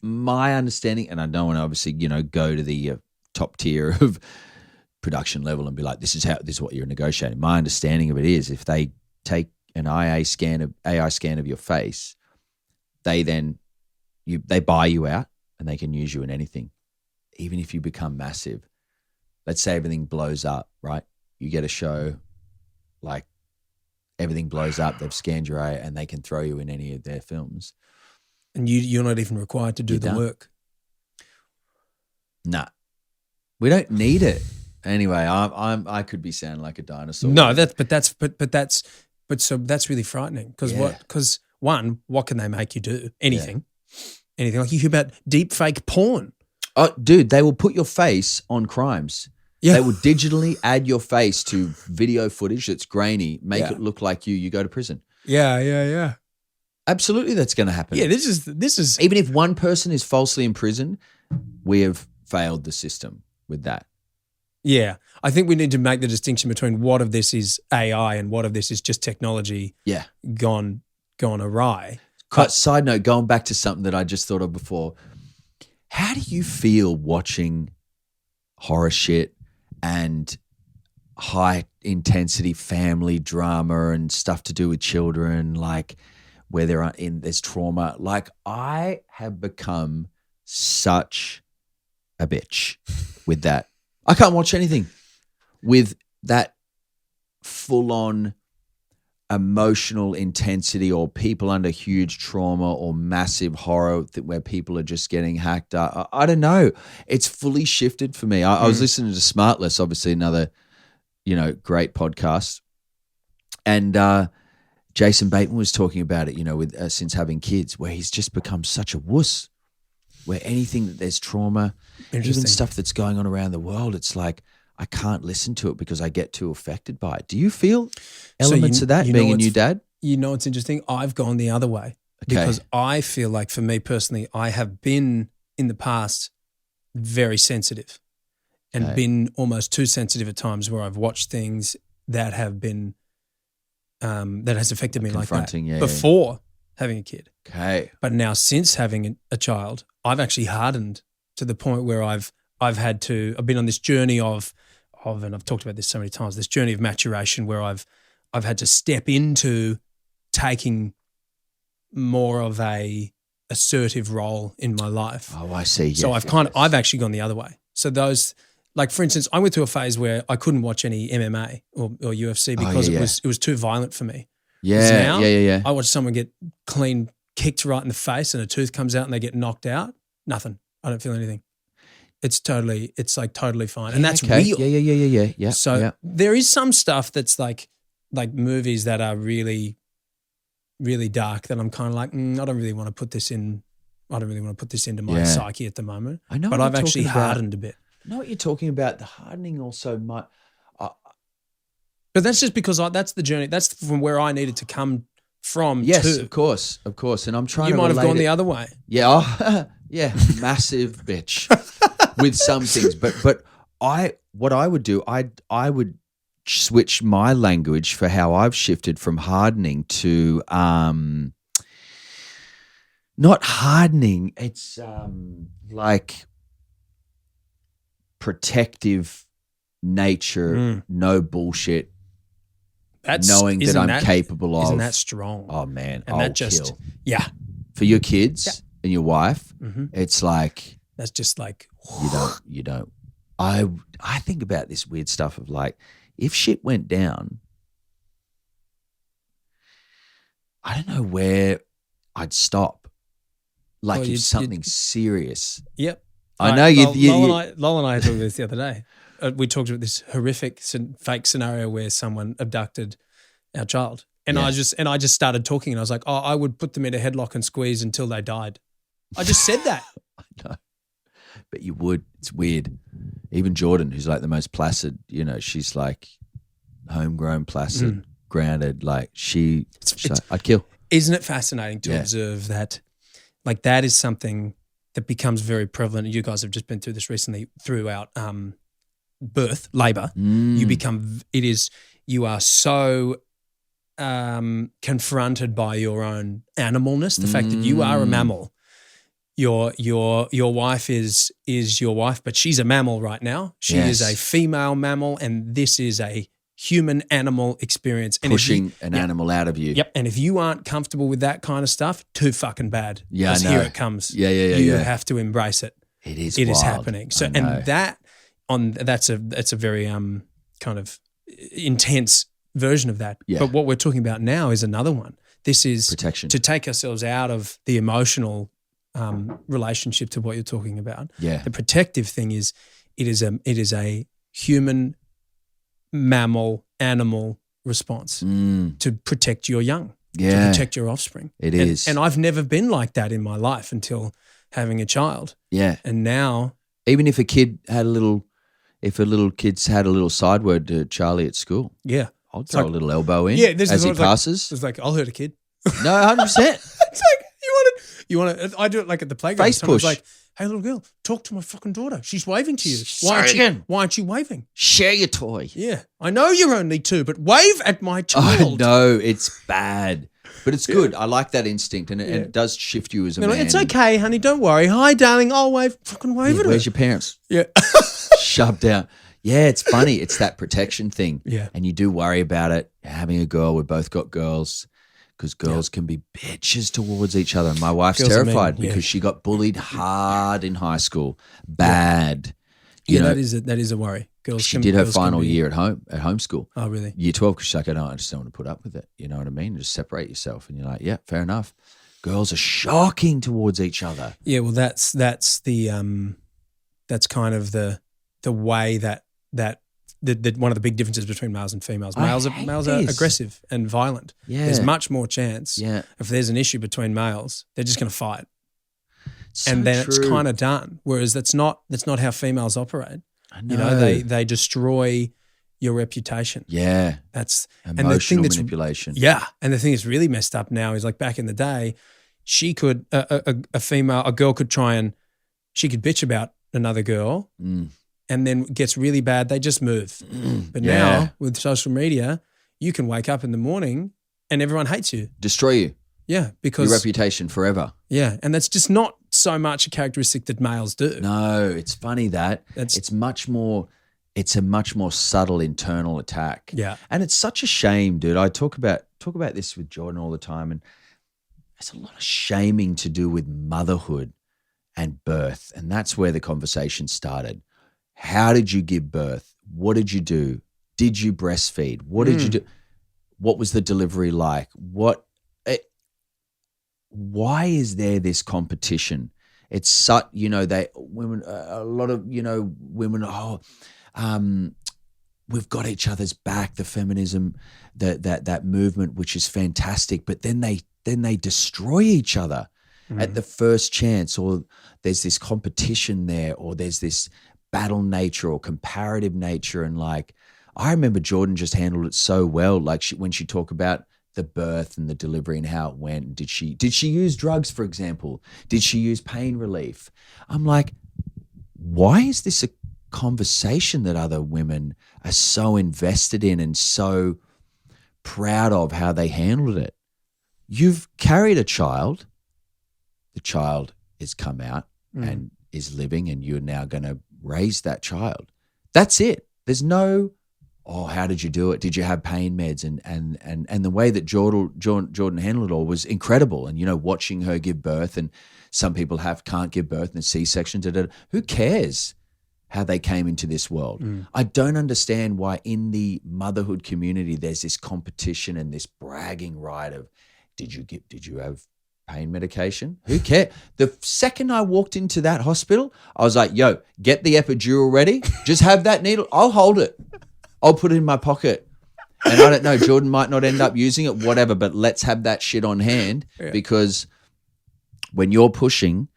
my understanding, and I don't want to obviously, go to the top tier of production level and be like, this is what you're negotiating. My understanding of it is, if they take an AI scan of your face, they buy you out and they can use you in anything. Even if you become massive, let's say everything blows up, right? You get a show, like everything blows up, they've scanned your eye and they can throw you in any of their films. And you're not even required to do the work. Nah, we don't need it. Anyway, I could be sounding like a dinosaur. No, that's really frightening because what can they make you do? Anything. Like you hear about deep fake porn. Oh, dude, they will put your face on crimes. Yeah. They will digitally add your face to video footage that's grainy, make it look like you go to prison. Yeah. Absolutely, that's going to happen. Yeah, this is even if one person is falsely imprisoned, we have failed the system with that. Yeah, I think we need to make the distinction between what of this is AI and what of this is just technology. Yeah, gone awry. Side note, going back to something that I just thought of before. How do you feel watching horror shit and high intensity family drama and stuff to do with children, like where there's trauma? Like, I have become such a bitch with that. I can't watch anything with that full-on emotional intensity or people under huge trauma or massive horror where people are just getting hacked up. I don't know. It's fully shifted for me. I was listening to Smartless, obviously another, great podcast. And Jason Bateman was talking about it, with since having kids, where he's just become such a wuss, where anything that there's trauma, even stuff that's going on around the world, it's like, I can't listen to it because I get too affected by it. Do you feel elements of that being a new dad? It's interesting. I've gone the other way because I feel like for me personally, I have been in the past very sensitive and been almost too sensitive at times where I've watched things that have been, that has affected me like that before having a kid. Okay. But now since having a child, I've actually hardened to the point where I've been on this journey of, and I've talked about this so many times, this journey of maturation where I've had to step into taking more of a assertive role in my life. Oh, I see. So I've actually gone the other way. So those, like for instance, I went through a phase where I couldn't watch any MMA or UFC because it was too violent for me. Yeah, now, I watch someone get clean kicked right in the face and a tooth comes out and they get knocked out. Nothing. I don't feel anything. It's totally fine. And that's real. Yeah. So there is some stuff that's like movies that are really, really dark that I'm kind of like, I don't really want to put this in. I don't really want to put this into my psyche at the moment. I know, but I've actually hardened a bit. I know what you're talking about. The hardening also might. But that's just because that's the journey. That's from where I needed to come from. Yes, of course. And I'm trying. You might have gone the other way. Yeah. Yeah. Massive bitch. With some things, but what I would do, I would switch my language for how I've shifted from hardening to not hardening. It's like protective nature, no bullshit. Knowing that I'm capable of. Isn't that strong? Oh man, and that just kill. For your kids and your wife, it's like. That's just like you don't. I think about this weird stuff of like, if shit went down, I don't know where I'd stop. Like if something serious. Yep. I know Lol and I talked about this the other day. We talked about this horrific fake scenario where someone abducted our child, and I just started talking, and I was like, I would put them in a headlock and squeeze until they died. I just said that. I know. But you would. It's weird. Even Jordan, who's like the most placid, she's like homegrown, placid, grounded. Like I'd kill. Isn't it fascinating to observe that? Like that is something that becomes very prevalent. And you guys have just been through this recently throughout birth, labor. You are so confronted by your own animalness, the fact that you are a mammal. Your wife is your wife, but she's a mammal right now. She is a female mammal, and this is a human-animal experience. And Pushing an animal out of you. Yep. And if you aren't comfortable with that kind of stuff, too fucking bad. Yeah, I know. Here it comes. Yeah. You have to embrace it. It is It is wild. happening. So, and that's a very kind of intense version of that. Yeah. But what we're talking about now is another one. This is Protection. to take ourselves out of the emotional relationship to what you're talking about. Yeah. The protective thing is it is a human, mammal, animal response to protect your young, to protect your offspring. It is. And I've never been like that in my life until having a child. Yeah. And now, even if a little kid's had a little side word to Charlie at school, yeah, I'll throw a little elbow in this as is he what it's like. passes. It's like, I'll hurt a kid. No, 100%. It's like, you want to, I do it like at the playground. Face push. It's like, hey, little girl, talk to my fucking daughter. She's waving to you. Sorry Why aren't you waving? Share your toy. Yeah. I know you're only 2, but wave at my child. I know, it's bad. But it's good. I like that instinct, and it does shift you as a man. Like, it's okay, honey. Don't worry. Hi, darling. I'll wave. Fucking wave at her. Where's your parents? Yeah. Shoved out. Yeah, it's funny. It's that protection thing. Yeah. And you do worry about it. Having a girl, we've both got girls, because girls can be bitches towards each other. My wife's Girls are terrified mean, yeah. because she got bullied hard in high school. Bad. Yeah, You know, that is a worry. Girls she can, did her girls can final be- year at homeschool. Oh, really? Year 12, because she's like, I just don't want to put up with it. You know what I mean? Just separate yourself. And you're like, yeah, fair enough. Girls are shocking towards each other. Yeah, well, that's the that's kind of the way that one of the big differences between males and females. Males are aggressive and violent. Yeah. There's much more chance if there's an issue between males, they're just going to fight. So and then true. it's kind of done. Whereas that's not how females operate. I know. You know, they destroy your reputation. Yeah. That's Emotional manipulation. Yeah. And the thing that's really messed up now is, like, back in the day, she could a girl could try and she could bitch about another girl and then it gets really bad, they just move. But now with social media, you can wake up in the morning and everyone hates you. Destroy you. Yeah, because your reputation forever. Yeah, and that's just not so much a characteristic that males do. No, it's funny that it's a much more subtle internal attack. Yeah. And it's such a shame, dude. I talk about this with Jordan all the time, and there's a lot of shaming to do with motherhood and birth, and that's where the conversation started. How did you give birth? What did you do? Did you breastfeed? What did you do? What was the delivery like? Why is there this competition? It's such, women, a lot of, women, we've got each other's back, the feminism, that movement, which is fantastic, but then they destroy each other at the first chance, or there's this competition there, or there's this battle nature or comparative nature. And like, I remember Jordan just handled it so well. Like when she talked about the birth and the delivery and how it went. Did she use drugs, for example? Did she use pain relief? I'm like, why is this a conversation that other women are so invested in and so proud of how they handled it? You've carried a child. The child has come out and is living, and you're now going to raise that child. That's it. There's no, how did you do it? Did you have pain meds? And the way that Jordan handled it all was incredible. And, watching her give birth, and some people can't give birth in a C-section. Who cares how they came into this world? I don't understand why in the motherhood community there's this competition and this bragging right of, did you have pain medication? Who cares? The second I walked into that hospital, I was like, yo, get the epidural ready. Just have that needle. I'll hold it. I'll put it in my pocket. And I don't know, Jordan might not end up using it, whatever, but let's have that shit on hand, because when you're pushing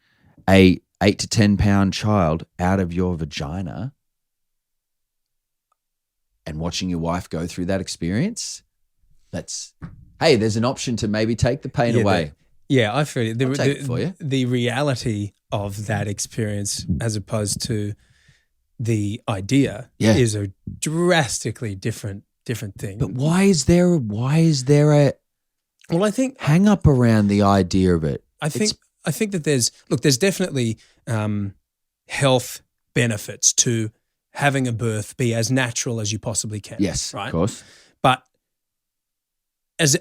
a 8 to 10 pound child out of your vagina and watching your wife go through that experience, there's an option to maybe take the pain away. I feel it. I'll take it for you. The reality of that experience, as opposed to the idea, is a drastically different thing. But why is there a I think hang up around the idea of it? I think that there's definitely health benefits to having a birth be as natural as you possibly can. Yes, right? of course. But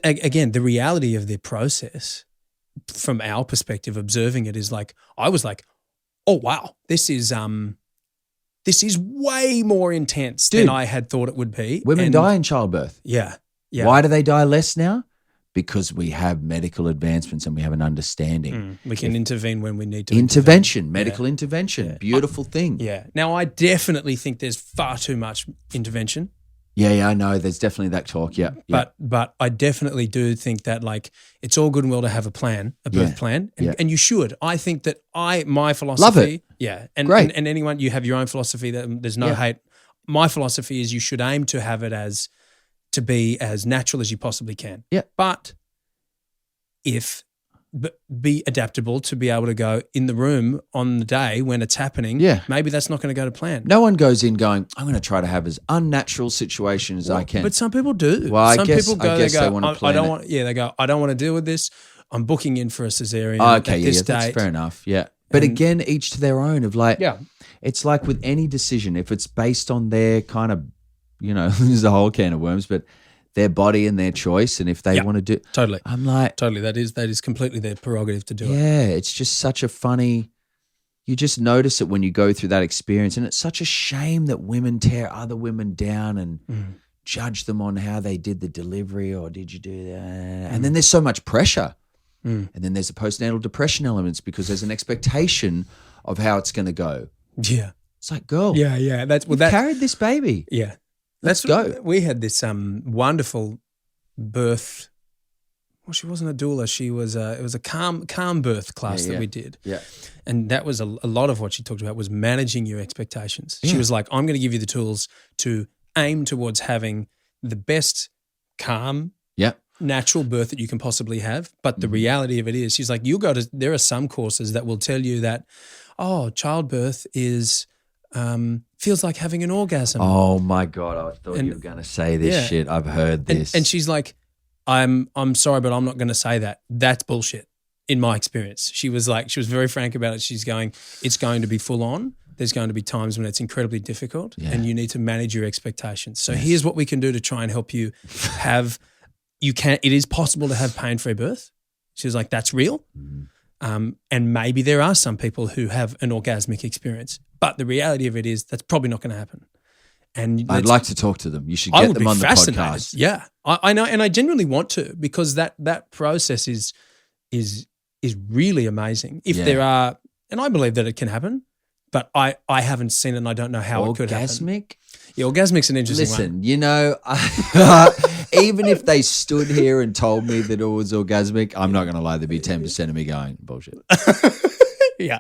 again, the reality of the process from our perspective, observing it, is like, I was like, oh wow, this is way more intense than I had thought it would be. Women die in childbirth. Yeah. Why do they die less now? Because we have medical advancements and we have an understanding. We can intervene when we need to. Medical intervention, beautiful thing. Yeah. Now, I definitely think there's far too much intervention. Yeah, I know. There's definitely that talk. Yeah. But I definitely do think that, like, it's all good and well to have a plan, a birth plan, and you should. I think that my philosophy. Love it. Yeah. And, Great. and anyone, you have your own philosophy, that there's no hate. My philosophy is you should aim to have it to be as natural as you possibly can. Yeah. But be adaptable to be able to go in the room on the day when it's happening. Yeah. Maybe that's not going to go to plan. No one goes in going, I'm going to try to have as unnatural situation as I can. But some people do. Well, some people go, they want to plan they go, I don't want to deal with this. I'm booking in for a cesarean at this date. That's fair enough. Yeah. But again, each to their own of like, it's like with any decision, if it's based on their kind of, this is a whole can of worms, but their body and their choice, and if they want to do totally, I'm like totally, that is completely their prerogative to do it. Yeah, it's just such a funny. You just notice it when you go through that experience, and it's such a shame that women tear other women down and judge them on how they did the delivery or did you do that, and then there's so much pressure, and then there's the postnatal depression elements because there's an expectation of how it's going to go. Yeah, it's like, girl, that's carried this baby. Yeah. Let's go. We had this wonderful birth. Well, she wasn't a doula. She was it was a calm birth class that we did. Yeah. And that was a lot of what she talked about was managing your expectations. She was like, I'm going to give you the tools to aim towards having the best calm, natural birth that you can possibly have. But the reality of it is, she's like, there are some courses that will tell you that, childbirth is feels like having an orgasm. Oh my God, I thought you were going to say this shit. I've heard this. And she's like, I'm sorry, but I'm not going to say that. That's bullshit in my experience. She was very frank about it. She's going, it's going to be full on. There's going to be times when it's incredibly difficult and you need to manage your expectations. So here's what we can do to try and help you it is possible to have pain-free birth. She was like, that's real. And maybe there are some people who have an orgasmic experience, but the reality of it is that's probably not going to happen. And I'd like to talk to them. You should get them on the podcast. Yeah, I know, and I genuinely want to, because that process is really amazing. If there are, and I believe that it can happen, but I haven't seen it and I don't know how it could happen. Orgasmic? Yeah, orgasmic's an interesting one. Listen, even if they stood here and told me that it was orgasmic, I'm not going to lie, there'd be 10% of me going, bullshit. Yeah.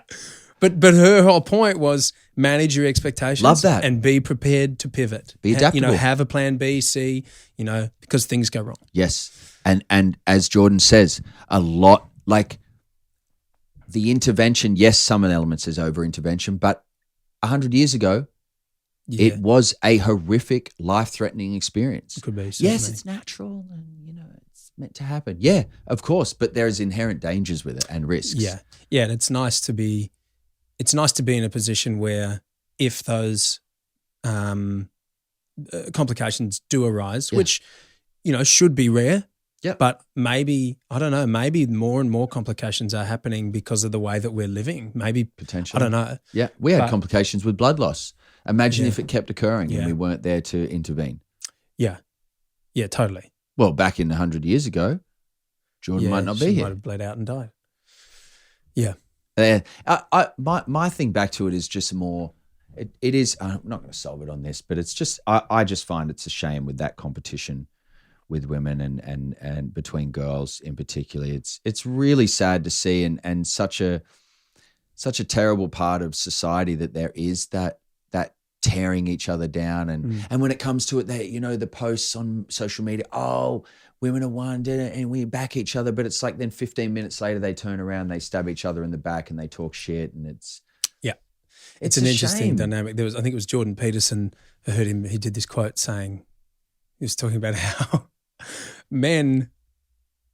But her whole point was manage your expectations. Love that. And be prepared to pivot. Be adaptable. Have a plan B, C, because things go wrong. Yes. And as Jordan says, a lot, like the intervention, yes, some elements is over-intervention, but 100 years ago, it was a horrific, life-threatening experience. It could be. Certainly. Yes, it's natural and, it's meant to happen. Yeah, of course, but there's inherent dangers with it and risks. Yeah. Yeah, and it's nice to be in a position where if those complications do arise, which, should be rare, but maybe, I don't know, maybe more and more complications are happening because of the way that we're living. Maybe. Potentially. I don't know. Yeah, we had complications with blood loss. Imagine if it kept occurring and we weren't there to intervene. Yeah. Yeah, totally. Well, back in 100 years ago, Jordan might not be here. Might have bled out and died. Yeah. My thing back to it is just more, it is, I'm not going to solve it on this, but it's just, I just find it's a shame with that competition with women and between girls in particular. It's really sad to see and such a terrible part of society that there is that tearing each other down and when it comes to it, the posts on social media, women are one, and we back each other, but it's like then 15 minutes later they turn around, they stab each other in the back and they talk shit, and it's an interesting dynamic. I think it was Jordan Peterson. I heard him. He did this quote saying, he was talking about how men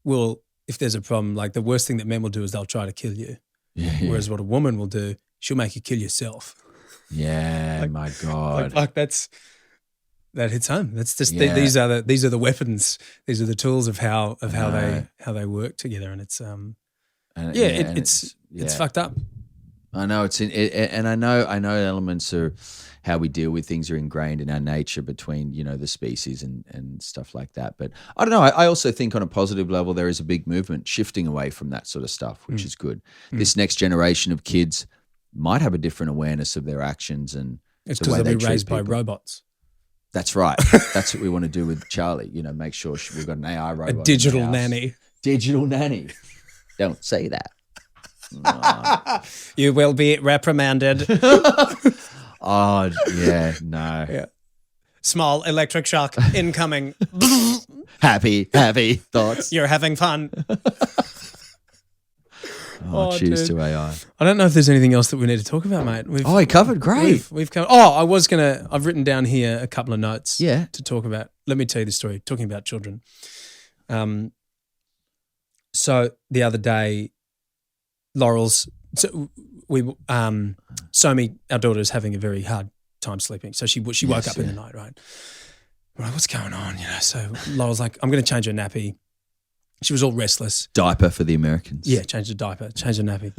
will, if there's a problem, like the worst thing that men will do is they'll try to kill you. Whereas what a woman will do, she'll make you kill yourself. Yeah, my God. Fuck, that hits home. That's just Yeah. these are the weapons. These are the tools of how know. they work together, and it's It's it's fucked up. I know and I know elements of how we deal with things are ingrained in our nature between, the species and stuff like that. But I don't know. I also think on a positive level, there is a big movement shifting away from that sort of stuff, which is good. This next generation of kids might have a different awareness of their actions and It's the because way they'll they be treat raised by people. robots. That's right. That's what we want to do with Charlie. Make sure we've got an AI robot. A in the digital house. nanny. Digital nanny. Don't say that. No. You will be reprimanded. Oh, yeah, no. Yeah. Small electric shock incoming. Happy thoughts. You're having fun. Cheers dude. to AI. I don't know if there's anything else that we need to talk about, mate. We covered great. We've covered. I've written down here a couple of notes to talk about. Let me tell you the story, talking about children. So the other day, Laurel's, Somi, our daughter, is having a very hard time sleeping. So she woke up in the night, right? We're like, what's going on? So Laurel's like, I'm going to change her nappy. She was all restless. Diaper for the Americans. Yeah, change the diaper, change the nappy.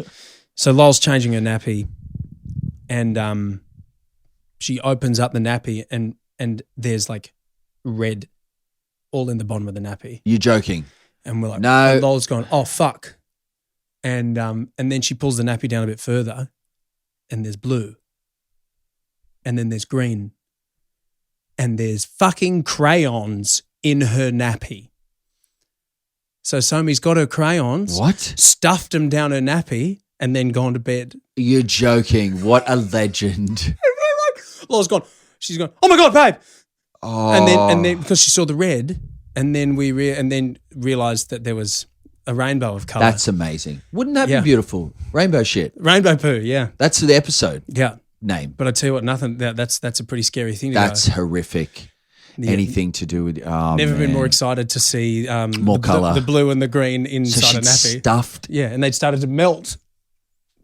So Laurel's changing her nappy, and she opens up the nappy, and there's like red all in the bottom of the nappy. You're joking. And we're like, no. And Laurel's going, oh, fuck. And then she pulls the nappy down a bit further, and there's blue. And then there's green. And there's fucking crayons in her nappy. So Somi's got her crayons. What? Stuffed them down her nappy and then gone to bed. You're joking. What a legend. Laura's gone. She's gone, oh my God, babe. Oh. And then because she saw the red, and then we realized that there was a rainbow of color. That's amazing. Wouldn't that be beautiful? Rainbow shit. Rainbow poo, yeah. That's the episode. Yeah. Name. But I tell you what, that's a pretty scary thing to That's go. horrific. Yeah. Anything to do with never been more excited to see more color, the blue and the green inside a nappy. Stuffed, yeah, and they'd started to melt.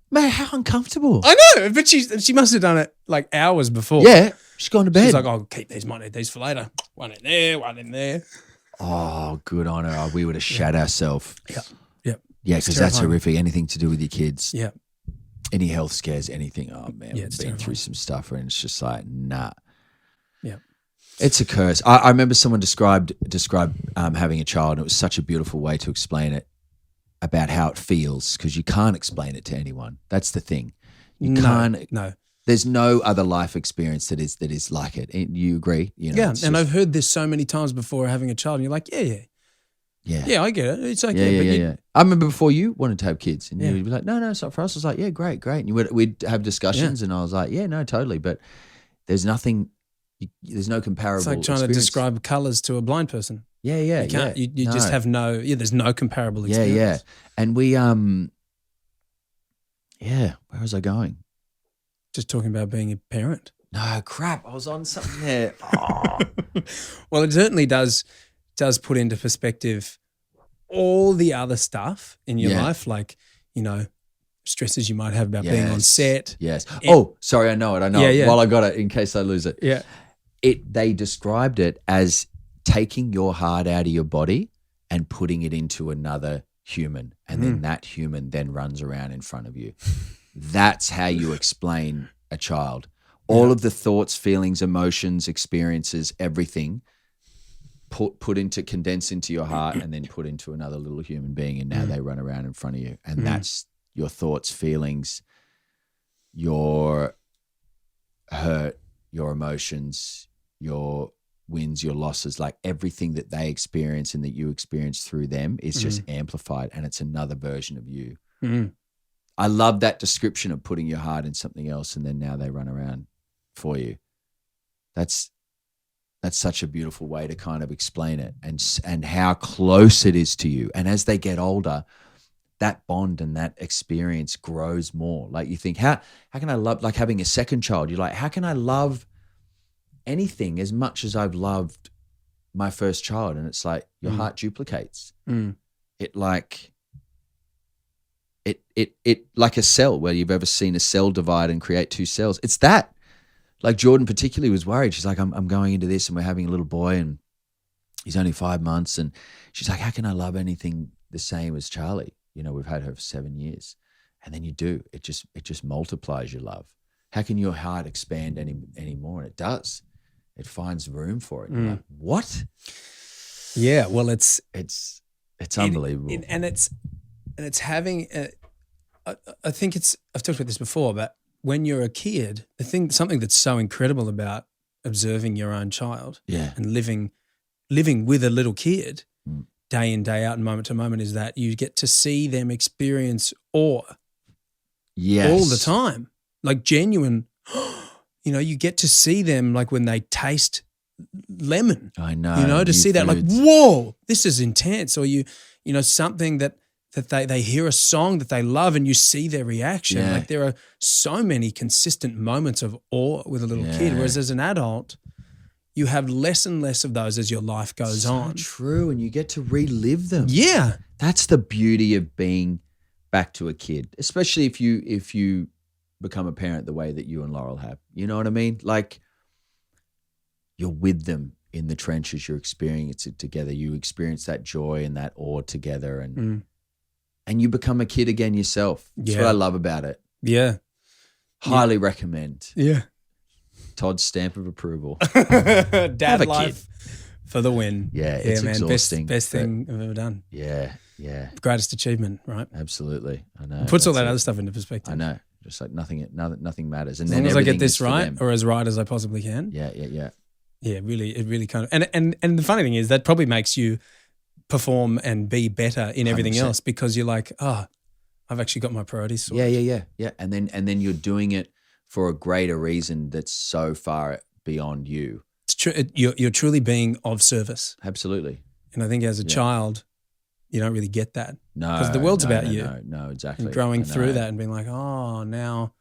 Man, how uncomfortable! I know, but she must have done it like hours before. Yeah, she's gone to bed. She's like, "I'll keep these. Might need these for later. One in there, one in there." Oh, good on her. We would have shat ourselves. Yeah, because that's horrific. Anything to do with your kids. Yeah. Any health scares, anything. Oh man, we've been terrifying. through some stuff, and it's just like, nah. Yeah. It's a curse. I remember someone described having a child, and it was such a beautiful way to explain it about how it feels, because you can't explain it to anyone. That's the thing. You can't. No. There's no other life experience that is like it. You agree? And I've heard this so many times before having a child, and you're like, yeah, I get it. It's okay. Yeah. I remember before you wanted to have kids, and you'd be like, no, it's not for us. I was like, yeah, great. And we'd have discussions, and I was like, yeah, no, totally. But there's nothing. There's no comparable. It's like trying to describe colours to a blind person. Yeah. You can't. You just have no. Yeah, there's no comparable experience. Yeah. And we where was I going? Just talking about being a parent. No, crap. I was on something there. Oh. Well, it certainly does put into perspective all the other stuff in your life, like, stresses you might have about being on set. Yes. Sorry, I know it. Yeah. While I got it, in case I lose it. Yeah. They described it as taking your heart out of your body and putting it into another human, and then that human then runs around in front of you. That's how you explain a child. All of the thoughts, feelings, emotions, experiences, everything condense into your heart and then put into another little human being, and now they run around in front of you. And that's your thoughts, feelings, your hurt, your emotions, your wins, your losses, like everything that they experience and that you experience through them is just amplified, and it's another version of you. I love that description of putting your heart in something else, and then now they run around for you. That's such a beautiful way to kind of explain it, and how close it is to you. And as they get older, that bond and that experience grows more. Like you think, how can I love, like having a second child, you're like, how can I love anything as much as I've loved my first child? And it's like your heart duplicates. It like it like a cell, where you've ever seen a cell divide and create two cells. It's that. Like Jordan particularly was worried. She's like, I'm going into this and we're having a little boy and he's only 5 months. And she's like, how can I love anything the same as Charlie? We've had her for 7 years. And then you do. It just multiplies your love. How can your heart expand any more? And it does. It finds room for it. You're like, what? Yeah, well, it's unbelievable. And it's having I think I've talked about this before, but when you're a kid, something that's so incredible about observing your own child and living with a little kid day in, day out and moment to moment is that you get to see them experience awe all the time, like genuine, you get to see them like when they taste lemon. I know. To see that like, whoa, this is intense. Or something that they hear a song that they love and you see their reaction. Yeah. Like there are so many consistent moments of awe with a little kid, whereas as an adult, you have less and less of those as your life goes on. True, and you get to relive them. Yeah. That's the beauty of being back to a kid, especially if you become a parent the way that you and Laurel have. You know what I mean? Like you're with them in the trenches, you're experiencing it together. You experience that joy and that awe together and you become a kid again yourself. That's what I love about it. Yeah. Highly recommend. Yeah. Todd's stamp of approval. Dad life for the win. Yeah, it's exhausting. Best thing I've ever done. Yeah. Greatest achievement, right? Absolutely. I know. It puts all that other stuff into perspective. I know. Just like nothing matters. And as then long as I get this right them. or as right as I possibly can. Yeah. Yeah, really, it really kind of, and the funny thing is that probably makes you perform and be better in everything 100%. else because you're like, I've actually got my priorities sorted. Yeah. And then you're doing it for a greater reason that's so far beyond you. It's true. You're truly being of service. Absolutely. And I think as a child, you don't really get that. No. Because the world's about you. No, exactly. And growing through that and being like, now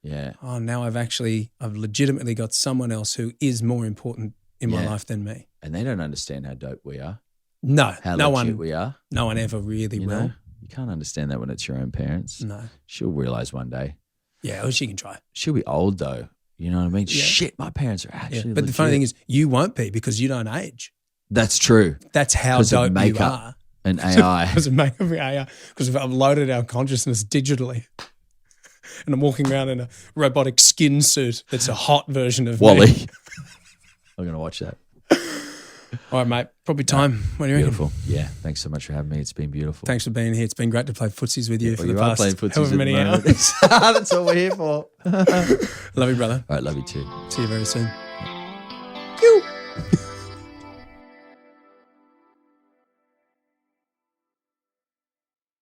I've legitimately got someone else who is more important in my life than me. And they don't understand how dope we are. No. How no legit one we are. No one ever really will. Know? You can't understand that when it's your own parents. No. She'll realize one day. Yeah, or she can try. She'll be old though. You know what I mean? Yeah. Shit, my parents are actually But legit. the funny thing is you won't be because you don't age. That's true. That's how dope you are. And AI. Because of makeup and AI. Because we've uploaded our consciousness digitally. And I'm walking around in a robotic skin suit that's a hot version of Wally. me. I'm going to watch that. All right, mate. Probably time. What do you reckon? Beautiful. Yeah. Thanks so much for having me. It's been beautiful. Thanks for being here. It's been great to play footsies with you for the are past playing footsies however at many the moment. hours. That's what we're here for. Love you, brother. All right. Love you too. See you very soon.